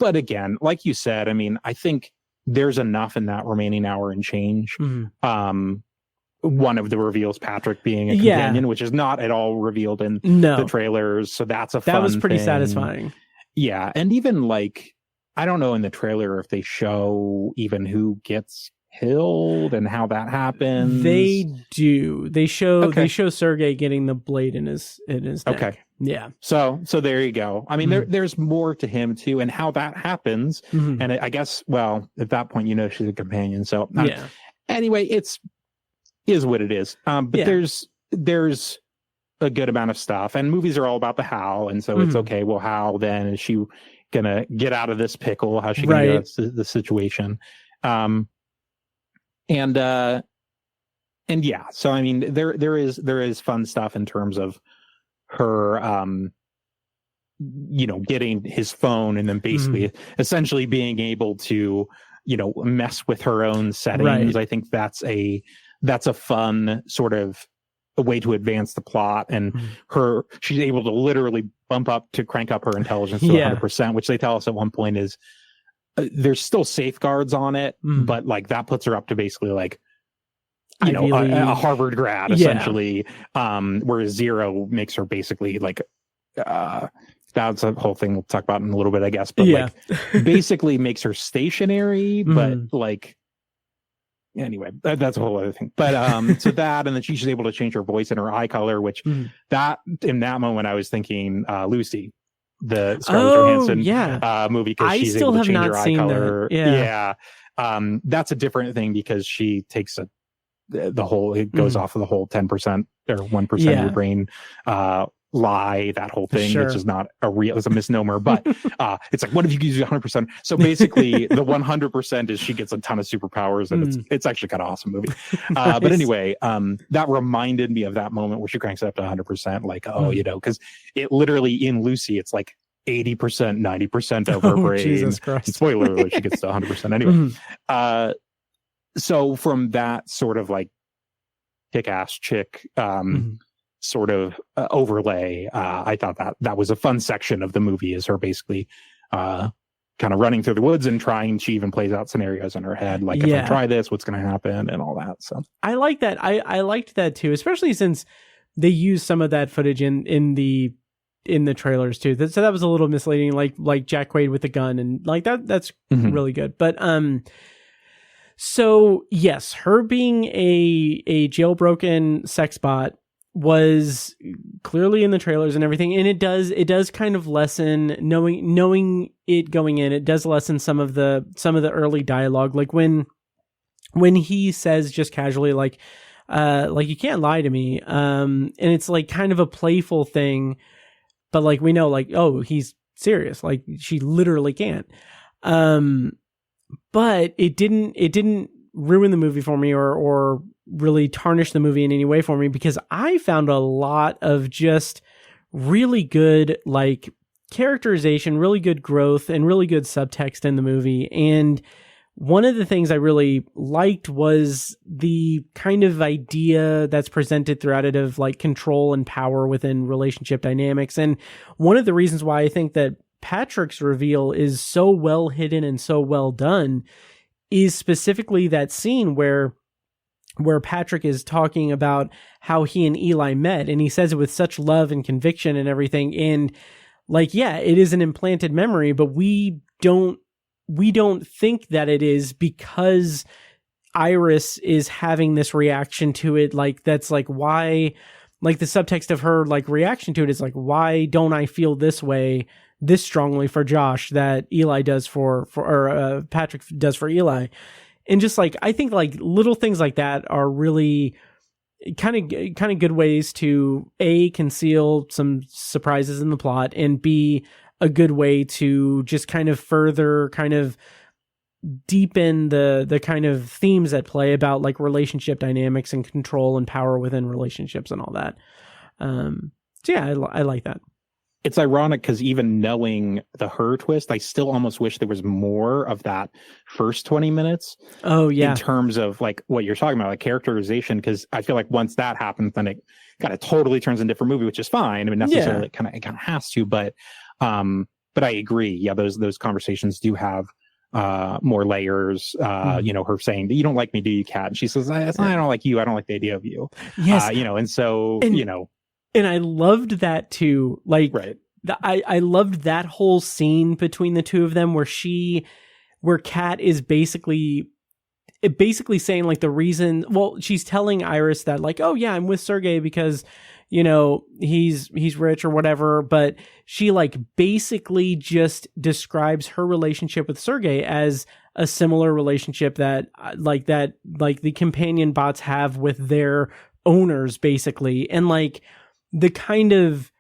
[SPEAKER 3] but again, like you said, I mean, I think there's enough in that remaining hour and change. One of the reveals, Patrick being a companion, which is not at all revealed in the trailers. So that was pretty satisfying. Yeah. And even like, I don't know in the trailer if they show even who gets killed and how that happens. They do. They show Sergei getting the blade in his neck. Okay. Yeah. So there you go. I mean, there's more to him too, and how that happens. And I guess, well, at that point, she's a companion. So anyway, is what it is. But there's a good amount of stuff, and movies are all about the how, and so it's okay. Well, how then is she gonna get out of this pickle? How's she gonna get out of the situation? And yeah, so I mean, there is fun stuff in terms of her, getting his phone and then basically essentially being able to, mess with her own settings. I think that's a fun sort of a way to advance the plot, and she's able to literally crank up her intelligence to 100%, which they tell us at one point is there's still safeguards on it, but like that puts her up to basically like, a Harvard grad essentially, whereas 0 makes her basically like, that's a whole thing we'll talk about in a little bit, I guess, but like basically makes her stationary, but like, anyway, that's a whole other thing. But so that, and then she's able to change her voice and her eye color, which that in that moment I was thinking Lucy, the Scarlett Johansson movie, because she's able to change her eye color. That's a different thing because she takes it goes off of the whole 10% or 1% of your brain lie, that whole thing, which is not it's a misnomer, but it's like, what if you use 100%? So basically the 100% is she gets a ton of superpowers, and it's actually kind of awesome movie. Nice. But anyway, that reminded me of that moment where she cranks it up to 100%, like, because it literally in Lucy, it's like 80%, 90% of her brain. Jesus Christ. Spoiler alert, she gets to 100% anyway. So from that sort of like kick-ass chick sort of overlay, I thought that was a fun section of the movie, is her basically kind of running through the woods and she even plays out scenarios in her head, like if I try this, what's going to happen and all that. So
[SPEAKER 2] I like that. I liked that too, especially since they used some of that footage in the trailers too. So that was a little misleading, like Jack Quaid with the gun, and like that's really good. But so yes, her being a jailbroken sex bot was clearly in the trailers and everything, and it does kind of lessen, knowing it going in, it does lessen some of the early dialogue, like when he says just casually like you can't lie to me, and it's like kind of a playful thing, but like we know, like, oh, he's serious, like she literally can't. But it didn't ruin the movie for me or really tarnish the movie in any way for me, because I found a lot of just really good like characterization, really good growth, and really good subtext in the movie. And one of the things I really liked was the kind of idea that's presented throughout it of like control and power within relationship dynamics. And one of the reasons why I think that Patrick's reveal is so well hidden and so well done is specifically that scene where Patrick is talking about how he and Eli met, and he says it with such love and conviction and everything. And like, yeah, it is an implanted memory, but we don't think that it is, because Iris is having this reaction to it. Like, that's like why, like the subtext of her like reaction to it is like, why don't I feel this way, this strongly for Josh that Eli does or Patrick does for Eli. And just like, I think like little things like that are really kind of good ways to A, conceal some surprises in the plot, and B, a good way to just kind of further kind of deepen the kind of themes at play about like relationship dynamics and control and power within relationships and all that. So yeah, I like that.
[SPEAKER 3] It's ironic because even knowing the her twist, I still almost wish there was more of that first 20 minutes.
[SPEAKER 2] Oh, yeah.
[SPEAKER 3] In terms of like what you're talking about, like characterization, because I feel like once that happens, then it kind of totally turns into a different movie, which is fine. I mean, necessarily it kind of has to, but I agree. Yeah, those conversations do have more layers. Her saying, "You don't like me, do you, Kat?" And she says, "I don't like you. I don't like the idea of you."
[SPEAKER 2] Yes.
[SPEAKER 3] And so
[SPEAKER 2] And I loved that too. Like,
[SPEAKER 3] right.
[SPEAKER 2] I loved that whole scene between the two of them where Kat is basically saying like the reason, well, she's telling Iris that like, oh yeah, I'm with Sergey because, he's rich or whatever. But she like basically just describes her relationship with Sergey as a similar relationship that the companion bots have with their owners, basically. And like, the kind of,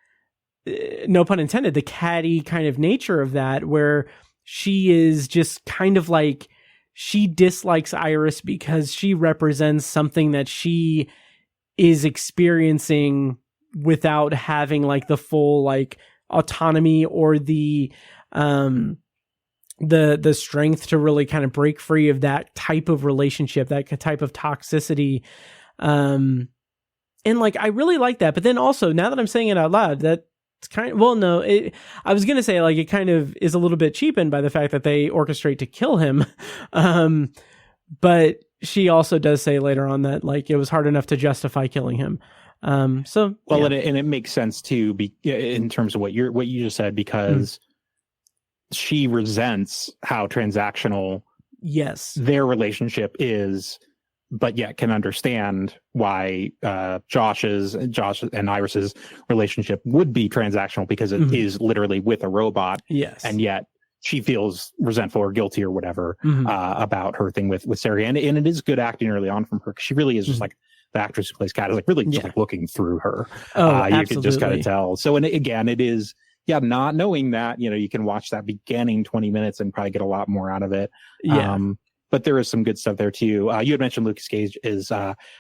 [SPEAKER 2] no pun intended, the catty kind of nature of that, where she is just kind of like, she dislikes Iris because she represents something that she is experiencing without having like the full like autonomy or the strength to really kind of break free of that type of relationship, that type of toxicity. And like, I really like that. But then also, now that I'm saying it out loud, that's kind of, well, no, I was going to say like, it kind of is a little bit cheapened by the fact that they orchestrate to kill him. But she also does say later on that like, it was hard enough to justify killing him. So,
[SPEAKER 3] well,
[SPEAKER 2] yeah.
[SPEAKER 3] and it makes sense too, in terms of what you just said, because she resents how transactional their relationship is, but yet can understand why Josh and Iris's relationship would be transactional, because it is literally with a robot.
[SPEAKER 2] Yes.
[SPEAKER 3] And yet she feels resentful or guilty or whatever about her thing with Sari. And it is good acting early on from her, because she really is just like, the actress who plays Kat is like really just like looking through her. You can just kind of tell. So, and again, it is, not knowing that, you can watch that beginning 20 minutes and probably get a lot more out of it. But there is some good stuff there too. You had mentioned Lucas Gage is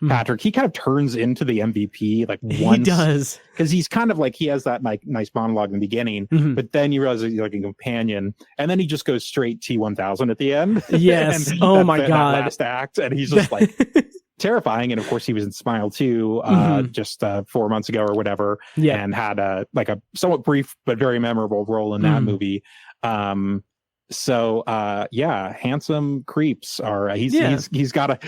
[SPEAKER 3] Patrick. He kind of turns into the MVP like once.
[SPEAKER 2] He does,
[SPEAKER 3] because he's kind of like, he has that like nice monologue in the beginning, but then you realize he's like a companion, and then he just goes straight T-1000 at the end.
[SPEAKER 2] Yes.
[SPEAKER 3] And
[SPEAKER 2] oh my
[SPEAKER 3] that
[SPEAKER 2] God.
[SPEAKER 3] Last act, and he's just like terrifying. And of course, he was in Smile too, just 4 months ago or whatever, and had a somewhat brief but very memorable role in that movie. So handsome creeps are he's got a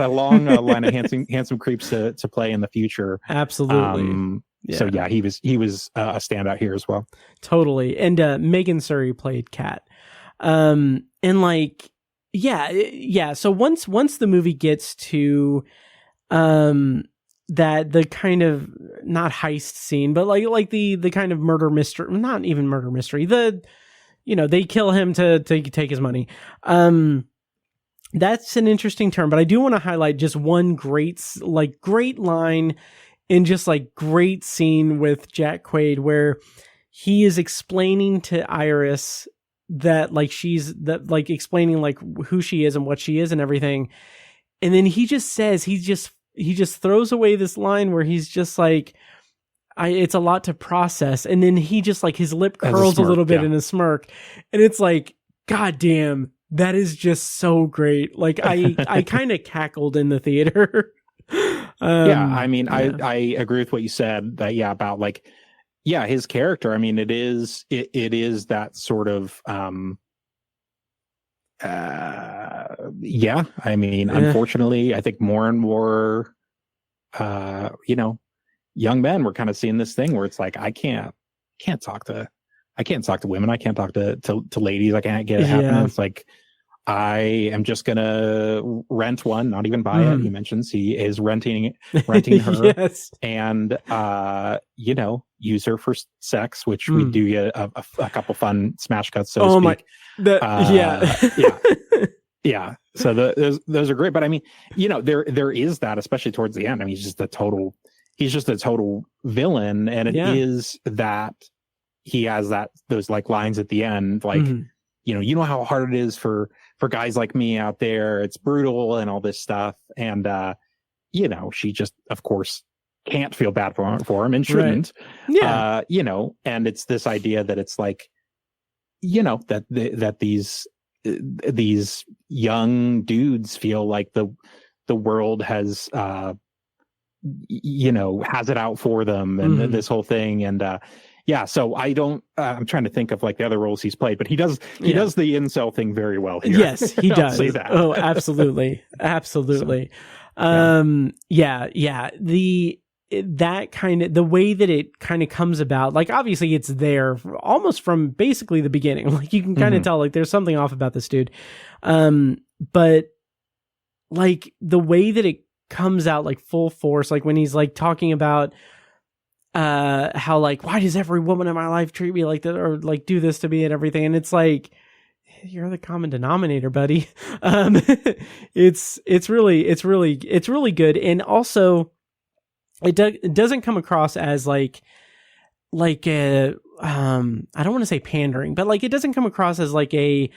[SPEAKER 3] long line of handsome creeps to play in the future.
[SPEAKER 2] Absolutely.
[SPEAKER 3] So he was a standout here as well. Totally.
[SPEAKER 2] And Megan Suri played Kat. And like so once the movie gets to that the kind of not heist scene, but like the kind of murder mystery, not even murder mystery, they kill him to take his money. That's an interesting term, but I do want to highlight just one great line and just like great scene with Jack Quaid, where he is explaining to Iris that like explaining like who she is and what she is and everything. And then he just says, he just throws away this line where he's just like, it's a lot to process. And then he just like, his lip curls a little bit in a smirk. And it's like, God damn, that is just so great. Like I kind of cackled in the theater.
[SPEAKER 3] I agree with what you said that, about like, his character. I mean, it is that sort of, unfortunately, I think more and more, young men, we're kind of seeing this thing where it's like, I can't talk to women. I can't talk to ladies. I can't get it happening. It's like, I am just gonna rent one, not even buy it. He mentions he is renting her, and use her for sex, which we do get a couple fun smash cuts. So to speak. So those are great, but I mean, there is that, especially towards the end. I mean, he's just a total villain, and it is that he has those like lines at the end, like you know how hard it is for guys like me out there. It's brutal and all this stuff, and she just, of course, can't feel bad for him and shouldn't. And it's this idea that it's like, that these young dudes feel like the world has it out for them, and this whole thing. And so I'm trying to think of like the other roles he's played, but he does the incel thing very well here.
[SPEAKER 2] Yes, he does.
[SPEAKER 3] Say that.
[SPEAKER 2] Oh, absolutely. Absolutely. That kind of, the way that it kind of comes about, like obviously it's there almost from basically the beginning. Like you can kind of tell like there's something off about this dude. But like the way that it comes out like full force, like when he's like talking about how like, why does every woman in my life treat me like that, or like do this to me and everything, and it's like, you're the common denominator, buddy. It's really good. And also it doesn't come across as like a I don't want to say pandering, but like it doesn't come across as like a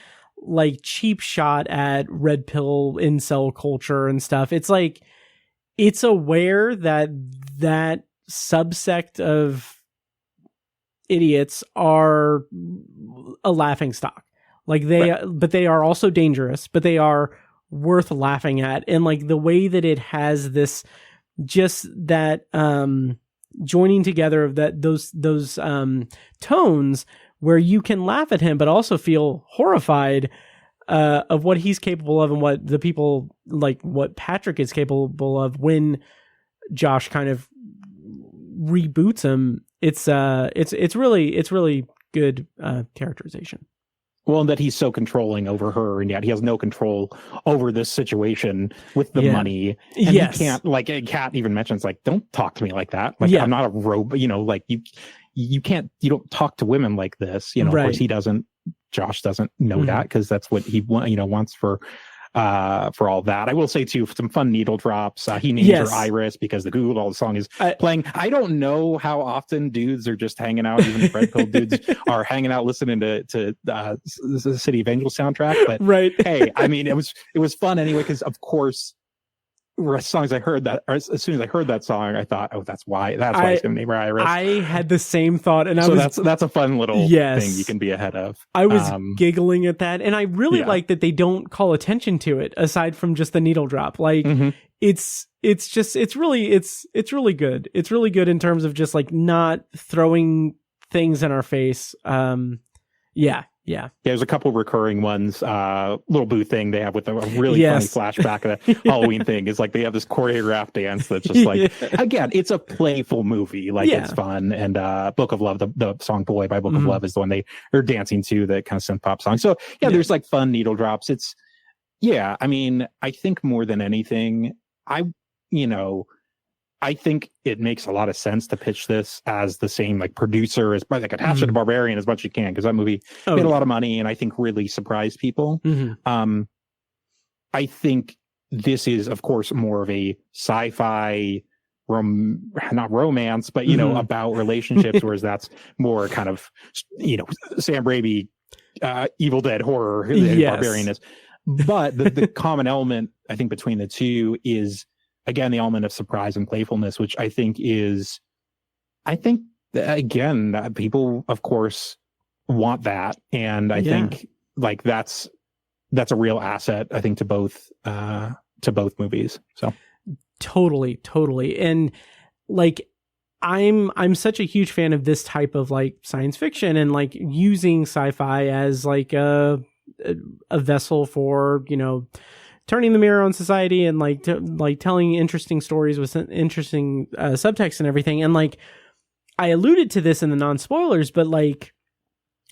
[SPEAKER 2] cheap shot at red pill incel culture and stuff. It's like it's aware that subsect of idiots are a laughing stock. Like but they are also dangerous, but they are worth laughing at. And like the way that it has this, just that joining together of those tones where you can laugh at him, but also feel horrified of what he's capable of and what the people, like what Patrick is capable of when Josh kind of reboots him. It's really good characterization.
[SPEAKER 3] Well, and that he's so controlling over her, and yet he has no control over this situation with the money. And he can't, like, Kat even mentions, like, don't talk to me like that. Like, I'm not a robot, like you don't talk to women like this. Of course Josh doesn't know that, because that's what he wants for all that. I will say too, some fun needle drops. He names her Iris because the Google Doll song is playing. I don't know how often dudes are just hanging out, even the red pill dudes are hanging out listening to the City of Angels soundtrack. But hey, I mean, it was fun anyway, because of course, as soon as I heard that song, I thought, oh, that's why he's going to name her Iris. I
[SPEAKER 2] had the same thought, and
[SPEAKER 3] that's a fun little thing you can be ahead of.
[SPEAKER 2] I was giggling at that, and I really like that they don't call attention to it aside from just the needle drop. Like it's really good. It's really good in terms of just like not throwing things in our face.
[SPEAKER 3] There's a couple recurring ones. Little boo thing they have with a really funny flashback of the Halloween thing is like they have this choreographed dance that's just like again, it's a playful movie, like it's fun. And Book of Love, the song Boy by Book of Love is the one they are dancing to, the kind of synth pop song. So there's like fun needle drops. It's I mean, I think more than anything, I think it makes a lot of sense to pitch this as the same like producer as like attached to the Barbarian as much as you can, because that movie made a lot of money and I think really surprised people. I think this is, of course, more of a sci-fi, not romance, but about relationships, whereas that's more kind of Sam Raimi, Evil Dead horror. Barbarian is, but the common element I think between the two is, again, the element of surprise and playfulness, which I think again, people of course want that. And I think like that's a real asset, I think, to both movies. So totally. And like, I'm such a huge fan of this type of like science fiction and like using sci-fi as like a vessel for, turning the mirror on society and like telling interesting stories with interesting subtext and everything. And like I alluded to this in the non-spoilers, but like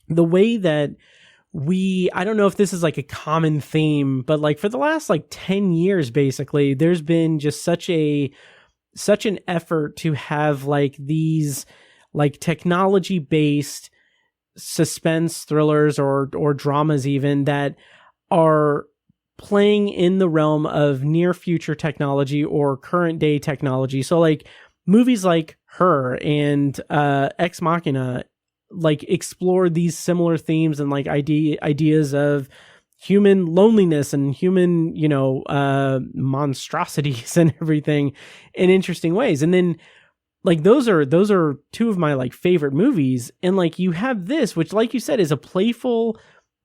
[SPEAKER 3] the way that I don't know if this is like a common theme, but like for the last like 10 years, basically, there's been just such an effort to have like these like technology based suspense thrillers or dramas even that are playing in the realm of near future technology or current day technology. So like movies like Her and Ex Machina like explore these similar themes and like ideas of human loneliness and human, monstrosities and everything in interesting ways. And then like those are two of my like favorite movies. And like you have this, which like you said is a playful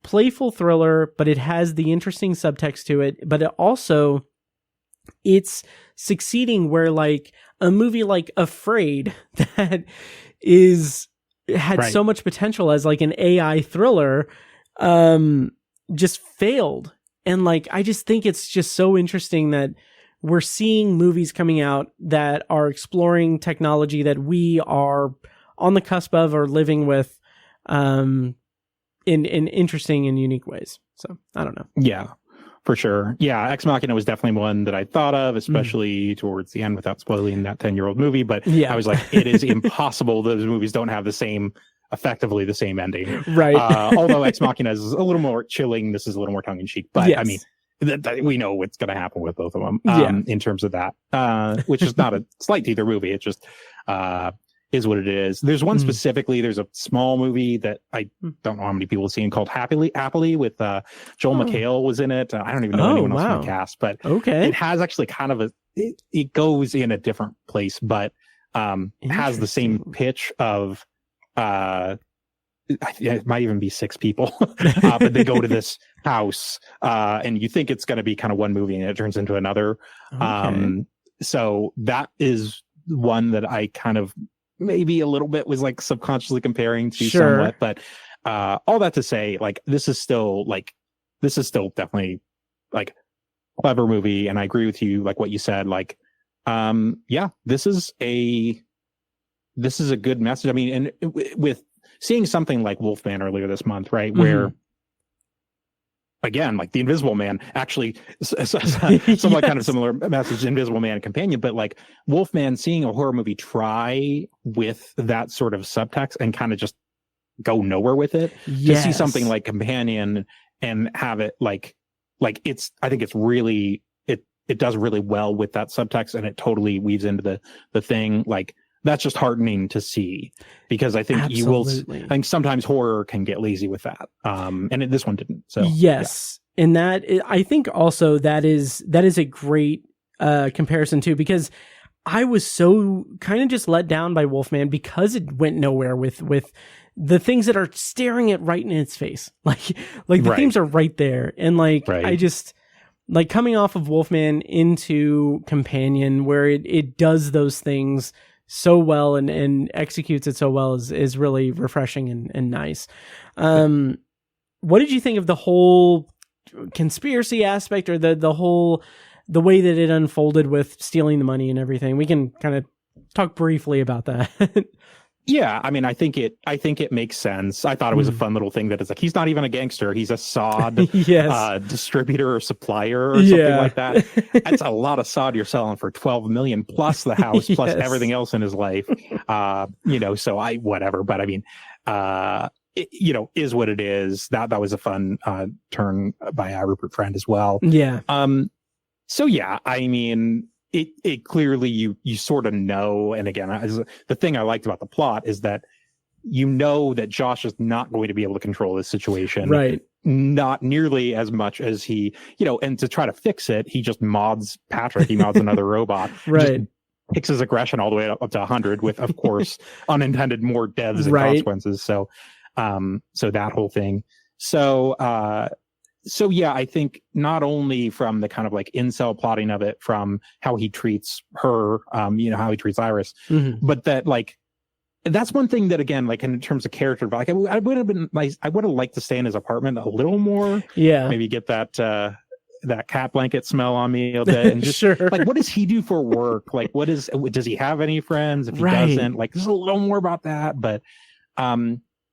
[SPEAKER 3] thriller, but it has the interesting subtext to it, but it's succeeding where like a movie like Afraid that had so much potential as like an AI thriller just failed. And like I just think it's just so interesting that we're seeing movies coming out that are exploring technology that we are on the cusp of or living with in interesting and unique ways. So I don't know. Yeah, for sure. Yeah, Ex Machina was definitely one that I thought of, especially towards the end without spoiling that 10-year-old movie. But I was like, it is impossible those movies don't have effectively the same ending.
[SPEAKER 2] Right.
[SPEAKER 3] Although Ex Machina is a little more chilling, this is a little more tongue in cheek. But I mean, we know what's going to happen with both of them in terms of that, which is not a slight to either movie. It just is what it is. There's one specifically, there's a small movie that I don't know how many people have seen called Happily with Joel McHale was in it. I don't even know anyone else in the cast, but it has actually kind of it goes in a different place, but has the same pitch of it might even be 6 people, but they go to this house and you think it's going to be kind of one movie and it turns into another. So that is one that I kind of maybe a little bit was like subconsciously comparing to somewhat, but all that to say, like, this is still definitely like clever movie. And I agree with you, like what you said, like, this is a good message. I mean, and with seeing something like Wolfman earlier this month, right, where again, like the Invisible Man actually somewhat kind of similar message, Invisible Man and Companion, but like Wolfman, seeing a horror movie try with that sort of subtext and kind of just go nowhere with it, to see something like Companion and have it like it's, I think it's really, it does really well with that subtext, and it totally weaves into the thing. Like, that's just heartening to see, because I think I think sometimes horror can get lazy with that. And this one didn't. So
[SPEAKER 2] and that, I think also that is a great comparison too, because I was so kind of just let down by Wolfman because it went nowhere with the things that are staring it right in its face. Like the themes are right there, and I just like coming off of Wolfman into Companion, where it does those things so well and executes it so well is really refreshing and nice. What did you think of the whole conspiracy aspect, or the way that it unfolded with stealing the money and everything? We can kind of talk briefly about that.
[SPEAKER 3] Yeah, I mean, I think it makes sense. I thought it was a fun little thing that it's like, he's not even a gangster. He's a sod distributor or supplier or something like that. That's a lot of sod you're selling for $12 million plus the house, plus everything else in his life. So whatever. But I mean, it, is what it is. That was a fun turn by Rupert Friend as well. Yeah. So yeah, I mean, it clearly you sort of know, and again, the thing I liked about the plot is that that Josh is not going to be able to control this situation, right? Not nearly as much as he, and to try to fix it, he just mods Patrick. He mods another robot, right? Just picks his aggression all the way up to 100, with, of course, unintended more deaths and consequences. So, so that whole thing. So yeah, I think not only from the kind of like incel plotting of it, from how he treats her, how he treats Iris, but that like, that's one thing that, again, like in terms of character, like I would have liked to stay in his apartment a little more. Yeah. Maybe get that cat blanket smell on me a bit, and just like, what does he do for work? Like, does he have any friends? If he doesn't, like, there's a little more about that, but,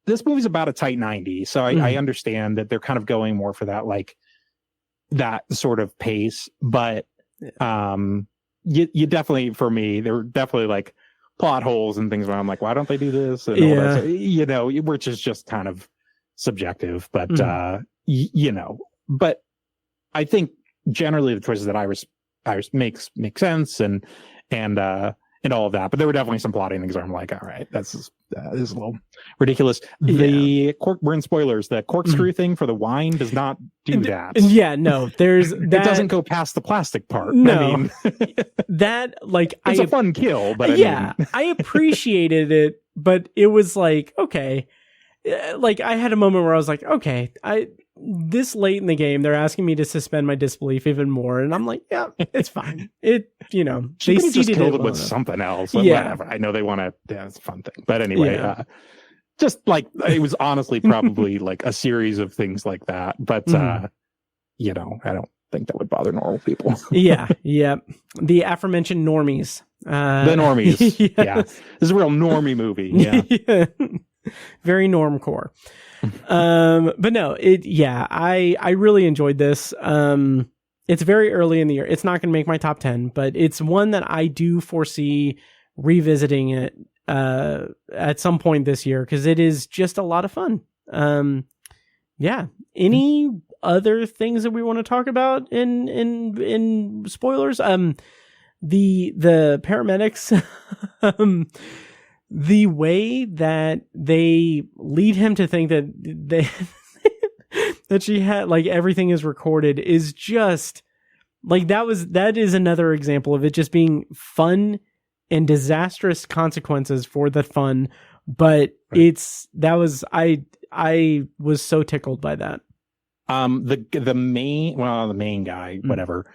[SPEAKER 3] this movie's about a tight 90, so I understand that they're kind of going more for that, like that sort of pace. But you definitely, for me, there were definitely like plot holes and things where I'm like, why don't they do this? And all that, so, which is just kind of subjective. But but I think generally the choices that Iris makes make sense and all of that. But there were definitely some plotting things where I'm like, all right, this is a little ridiculous. We're in spoilers. The corkscrew thing for the wine does not do that. Yeah, no, there's that. It doesn't go past the plastic part. No, I mean, that, like, it's a fun kill, but I appreciated it, but it was like, okay, like I had a moment where I was like, okay, this late in the game, they're asking me to suspend my disbelief even more, and I'm like, yeah, it's fine. They just killed it with something else. Whatever. I know they want to. Yeah, it's a fun thing, but anyway, just like it was honestly probably like a series of things like that. But I don't think that would bother normal people. The aforementioned normies. The normies. Yeah, this is a real normie movie. Yeah. Very normcore. But no, I really enjoyed this. It's very early in the year. It's not going to make my top 10, but it's one that I do foresee revisiting it at some point this year, because it is just a lot of fun. Any
[SPEAKER 2] other things that we want to talk about in spoilers. The paramedics, the way that they lead him to think that that she had, like, everything is recorded is just like, that is another example of it just being fun and disastrous consequences for the fun. But right. I was so tickled by that.
[SPEAKER 3] The main guy, whatever.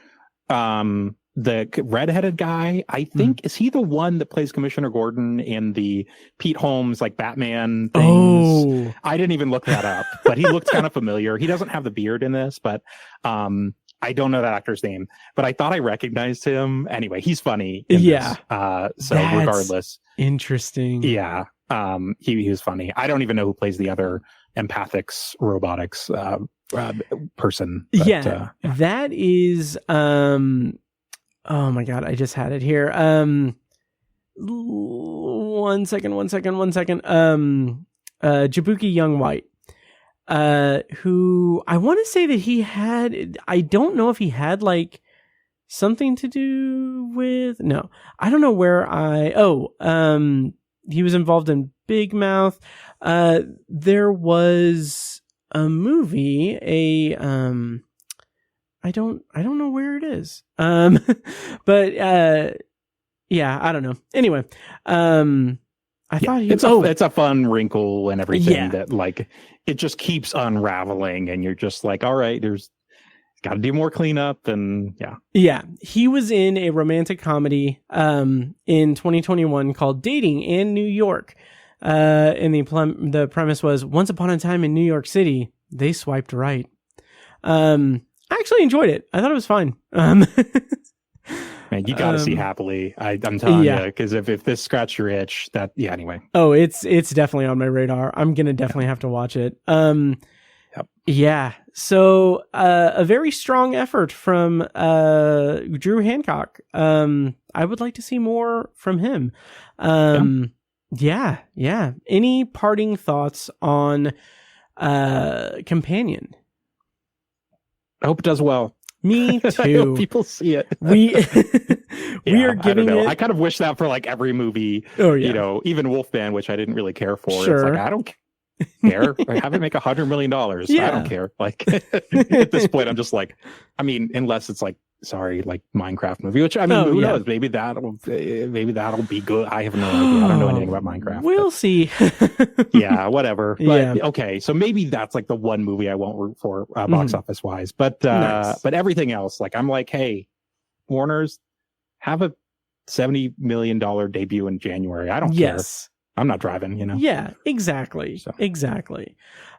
[SPEAKER 3] The redheaded guy, I think, is he the one that plays Commissioner Gordon in the Pete Holmes, like, Batman things?
[SPEAKER 2] Oh.
[SPEAKER 3] I didn't even look that up, but he looks kind of familiar. He doesn't have the beard in this, but I don't know that actor's name, but I thought I recognized him. Anyway, he's funny in this. So that's regardless.
[SPEAKER 2] Interesting.
[SPEAKER 3] Yeah. He was funny. I don't even know who plays the other empathics robotics person. But,
[SPEAKER 2] yeah. That is oh my God, I just had it here. One second. Jabuki Young White, who I want to say that he had, I don't know if he had, like, something to do with, no, I don't know where he was involved in Big Mouth. There was a movie, I don't know where it is. But yeah, I don't know. Anyway, I thought
[SPEAKER 3] it's a fun wrinkle and everything that, like, it just keeps unraveling, and you're just like, all right, there's got to do more cleanup, and yeah.
[SPEAKER 2] He was in a romantic comedy in 2021 called Dating in New York. And the premise was, once upon a time in New York City, they swiped right. I actually enjoyed it. I thought it was fine. Man,
[SPEAKER 3] you got to see Happily. I'm telling you, because if this scratched your itch, anyway.
[SPEAKER 2] Oh, it's definitely on my radar. I'm gonna definitely have to watch it.
[SPEAKER 3] Yep.
[SPEAKER 2] Yeah. So a very strong effort from Drew Hancock. I would like to see more from him. Yeah. Any parting thoughts on Companion?
[SPEAKER 3] I hope it does well.
[SPEAKER 2] Me too.
[SPEAKER 3] I hope people see it.
[SPEAKER 2] We are giving it.
[SPEAKER 3] I kind of wish that for, like, every movie.
[SPEAKER 2] Oh yeah.
[SPEAKER 3] You know, even Wolfman, which I didn't really care for.
[SPEAKER 2] Sure.
[SPEAKER 3] It's like, I don't care. Have it make $100 million.
[SPEAKER 2] Yeah.
[SPEAKER 3] I don't care. Like, at this point, I'm just like, I mean, unless it's like, like Minecraft movie, which, I mean, who knows? Maybe that'll be good. I have no idea. I don't know anything about Minecraft.
[SPEAKER 2] We'll see.
[SPEAKER 3] Yeah, whatever. But okay, so maybe that's, like, the one movie I won't root for box office wise. But
[SPEAKER 2] nice.
[SPEAKER 3] But everything else, like, I'm like, hey, Warner's, have a $70 million debut in January. I don't care. I'm not driving, you know?
[SPEAKER 2] Yeah, exactly. So. Exactly.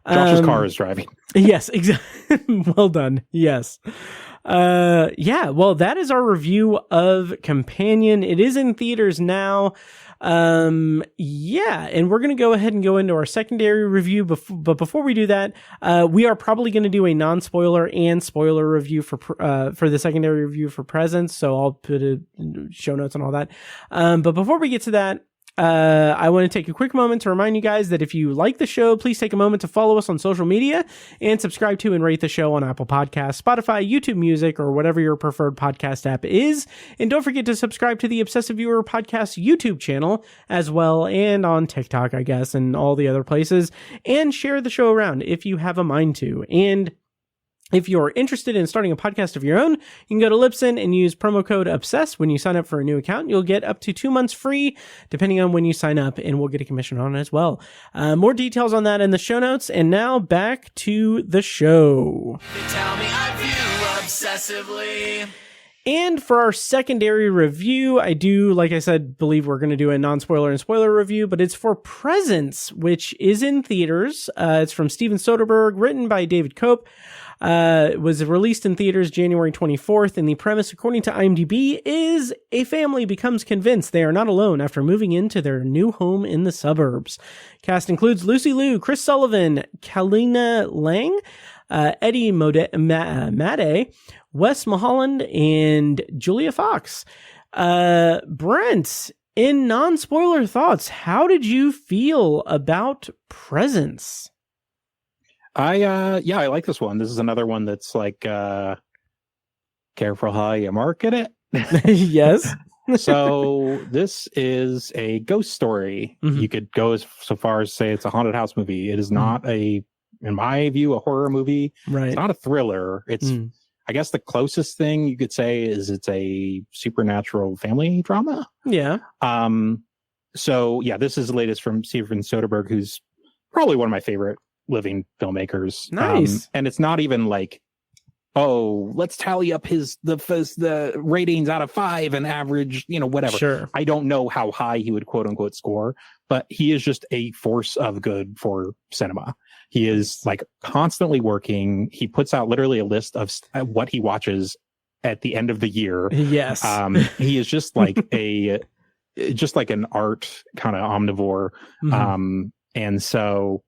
[SPEAKER 3] Josh's car is driving.
[SPEAKER 2] Yes, exactly. Well done. Yes. Yeah, well, that is our review of Companion. It is in theaters now. Yeah, and we're going to go ahead and go into our secondary review. But before we do that, we are probably going to do a non-spoiler and spoiler review for the secondary review for Presence. So I'll put show notes and all that. But before we get to that, I want to take a quick moment to remind you guys that if you like the show, please take a moment to follow us on social media and subscribe to and rate the show on Apple Podcasts, Spotify, YouTube Music, or whatever your preferred podcast app is. And don't forget to subscribe to the Obsessive Viewer Podcast YouTube channel as well, and on TikTok, I guess, and all the other places, and share the show around if you have a mind to. And if you're interested in starting a podcast of your own, you can go to Libsyn and use promo code OBSESS when you sign up for a new account. You'll get up to 2 months free, depending on when you sign up, and we'll get a commission on it as well. More details on that in the show notes. And now back to the show.
[SPEAKER 1] They tell me I view obsessively.
[SPEAKER 2] And for our secondary review, I do, like I said, believe we're going to do a non-spoiler and spoiler review, but it's for Presence, which is in theaters. It's from Steven Soderbergh, written by David Cope. It was released in theaters January 24th, and the premise, according to IMDb, is a family becomes convinced they are not alone after moving into their new home in the suburbs. Cast includes Lucy Liu, Chris Sullivan, Kalina Lang, Eddie Made, Wes Mulholland, and Julia Fox. Brent, in non-spoiler thoughts, how did you feel about Presence?
[SPEAKER 3] I like this one. This is another one that's like careful how you market it.
[SPEAKER 2] Yes.
[SPEAKER 3] So this is a ghost story.
[SPEAKER 2] Mhm.
[SPEAKER 3] You could go so far as say it's a haunted house movie. It is not in my view, a horror movie.
[SPEAKER 2] Right.
[SPEAKER 3] It's not a thriller. It's I guess the closest thing you could say is it's a supernatural family drama.
[SPEAKER 2] Yeah.
[SPEAKER 3] So yeah, this is the latest from Steven Soderbergh, who's probably one of my favorite living filmmakers.
[SPEAKER 2] Nice.
[SPEAKER 3] And it's not even like, oh, let's tally up the ratings out of 5 and average, whatever.
[SPEAKER 2] Sure.
[SPEAKER 3] I don't know how high he would quote unquote score, but he is just a force of good for cinema. He is like constantly working. He puts out literally a list of what he watches at the end of the year.
[SPEAKER 2] Yes.
[SPEAKER 3] He is just like an art kind of omnivore. And so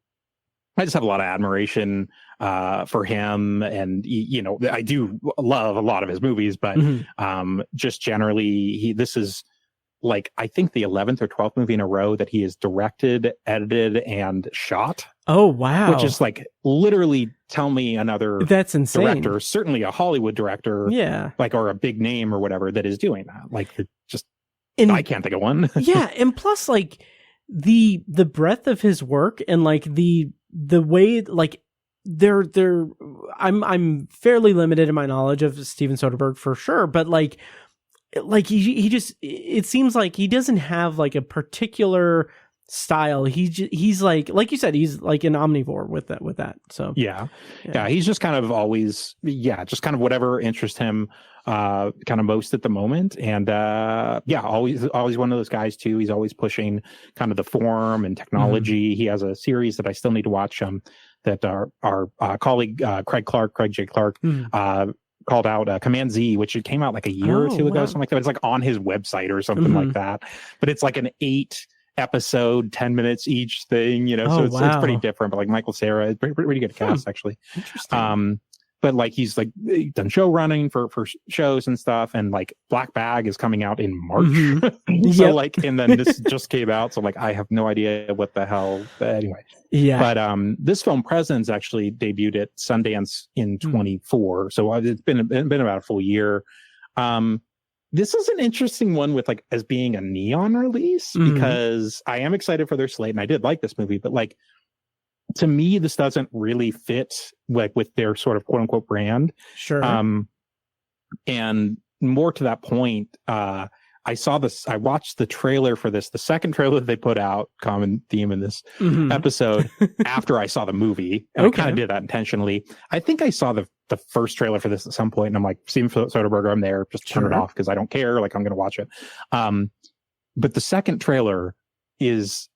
[SPEAKER 3] I just have a lot of admiration for him, and I do love a lot of his movies, but just generally, this is like I think the 11th or 12th movie in a row that he has directed, edited, and shot.
[SPEAKER 2] Oh wow!
[SPEAKER 3] Which is like literally tell me another
[SPEAKER 2] that's insane
[SPEAKER 3] director, certainly a Hollywood director, like or a big name or whatever that is doing that. Like I can't think of one.
[SPEAKER 2] Yeah, and plus like the breadth of his work and like the way like I'm fairly limited in my knowledge of Steven Soderbergh for sure, but like he just, it seems like he doesn't have like a particular style. He's like you said, he's like an omnivore with that. So
[SPEAKER 3] yeah, he's just kind of always just kind of whatever interests him kind of most at the moment. And always one of those guys too. He's always pushing kind of the form and technology. He has a series that I still need to watch that our colleague Craig J. Clark called out Command Z, which it came out like a year or two ago, something like that. It's like on his website or something like that. But it's like an 8 episode, 10 minutes each thing, so it's pretty different. But like Michael Cera is pretty good cast actually. Interesting. But like he's done show running for shows and stuff, and like Black Bag is coming out in March. So and then this just came out, so like I have no idea what the hell. But anyway, But this film Presence actually debuted at Sundance in 24, so it's been about a full year. This is an interesting one with like as being a neon release, because I am excited for their slate, and I did like this movie, but like to me, this doesn't really fit like with their sort of quote unquote brand.
[SPEAKER 2] Sure.
[SPEAKER 3] And more to that point, I watched the trailer for this, the second trailer that they put out, common theme in this episode, after I saw the movie. And I kind of did that intentionally. I think I saw the first trailer for this at some point, and I'm like, Steven Soderbergh, I'm there, just turn it off because I don't care. Like I'm going to watch it. But the second trailer is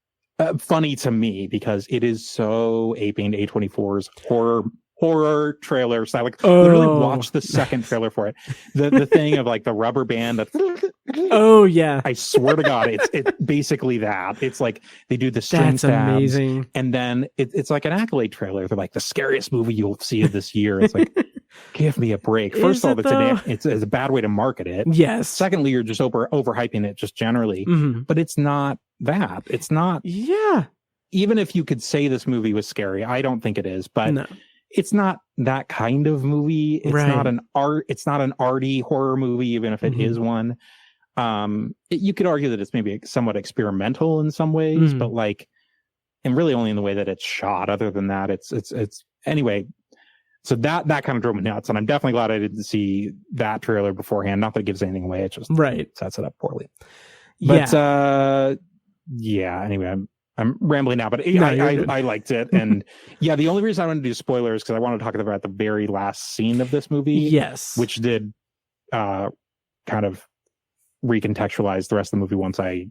[SPEAKER 3] funny to me because it is so aping A24's horror trailer. So I literally watched the second trailer for it. The thing of like the rubber band. I swear to God, it's basically that. It's like they do the string stabs,
[SPEAKER 2] amazing.
[SPEAKER 3] And then it's like an Accolade trailer. They're like the scariest movie you'll see of this year. It's like, give me a break. First of all, it's a bad way to market it.
[SPEAKER 2] Yes.
[SPEAKER 3] Secondly, you're just overhyping it just generally. But it's not that. It's not.
[SPEAKER 2] Yeah.
[SPEAKER 3] Even if you could say this movie was scary, I don't think it is. But it's not that kind of movie. It's not an arty horror movie, even if it is one. You could argue that it's maybe somewhat experimental in some ways, but like, and really only in the way that it's shot. Other than that, it's anyway. So that kind of drove me nuts, and I'm definitely glad I didn't see that trailer beforehand. Not that it gives anything away; it just sets it up poorly. But anyway, I'm rambling now, but I liked it, and the only reason I wanted to do spoilers is because I wanted to talk about the very last scene of this movie, which did kind of recontextualize the rest of the movie once I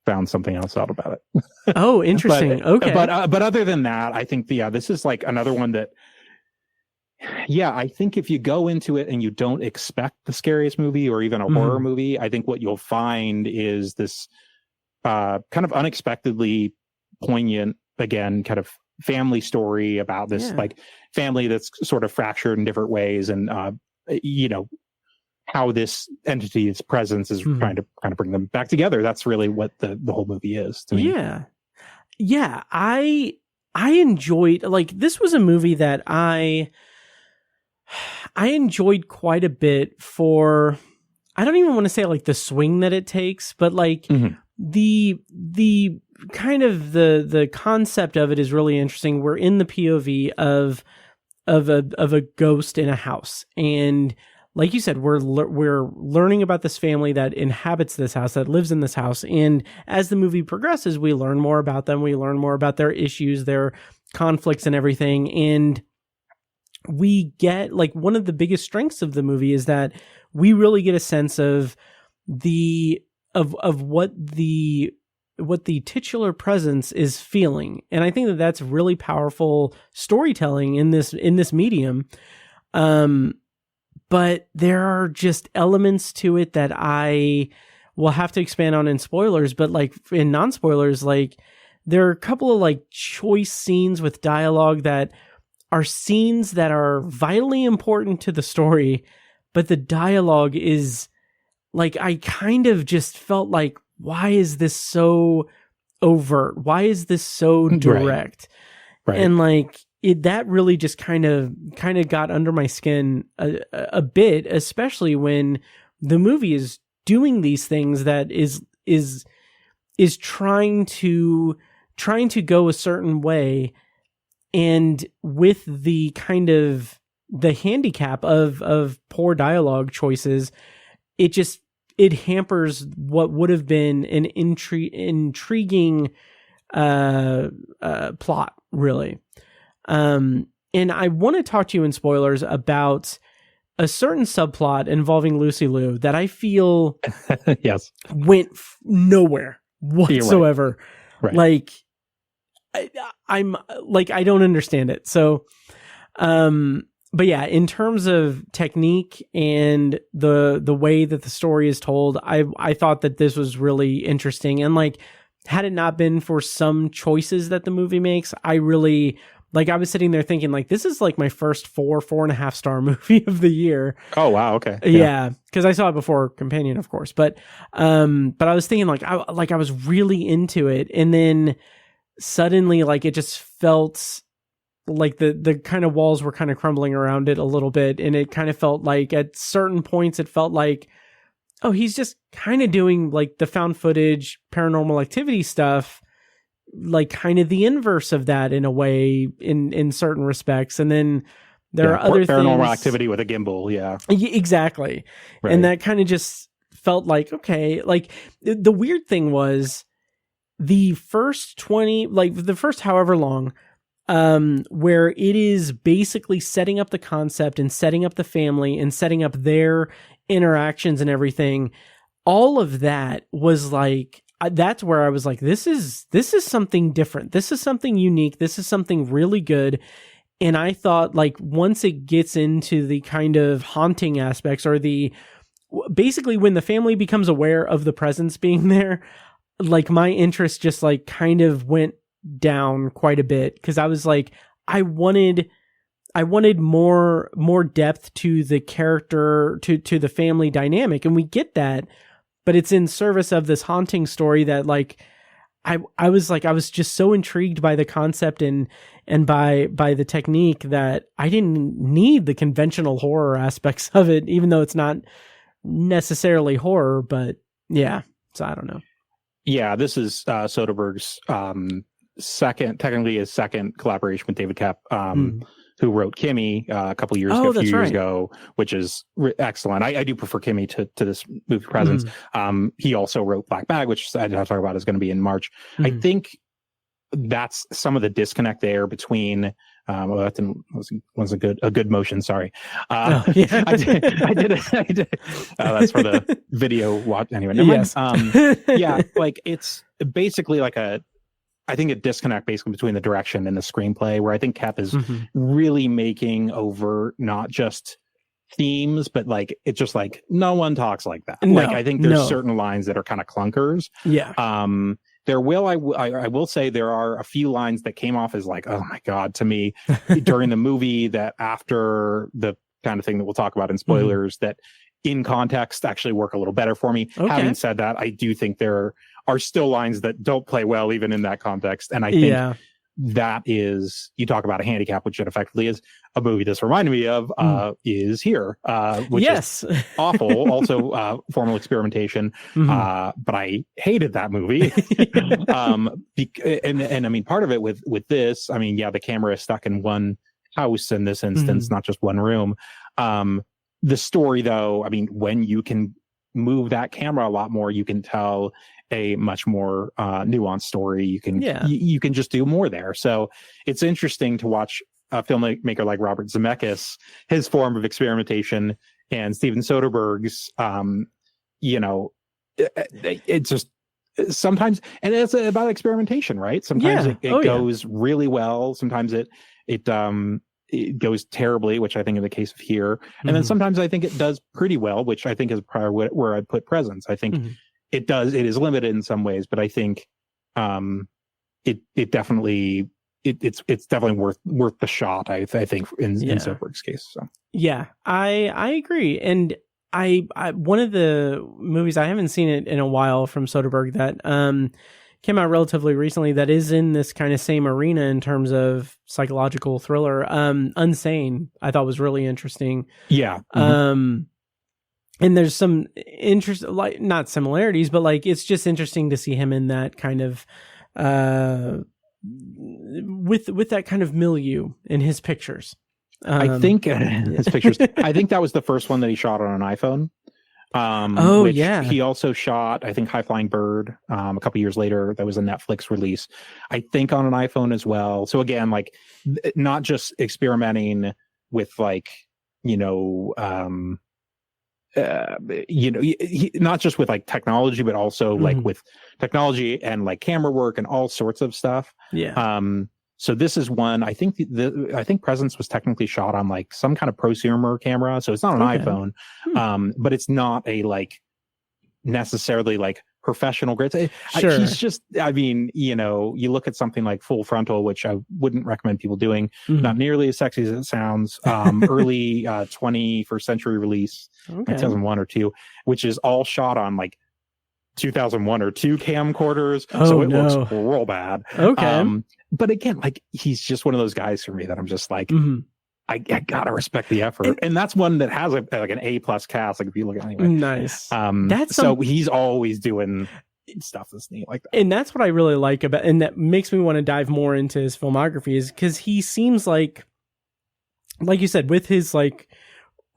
[SPEAKER 3] found something else out about it.
[SPEAKER 2] Oh, interesting. Okay,
[SPEAKER 3] but other than that, I think this is like another one that. Yeah, I think if you go into it and you don't expect the scariest movie or even a horror movie, I think what you'll find is this kind of unexpectedly poignant, again, kind of family story about this like family that's sort of fractured in different ways, and how this entity's presence is trying to kind of bring them back together. That's really what the whole movie is to me.
[SPEAKER 2] Yeah. I enjoyed, like, this was a movie that I enjoyed quite a bit for, I don't even want to say like the swing that it takes, but like the kind of the concept of it is really interesting. We're in the POV of a ghost in a house, and like you said, we're learning about this family that inhabits this house, that lives in this house, and as the movie progresses, we learn more about them. We learn more about their issues, their conflicts, and everything. And we get, like, one of the biggest strengths of the movie is that we really get a sense of what the titular presence is feeling, and I think that that's really powerful storytelling in this medium. But there are just elements to it that I will have to expand on in spoilers, but like in non-spoilers, like there are a couple of like choice scenes with dialogue that are scenes that are vitally important to the story, but the dialogue is like, I kind of just felt like, why is this so overt? Why is this so direct? Right. And like, that really just kind of got under my skin a bit, especially when the movie is doing these things that is trying to go a certain way, and with the kind of the handicap of poor dialogue choices, it hampers what would have been an intriguing plot, really. And I want to talk to you in spoilers about a certain subplot involving Lucy Liu that I feel
[SPEAKER 3] yes
[SPEAKER 2] went nowhere whatsoever.
[SPEAKER 3] Right.
[SPEAKER 2] Like, I'm like, I don't understand it. So, but yeah, in terms of technique and the way that the story is told, I thought that this was really interesting. And like, had it not been for some choices that the movie makes, I really, like, I was sitting there thinking, like, this is like my first 4.5 star movie of the year.
[SPEAKER 3] Oh, wow. Okay.
[SPEAKER 2] Yeah. Cause I saw it before Companion, of course. But I was thinking like, I was really into it. And then suddenly, like, it just felt like the kind of walls were kind of crumbling around it a little bit. And it kind of felt like at certain points, it felt like, oh, he's just kind of doing like the found footage, paranormal activity stuff, like kind of the inverse of that in a way, in certain respects. And then there are other
[SPEAKER 3] paranormal
[SPEAKER 2] things,
[SPEAKER 3] activity with a gimbal. Yeah,
[SPEAKER 2] exactly. Right. And that kind of just felt like, okay, like the weird thing was the first however long, where it is basically setting up the concept and setting up the family and setting up their interactions and everything. All of that was like, that's where I was like, this is something different. This is something unique. This is something really good. And I thought, like, once it gets into the kind of haunting aspects, or basically when the family becomes aware of the presence being there, like, my interest just like kind of went down quite a bit, because I was like, I wanted more depth to the character, to the family dynamic, and we get that, but it's in service of this haunting story that, like, I was just so intrigued by the concept and by the technique that I didn't need the conventional horror aspects of it, even though it's not necessarily horror. But yeah, so I don't know.
[SPEAKER 3] Yeah, this is Soderbergh's his second collaboration with David Koepp, who wrote Kimmy a few years ago, which is excellent. I do prefer Kimmy to this movie Presence. He also wrote Black Bag, which I did not talk about, is going to be in March. I think that's some of the disconnect there between. That was a good motion. Sorry. I did. That's for the video watch. Anyway, yes. Yeah, like, it's basically like I think a disconnect basically between the direction and the screenplay, where I think Koepp is really making over not just themes, but like, it's just like, no one talks like that. Like, I think there's certain lines that are kind of clunkers. Yeah. I will say there are a few lines that came off as like, oh my God, to me during the movie, that after the kind of thing that we'll talk about in spoilers, that in context actually work a little better for me. Okay. Having said that, I do think there are still lines that don't play well even in that context. And I think that is, you talk about a handicap, which it effectively is. A movie this reminded me of is Here, which is awful. Also, formal experimentation. But I hated that movie. And I mean, part of it with this, I mean, yeah, the camera is stuck in one house in this instance, not just one room. The story, though, I mean, when you can move that camera a lot more, you can tell a much more nuanced story. You can you can just do more there. So it's interesting to watch a filmmaker like Robert Zemeckis, his form of experimentation, and Steven Soderbergh's. It's just sometimes, and it's about experimentation, right? Sometimes it goes really well. Sometimes it goes terribly, which I think in the case of Here, and then sometimes I think it does pretty well, which I think is probably where I'd put Presence. I think it is limited in some ways, but I think it definitely it's definitely worth the shot. I think in Soderbergh's case. So
[SPEAKER 2] yeah, I agree, and I one of the movies, I haven't seen it in a while from Soderbergh, that came out relatively recently, that is in this kind of same arena in terms of psychological thriller. Unsane, I thought was really interesting.
[SPEAKER 3] Yeah.
[SPEAKER 2] And there's some interest, like not similarities, but like it's just interesting to see him in that kind of with that kind of milieu in his pictures.
[SPEAKER 3] I think his pictures. I think that was the first one that he shot on an iPhone. He also shot, I think, High Flying Bird a couple years later. That was a Netflix release, I think, on an iPhone as well. So again, like not just experimenting with like not just with like technology, but also like with technology and like camera work and all sorts of stuff. So this is one, I think I think Presence was technically shot on like some kind of prosumer camera. So it's not an iPhone, but it's not a like necessarily like professional grade. He's just, I mean, you look at something like Full Frontal, which I wouldn't recommend people doing. Not nearly as sexy as it sounds. Early 21st century release, 2001 or 2, which is all shot on like 2001 or 2 camcorders. So it looks real bad. But again, like he's just one of those guys for me that I'm just like, I gotta respect the effort, and that's one that has like an A+ cast. Like if you look at it anyway,
[SPEAKER 2] nice.
[SPEAKER 3] He's always doing stuff that's neat like that,
[SPEAKER 2] and that's what I really like about, and that makes me want to dive more into his filmography, is because he seems like you said, with his like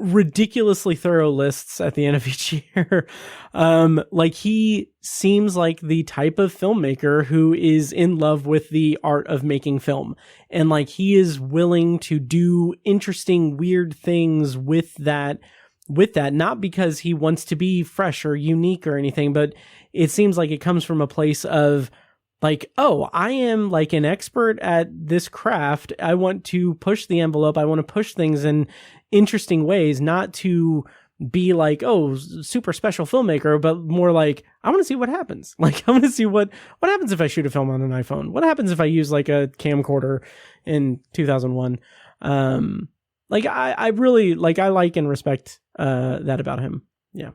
[SPEAKER 2] ridiculously thorough lists at the end of each year, like he seems like the type of filmmaker who is in love with the art of making film, and like he is willing to do interesting, weird things with that, not because he wants to be fresh or unique or anything, but it seems like it comes from a place of like, oh, I am like an expert at this craft. I want to push the envelope. I want to push things in interesting ways, not to be like, oh, super special filmmaker, but more like, I want to see what happens. Like, I want to see what happens if I shoot a film on an iPhone. What happens if I use like a camcorder in 2001? Like I really like, I like and respect that about him. Yeah.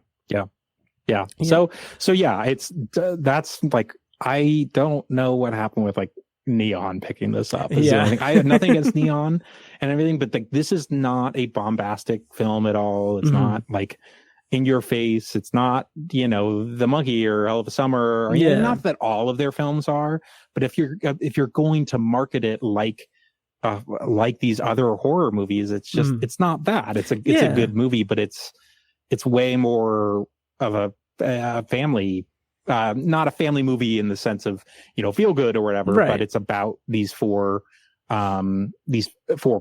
[SPEAKER 3] So yeah, that's like, I don't know what happened with like Neon picking this up. I have nothing against Neon and everything, but like this is not a bombastic film at all. It's not like in your face. It's not, The Monkey or Hell of a Summer. Or, not that all of their films are, but if you're going to market it like these other horror movies, it's just it's not that. It's a good movie, but it's way more of a family. Not a family movie in the sense of feel good or whatever, but it's about these four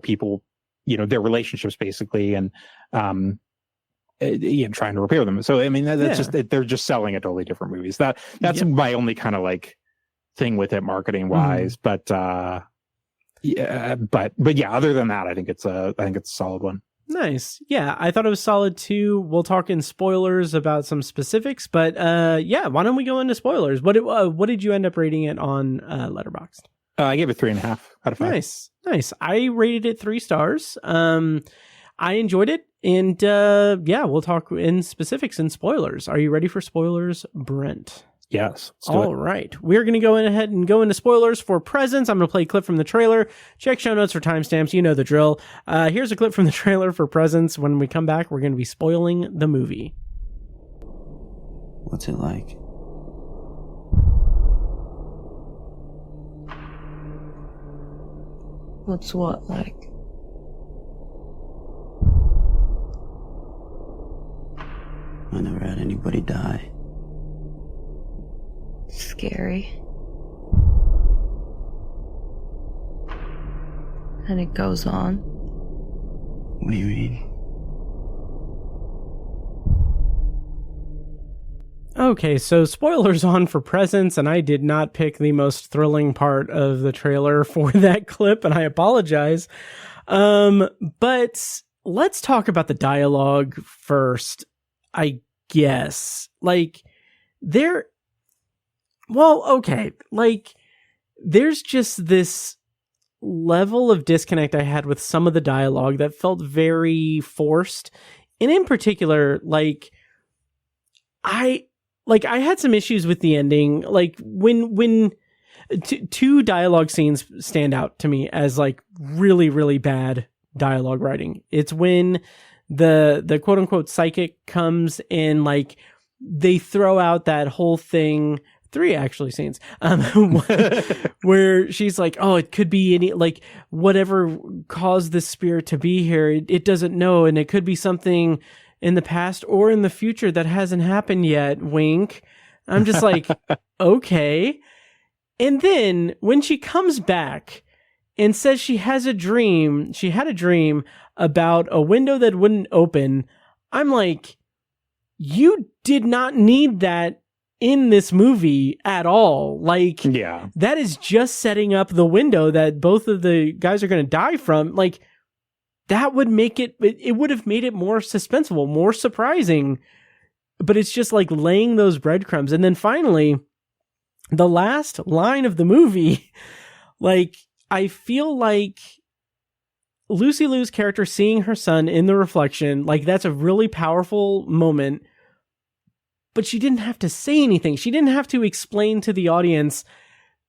[SPEAKER 3] people, their relationships basically, and trying to repair them. So I mean that's just, they're just selling a totally different movies. That's my only kind of like thing with it marketing wise. But other than that, I think it's a solid one.
[SPEAKER 2] Nice. Yeah, I thought it was solid too. We'll talk in spoilers about some specifics, but why don't we go into spoilers? What did you end up rating it on Letterboxd?
[SPEAKER 3] I gave it 3.5 out of 5.
[SPEAKER 2] Nice. I rated it 3 stars. I enjoyed it, and we'll talk in specifics and spoilers. Are you ready for spoilers, Brent?
[SPEAKER 3] Yes. Let's do
[SPEAKER 2] All
[SPEAKER 3] it.
[SPEAKER 2] right. We're going to go ahead and go into spoilers for Presence. I'm going to play a clip from the trailer. Check show notes for timestamps. You know the drill. Here's a clip from the trailer for Presence. When we come back, we're going to be spoiling the movie.
[SPEAKER 6] What's it like?
[SPEAKER 7] What's what like?
[SPEAKER 6] I never had anybody die.
[SPEAKER 7] Scary. And it goes on.
[SPEAKER 6] What do you mean?
[SPEAKER 2] Okay, so spoilers on for Presence, and I did not pick the most thrilling part of the trailer for that clip, and I apologize. But let's talk about the dialogue first, I guess. Like, there's just this level of disconnect I had with some of the dialogue that felt very forced. And in particular, I had some issues with the ending. Like when two dialogue scenes stand out to me as like really, really bad dialogue writing. It's when the quote unquote psychic comes in, like they throw out that whole thing. 3 actually scenes, where she's like, oh, it could be any, like whatever caused this spirit to be here. It doesn't know. And it could be something in the past or in the future that hasn't happened yet. Wink. I'm just like, okay. And then when she comes back and says she had a dream about a window that wouldn't open, I'm like, you did not need that in this movie at all. Like,
[SPEAKER 3] Yeah.
[SPEAKER 2] that is just setting up the window that both of the guys are going to die from. Like, that would make it would have made it more suspenseful, more surprising. But it's just like laying those breadcrumbs. And then finally, the last line of the movie, like, I feel like Lucy Liu's character seeing her son in the reflection, like, that's a really powerful moment. But she didn't have to say anything. She didn't have to explain to the audience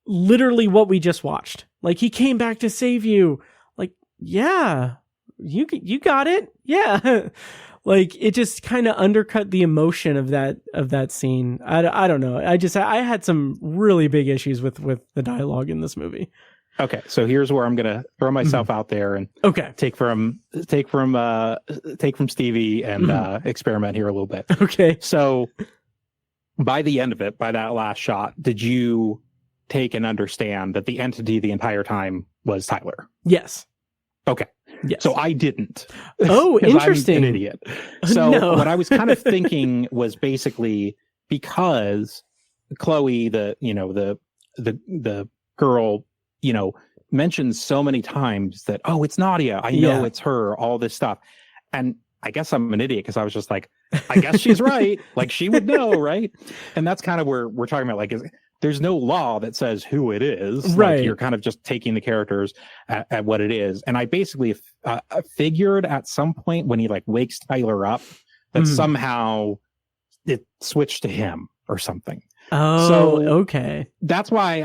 [SPEAKER 2] literally what we just watched. Like, he came back to save you. Like, yeah, you got it. Yeah. Like, it just kind of undercut the emotion of that scene. I don't know. I had some really big issues with the dialogue in this movie.
[SPEAKER 3] Okay, so here's where I'm gonna throw myself out there and take from Stevie and experiment here a little bit.
[SPEAKER 2] Okay.
[SPEAKER 3] So by the end of it, by that last shot, did you take and understand that the entity the entire time was Tyler?
[SPEAKER 2] Yes.
[SPEAKER 3] Okay.
[SPEAKER 2] Yes.
[SPEAKER 3] So I didn't.
[SPEAKER 2] Oh, interesting.
[SPEAKER 3] I'm an idiot. So
[SPEAKER 2] No.
[SPEAKER 3] what I was kind of thinking was basically because Chloe, the girl, mentions so many times that, oh, it's Nadia. I know it's her, all this stuff. And I guess I'm an idiot because I was just like, I guess she's right. Like, she would know, right? And that's kind of where we're talking about, like, there's no law that says who it is.
[SPEAKER 2] Right.
[SPEAKER 3] Like, you're kind of just taking the characters at what it is. And I basically figured at some point when he like wakes Tyler up that somehow it switched to him or something.
[SPEAKER 2] Oh,
[SPEAKER 3] so
[SPEAKER 2] okay.
[SPEAKER 3] That's why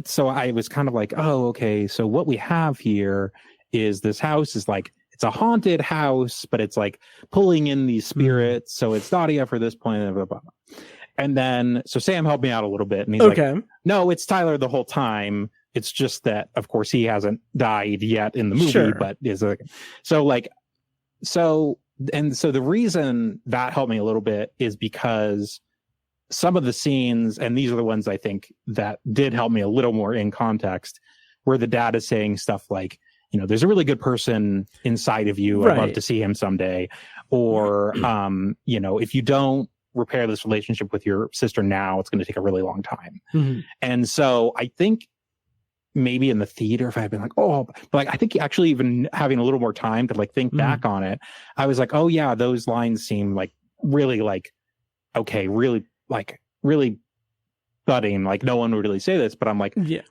[SPEAKER 3] so I was kind of like, oh, okay. So what we have here is this house is like, it's a haunted house, but it's like pulling in these spirits. So it's Nadia for this point. Blah, blah, blah. And then, so Sam helped me out a little bit and he's like, no, it's Tyler the whole time. It's just that, of course, he hasn't died yet in the movie, but is like, so the reason that helped me a little bit is because some of the scenes, and these are the ones I think that did help me a little more in context, where the dad is saying stuff like, there's a really good person inside of you. I'd love to see him someday. Or, if you don't repair this relationship with your sister now, it's going to take a really long time. Mm-hmm. And so I think maybe in the theater, if I had been like, oh, but like, I think actually even having a little more time to like think back on it, I was like, oh yeah, those lines seem like really like, okay, really budding. Like, no one would really say this, but I'm like, yeah,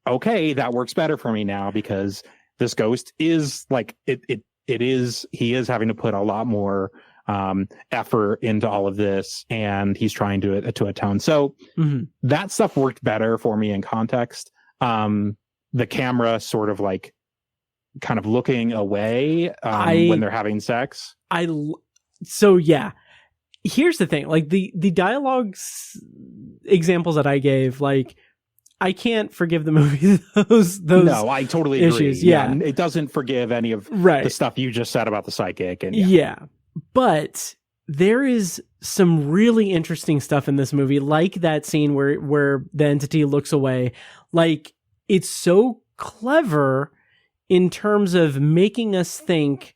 [SPEAKER 3] okay, that works better for me now because this ghost is like, he is having to put a lot more effort into all of this, and he's trying to atone. So that stuff worked better for me in context. The camera sort of like kind of looking away when they're having sex.
[SPEAKER 2] So yeah, here's the thing. Like the dialogues examples that I gave, like I can't forgive the movie those
[SPEAKER 3] No, I totally
[SPEAKER 2] issues.
[SPEAKER 3] agree.
[SPEAKER 2] Yeah.
[SPEAKER 3] It doesn't forgive any of the stuff you just said about the psychic. And
[SPEAKER 2] yeah. But there is some really interesting stuff in this movie, like that scene where the entity looks away. Like, it's so clever in terms of making us think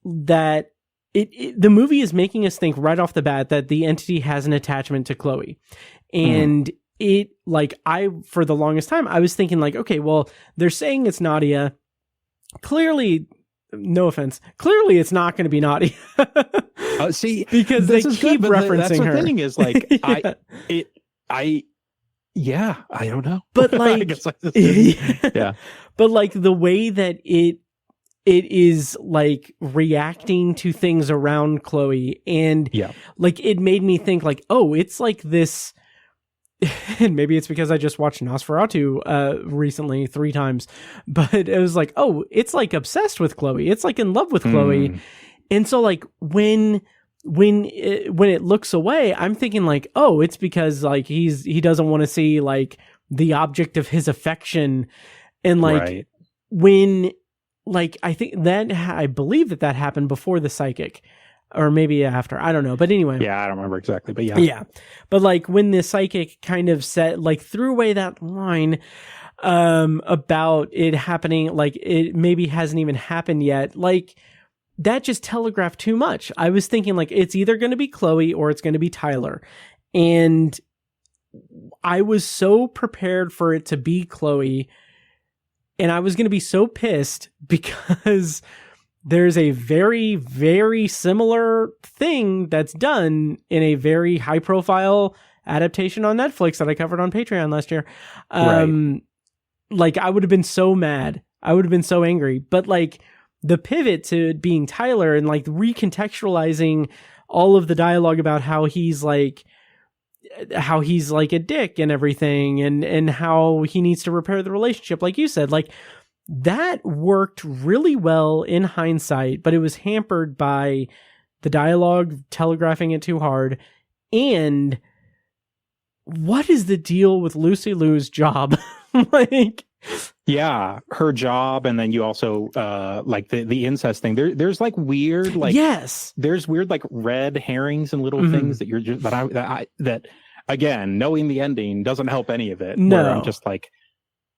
[SPEAKER 2] that the movie is making us think right off the bat that the entity has an attachment to Chloe. And it, like, for the longest time, I was thinking like, okay, well, they're saying it's Nadia. Clearly, no offense, clearly it's not going to be Nadia.
[SPEAKER 3] See,
[SPEAKER 2] because they keep referencing
[SPEAKER 3] that's
[SPEAKER 2] her.
[SPEAKER 3] The thing is, like,
[SPEAKER 2] yeah.
[SPEAKER 3] I don't know.
[SPEAKER 2] But like,
[SPEAKER 3] I guess yeah.
[SPEAKER 2] But like the way that it is like reacting to things around Chloe, and like it made me think like, oh, it's like this. And maybe it's because I just watched Nosferatu recently 3 times, but it was like, oh, it's like obsessed with Chloe. It's like in love with Chloe. And so like when it looks away, I'm thinking like, oh, it's because like he doesn't want to see like the object of his affection. And like when, like, I think that I believe that happened before the psychic, or maybe after, I don't know. But anyway.
[SPEAKER 3] Yeah, I don't remember exactly, but yeah.
[SPEAKER 2] Yeah. But like when the psychic kind of threw away that line about it happening, like it maybe hasn't even happened yet. Like that just telegraphed too much. I was thinking like it's either going to be Chloe or it's going to be Tyler. And I was so prepared for it to be Chloe, and I was going to be so pissed because there's a very, very similar thing that's done in a very high profile adaptation on Netflix that I covered on Patreon last year. Like I would have been so mad. I would have been so angry. But like the pivot to it being Tyler and like recontextualizing all of the dialogue about how he's like a dick and everything, and how he needs to repair the relationship. Like you said, like that worked really well in hindsight, but it was hampered by the dialogue telegraphing it too hard. And what is the deal with Lucy Liu's job? Like,
[SPEAKER 3] yeah, her job, and then you also like the incest thing. There's like weird, like, yes, there's weird like red herrings and little things that you're just that again, knowing the ending doesn't help any of it.
[SPEAKER 2] No,
[SPEAKER 3] where I'm just like,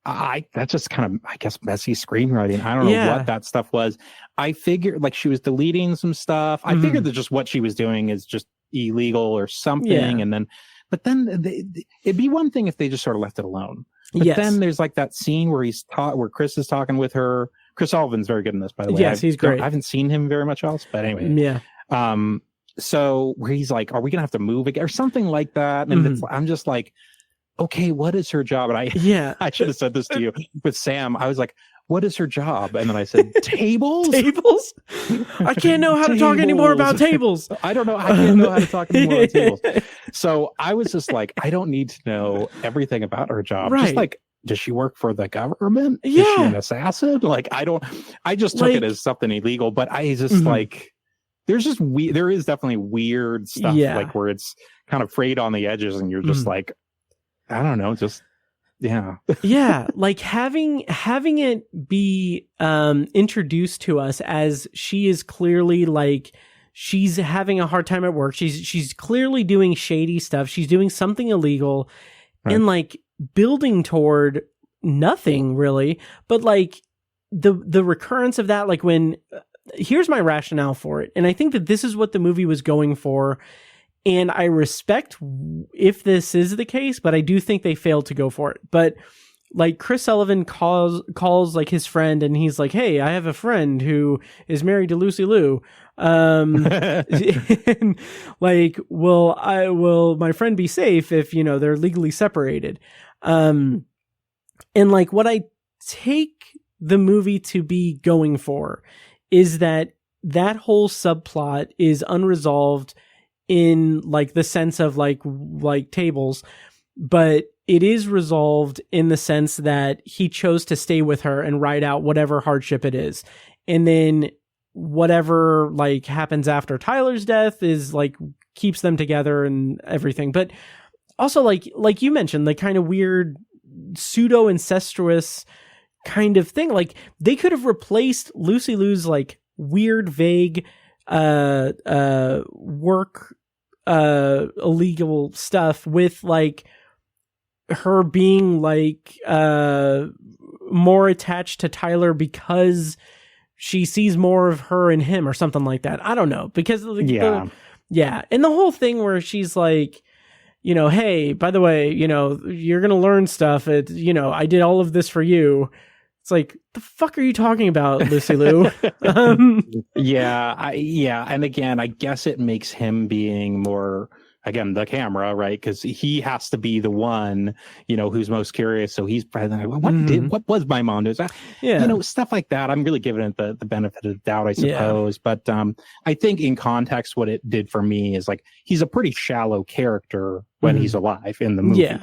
[SPEAKER 3] that's just kind of, I guess, messy screenwriting. I don't know what that stuff was. I figured like she was deleting some stuff. I figured that just what she was doing is just illegal or something. And then, but then it'd be one thing if they just sort of left it alone. But then there's like that scene where where Chris is talking with her. Chris Sullivan's very good in this, by the way.
[SPEAKER 2] Yes, he's great.
[SPEAKER 3] I haven't seen him very much else, but anyway.
[SPEAKER 2] Yeah.
[SPEAKER 3] So where he's like, are we gonna have to move again or something like that? And I'm just like, okay, what is her job? And I should have said this to you with Sam. I was like, what is her job? And then I said, tables?
[SPEAKER 2] Tables? I can't know how to talk anymore about tables.
[SPEAKER 3] I don't know. I can't know how to talk anymore about tables. So I was just like, I don't need to know everything about her job.
[SPEAKER 2] Right.
[SPEAKER 3] Just like, does she work for the government?
[SPEAKER 2] Yeah.
[SPEAKER 3] Is she an assassin? Like, I just took it as something illegal, but I just like, there is definitely weird stuff like where it's kind of frayed on the edges and you're just like, I don't know, just yeah, like having it be introduced to us as she is clearly like she's having a hard time at work. She's clearly doing shady stuff. She's doing something illegal, and like building toward nothing really. But like the recurrence of that, like when here's my rationale for it, and I think that this is what the movie was going for. And I respect if this is the case, but I do think they failed to go for it. But like Chris Sullivan calls like his friend, and he's like, "Hey, I have a friend who is married to Lucy Liu. And like, will my friend be safe if they're legally separated?" And like what I take the movie to be going for is that
[SPEAKER 2] that whole subplot is unresolved in like the sense of like tables, but it is resolved in the sense that he chose to stay with her and ride out whatever hardship it is. And then whatever like happens after Tyler's death is like keeps them together and everything. But also like you mentioned, the kind of weird pseudo incestuous kind of thing. Like they could have replaced Lucy Liu's like weird, vague, work, illegal stuff with like her being like, more attached to Tyler because she sees more of her in him or something like that. I don't know, because yeah. And the whole thing where she's like, you know, hey, by the way, you know, you're going to learn stuff. You know, I did all of this for you. It's like, the fuck are you talking about, Lucy Liu?
[SPEAKER 3] Yeah. And again, I guess it makes him being more, again, the camera, right? Because he has to be the one, you know, who's most curious. So he's probably like, what was my mom doing? You know, stuff like that. I'm really giving it the benefit of the doubt, I suppose. Yeah. But I think in context, what it did for me is like, he's a pretty shallow character when he's alive in the movie.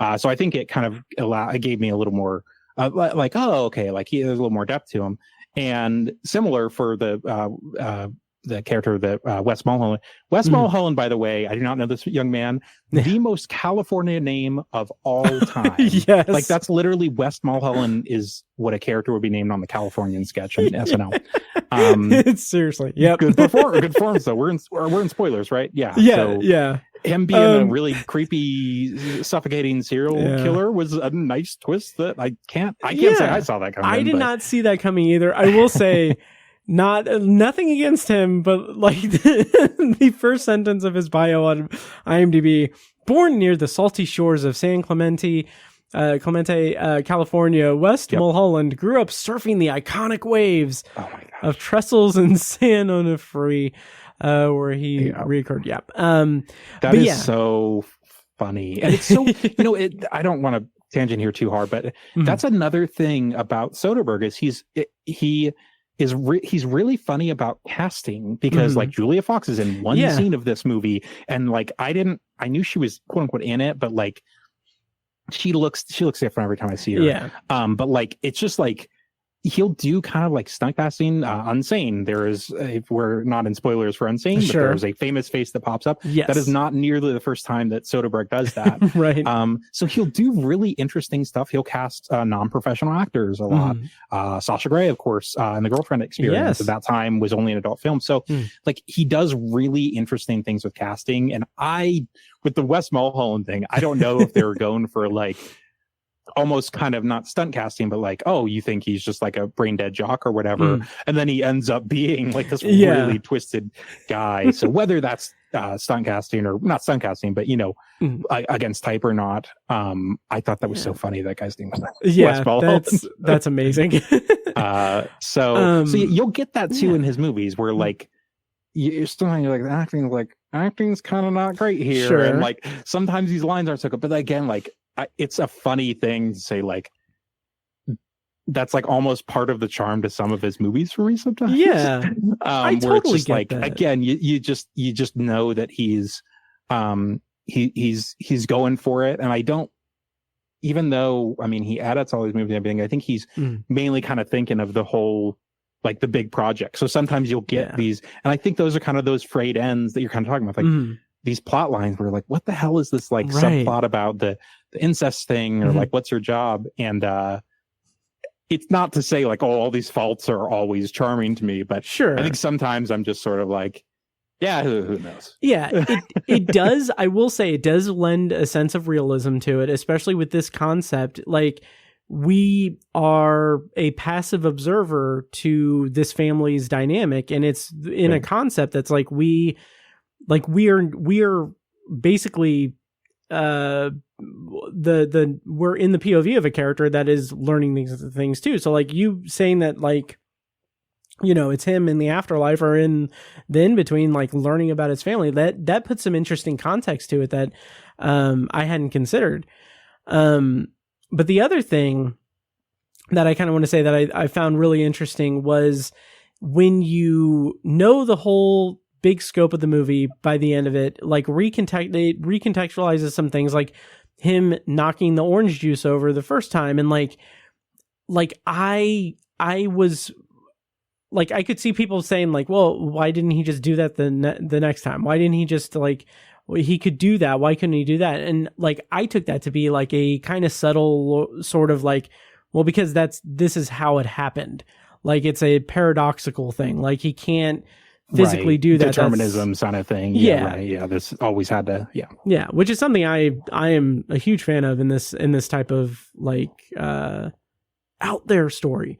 [SPEAKER 3] Yeah. So I think it kind of it gave me a little more like, oh, okay, like there's a little more depth to him. And similar for the character that Wes Mulholland. Wes Mulholland, by the way, I do not know this young man, the most California name of all time.
[SPEAKER 2] Yes.
[SPEAKER 3] Like that's literally Wes Mulholland is what a character would be named on the Californian sketch on SNL.
[SPEAKER 2] It's seriously. Yep.
[SPEAKER 3] Good performance though. We're in spoilers, right? Yeah.
[SPEAKER 2] Yeah.
[SPEAKER 3] So
[SPEAKER 2] yeah.
[SPEAKER 3] Him being a really creepy, suffocating serial killer was a nice twist that I can't say I saw that coming.
[SPEAKER 2] I did not see that coming either. I will say, nothing against him, but like the first sentence of his bio on IMDb: born near the salty shores of San Clemente, California, West Mulholland grew up surfing the iconic waves of Trestles and San Onofre. Where he reoccurred. Yeah.
[SPEAKER 3] That is so funny. And it's so, you know, I don't want to tangent here too hard, but that's another thing about Soderbergh is he's really funny about casting because like Julia Fox is in one scene of this movie. And like, I knew she was quote unquote in it, but like she looks different every time I see her.
[SPEAKER 2] Yeah.
[SPEAKER 3] But like, it's just like, he'll do kind of like stunt casting. Unsane, there is, if we're not in spoilers for Unsane, but there's a famous face that pops up.
[SPEAKER 2] Yes.
[SPEAKER 3] That is not nearly the first time that Soderbergh does that.
[SPEAKER 2] Right.
[SPEAKER 3] So he'll do really interesting stuff. He'll cast non-professional actors a lot. Sasha Grey, of course, in The Girlfriend Experience at that time was only an adult film. So like he does really interesting things with casting. And with the Wes Mulholland thing, I don't know if they were going for like, almost kind of not stunt casting, but like, oh, you think he's just like a brain dead jock or whatever. And then he ends up being like this really twisted guy. So whether that's stunt casting or not stunt casting, but you know, against type or not, I thought that was so funny. That guy's name was Wes Mulholland.
[SPEAKER 2] That's amazing.
[SPEAKER 3] So you'll get that too in his movies where like, you're still like acting's kind of not great here. And like, sometimes these lines aren't so good, but again, like, it's a funny thing to say, like, that's like almost part of the charm to some of his movies for me sometimes.
[SPEAKER 2] Yeah. I totally
[SPEAKER 3] it's just
[SPEAKER 2] get
[SPEAKER 3] like,
[SPEAKER 2] that.
[SPEAKER 3] again, you just know that he's going for it. And I don't, even though, I mean, he edits all these movies and everything, I think he's mainly kind of thinking of the whole, like the big project. So sometimes you'll get these, and I think those are kind of those frayed ends that you're kind of talking about. Like, these plot lines were like, what the hell is this like subplot about the incest thing or like, what's her job? And it's not to say like, oh, all these faults are always charming to me, but I think sometimes I'm just sort of like, yeah, who knows?
[SPEAKER 2] Yeah, it does. I will say it does lend a sense of realism to it, especially with this concept. Like, we are a passive observer to this family's dynamic, and it's in a concept that's like we are basically we're in the POV of a character that is learning these things too. So like you saying that, like, you know, it's him in the afterlife or in the in-between, like learning about his family, that puts some interesting context to it that I hadn't considered. But the other thing that I kind of want to say that I found really interesting was when you know the whole big scope of the movie by the end of it, like it recontextualizes some things, like him knocking the orange juice over the first time, and like I was like, I could see people saying like, well, why didn't he just do that the next time? Why didn't he just like, he could do that, why couldn't he do that? And like I took that to be like a kind of subtle sort of like, well, because this is how it happened. Like it's a paradoxical thing. Like he can't physically do that.
[SPEAKER 3] Determinism kind of thing. Yeah. Right. Yeah. This always had to. Yeah.
[SPEAKER 2] Yeah. Which is something I am a huge fan of in this type of like out there story.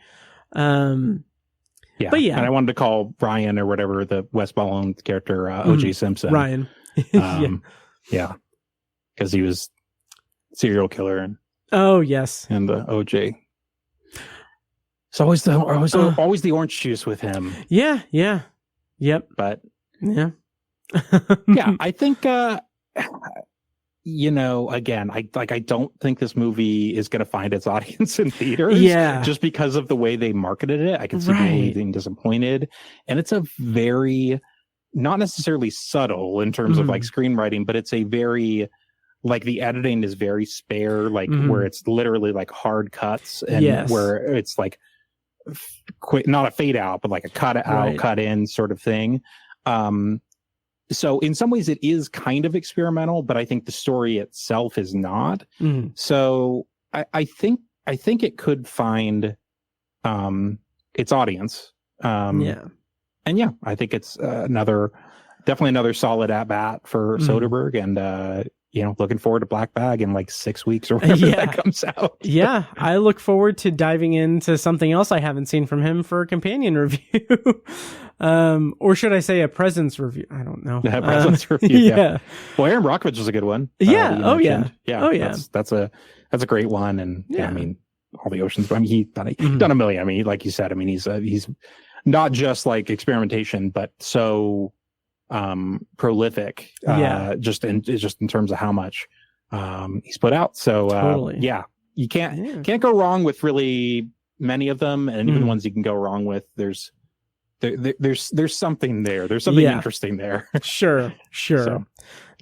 [SPEAKER 3] Yeah. But yeah. And I wanted to call Ryan or whatever, the Wes Ballone character, O.J. Simpson.
[SPEAKER 2] Ryan.
[SPEAKER 3] Yeah. Because he was serial killer and
[SPEAKER 2] yes.
[SPEAKER 3] And the O.J. It's always the orange juice with him.
[SPEAKER 2] Yeah. Yep.
[SPEAKER 3] But
[SPEAKER 2] yeah.
[SPEAKER 3] Yeah, I think again, I don't think this movie is going to find its audience in theaters.
[SPEAKER 2] Yeah.
[SPEAKER 3] Just because of the way they marketed it. I can see people being disappointed. And it's a very, not necessarily subtle in terms of like screenwriting, but it's a very, like the editing is very spare, like where it's literally like hard cuts and where it's like quick, not a fade out, but like a cut out, cut in sort of thing. So in some ways it is kind of experimental, but I think the story itself is not. So I think it could find its audience. And yeah, I think it's definitely another solid at bat for Soderbergh, and looking forward to Black Bag in like 6 weeks or whenever that comes out.
[SPEAKER 2] Yeah, I look forward to diving into something else I haven't seen from him for a companion review. Or should I say a presence review? I don't know.
[SPEAKER 3] Presence review. Yeah. Well, Aaron Brockovich was a good one.
[SPEAKER 2] Yeah.
[SPEAKER 3] Yeah. That's a great one. And I mean, all the oceans. I mean, he's done a million. I mean, like you said, I mean, he's not just like experimentation, but so prolific. Just in terms of how much he's put out. So
[SPEAKER 2] totally.
[SPEAKER 3] You can't go wrong with really many of them, and even the ones you can go wrong with, there's something there. There's something interesting there.
[SPEAKER 2] Sure. So,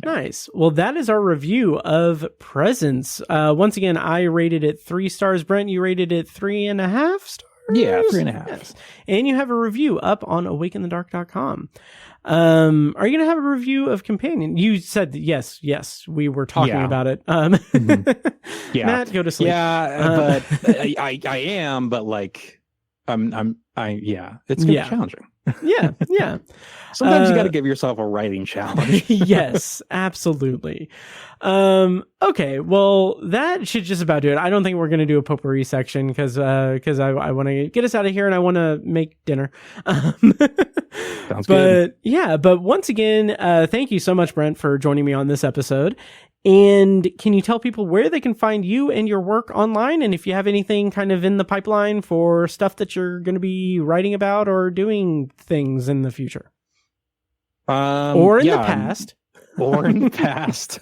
[SPEAKER 2] nice. Well, that is our review of Presence. Once again, I rated it 3 stars. Brent, you rated it 3.5 stars?
[SPEAKER 3] Yeah, 3.5.
[SPEAKER 2] Yes. And you have a review up on awakeinthedark.com. Are you going to have a review of Companion? You said that yes, we were talking about it.
[SPEAKER 3] Yeah.
[SPEAKER 2] Matt, go to sleep.
[SPEAKER 3] Yeah, but I am, but like, it's going to be challenging.
[SPEAKER 2] Yeah.
[SPEAKER 3] Sometimes you got to give yourself a writing challenge.
[SPEAKER 2] Yes, absolutely. Okay, well, that should just about do it. I don't think we're going to do a potpourri section because I want to get us out of here and I want to make dinner.
[SPEAKER 3] Sounds good.
[SPEAKER 2] But once again, thank you so much, Brent, for joining me on this episode. And can you tell people where they can find you and your work online? And if you have anything kind of in the pipeline for stuff that you're going to be writing about or doing things in the future? Or in the past.
[SPEAKER 3] Or in the past.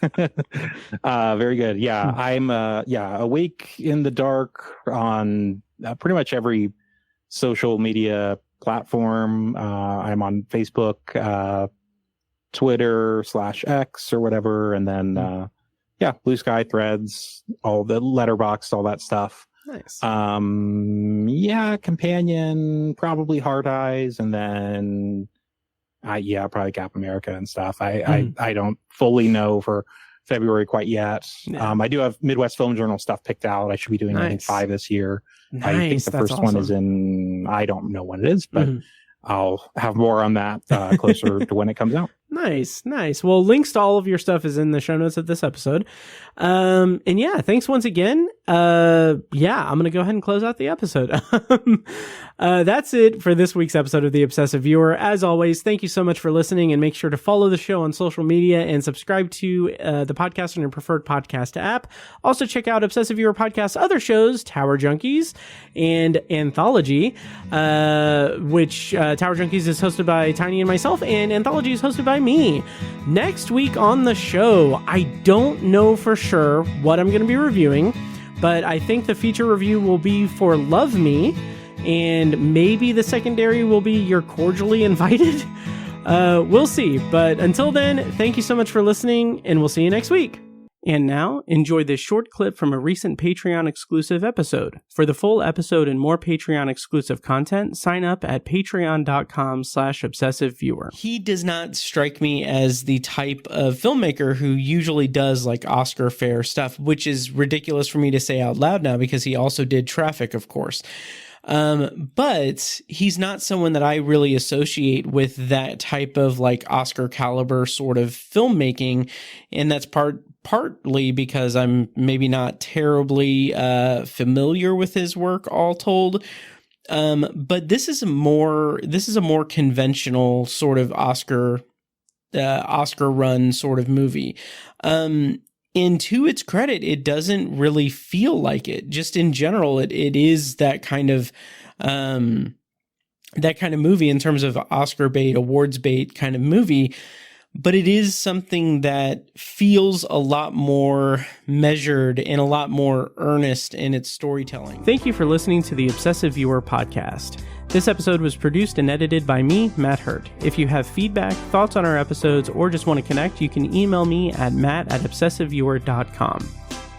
[SPEAKER 3] Very good. Yeah, I'm Awake in the Dark on pretty much every social media platform. I'm on Facebook, Twitter /X or whatever, and then Blue Sky, Threads, all the Letterboxd, all that stuff.
[SPEAKER 2] Nice.
[SPEAKER 3] Companion, probably Hard Eyes, and then probably Cap America and stuff. I don't fully know for February quite yet. I do have Midwest Film Journal stuff picked out. I should be doing I think 5 this year.
[SPEAKER 2] Nice.
[SPEAKER 3] I think the first one is in, I don't know when it is, but I'll have more on that closer to when it comes out.
[SPEAKER 2] Nice. Well, links to all of your stuff is in the show notes of this episode. And thanks once again. I'm going to go ahead and close out the episode. That's it for this week's episode of The Obsessive Viewer. As always, thank you so much for listening, and make sure to follow the show on social media and subscribe to the podcast on your preferred podcast app. Also check out Obsessive Viewer Podcast's other shows, Tower Junkies and Anthology, which Tower Junkies is hosted by Tiny and myself, and Anthology is hosted by me. Next week on the show, I don't know for sure what I'm going to be reviewing, but I think the feature review will be for Love Me, and maybe the secondary will be You're Cordially Invited. We'll see. But until then, thank you so much for listening, and we'll see you next week. And now, enjoy this short clip from a recent Patreon-exclusive episode. For the full episode and more Patreon-exclusive content, sign up at patreon.com/obsessiveviewer. He does not strike me as the type of filmmaker who usually does like Oscar fair stuff, which is ridiculous for me to say out loud now because he also did Traffic, of course. But he's not someone that I really associate with that type of like Oscar caliber sort of filmmaking. And that's partly because I'm maybe not terribly familiar with his work, all told. But this is a more conventional sort of Oscar run sort of movie. And to its credit, it doesn't really feel like it. Just in general, it is that kind of movie in terms of Oscar bait, awards bait kind of movie. But it is something that feels a lot more measured and a lot more earnest in its storytelling. Thank you for listening to the Obsessive Viewer podcast. This episode was produced and edited by me, Matt Hurt. If you have feedback, thoughts on our episodes, or just want to connect, you can email me at matt@obsessiveviewer.com.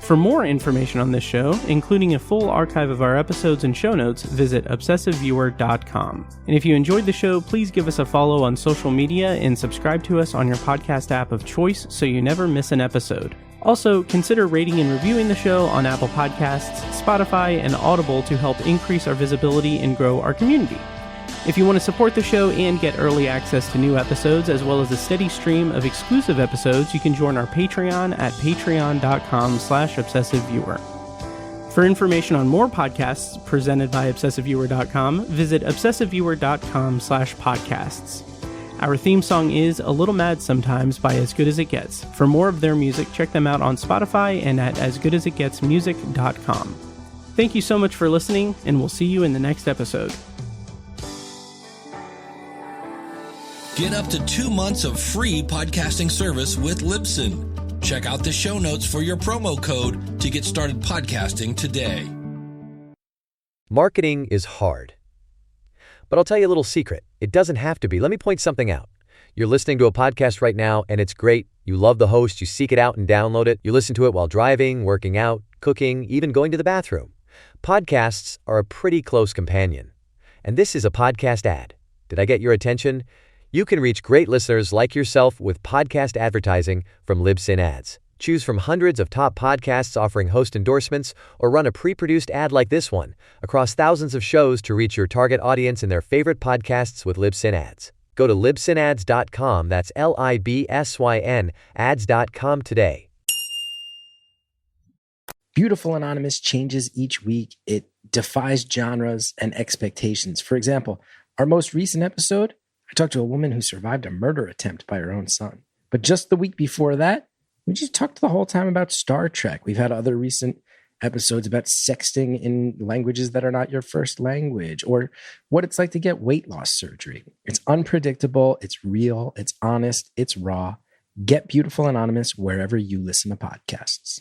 [SPEAKER 2] For more information on this show, including a full archive of our episodes and show notes, visit obsessiveviewer.com. And if you enjoyed the show, please give us a follow on social media and subscribe to us on your podcast app of choice so you never miss an episode. Also, consider rating and reviewing the show on Apple Podcasts, Spotify, and Audible to help increase our visibility and grow our community. If you want to support the show and get early access to new episodes, as well as a steady stream of exclusive episodes, you can join our Patreon at patreon.com/obsessiveviewer. For information on more podcasts presented by obsessiveviewer.com, visit obsessiveviewer.com/podcasts. Our theme song is A Little Mad Sometimes by As Good As It Gets. For more of their music, check them out on Spotify and at asgoodasitgetsmusic.com. Thank you so much for listening, and we'll see you in the next episode.
[SPEAKER 8] Get up to 2 months of free podcasting service with Libsyn. Check out the show notes for your promo code to get started podcasting today.
[SPEAKER 9] Marketing is hard. But I'll tell you a little secret. It doesn't have to be. Let me point something out. You're listening to a podcast right now, and it's great. You love the host. You seek it out and download it. You listen to it while driving, working out, cooking, even going to the bathroom. Podcasts are a pretty close companion. And this is a podcast ad. Did I get your attention? You can reach great listeners like yourself with podcast advertising from Libsyn Ads. Choose from hundreds of top podcasts offering host endorsements, or run a pre-produced ad like this one across thousands of shows to reach your target audience and their favorite podcasts with Libsyn Ads. Go to libsynads.com, that's LIBSYN, ads.com today.
[SPEAKER 10] Beautiful Anonymous changes each week. It defies genres and expectations. For example, our most recent episode, I talked to a woman who survived a murder attempt by her own son. But just the week before that, we just talked the whole time about Star Trek. We've had other recent episodes about sexting in languages that are not your first language, or what it's like to get weight loss surgery. It's unpredictable, it's real, it's honest, it's raw. Get Beautiful Anonymous wherever you listen to podcasts.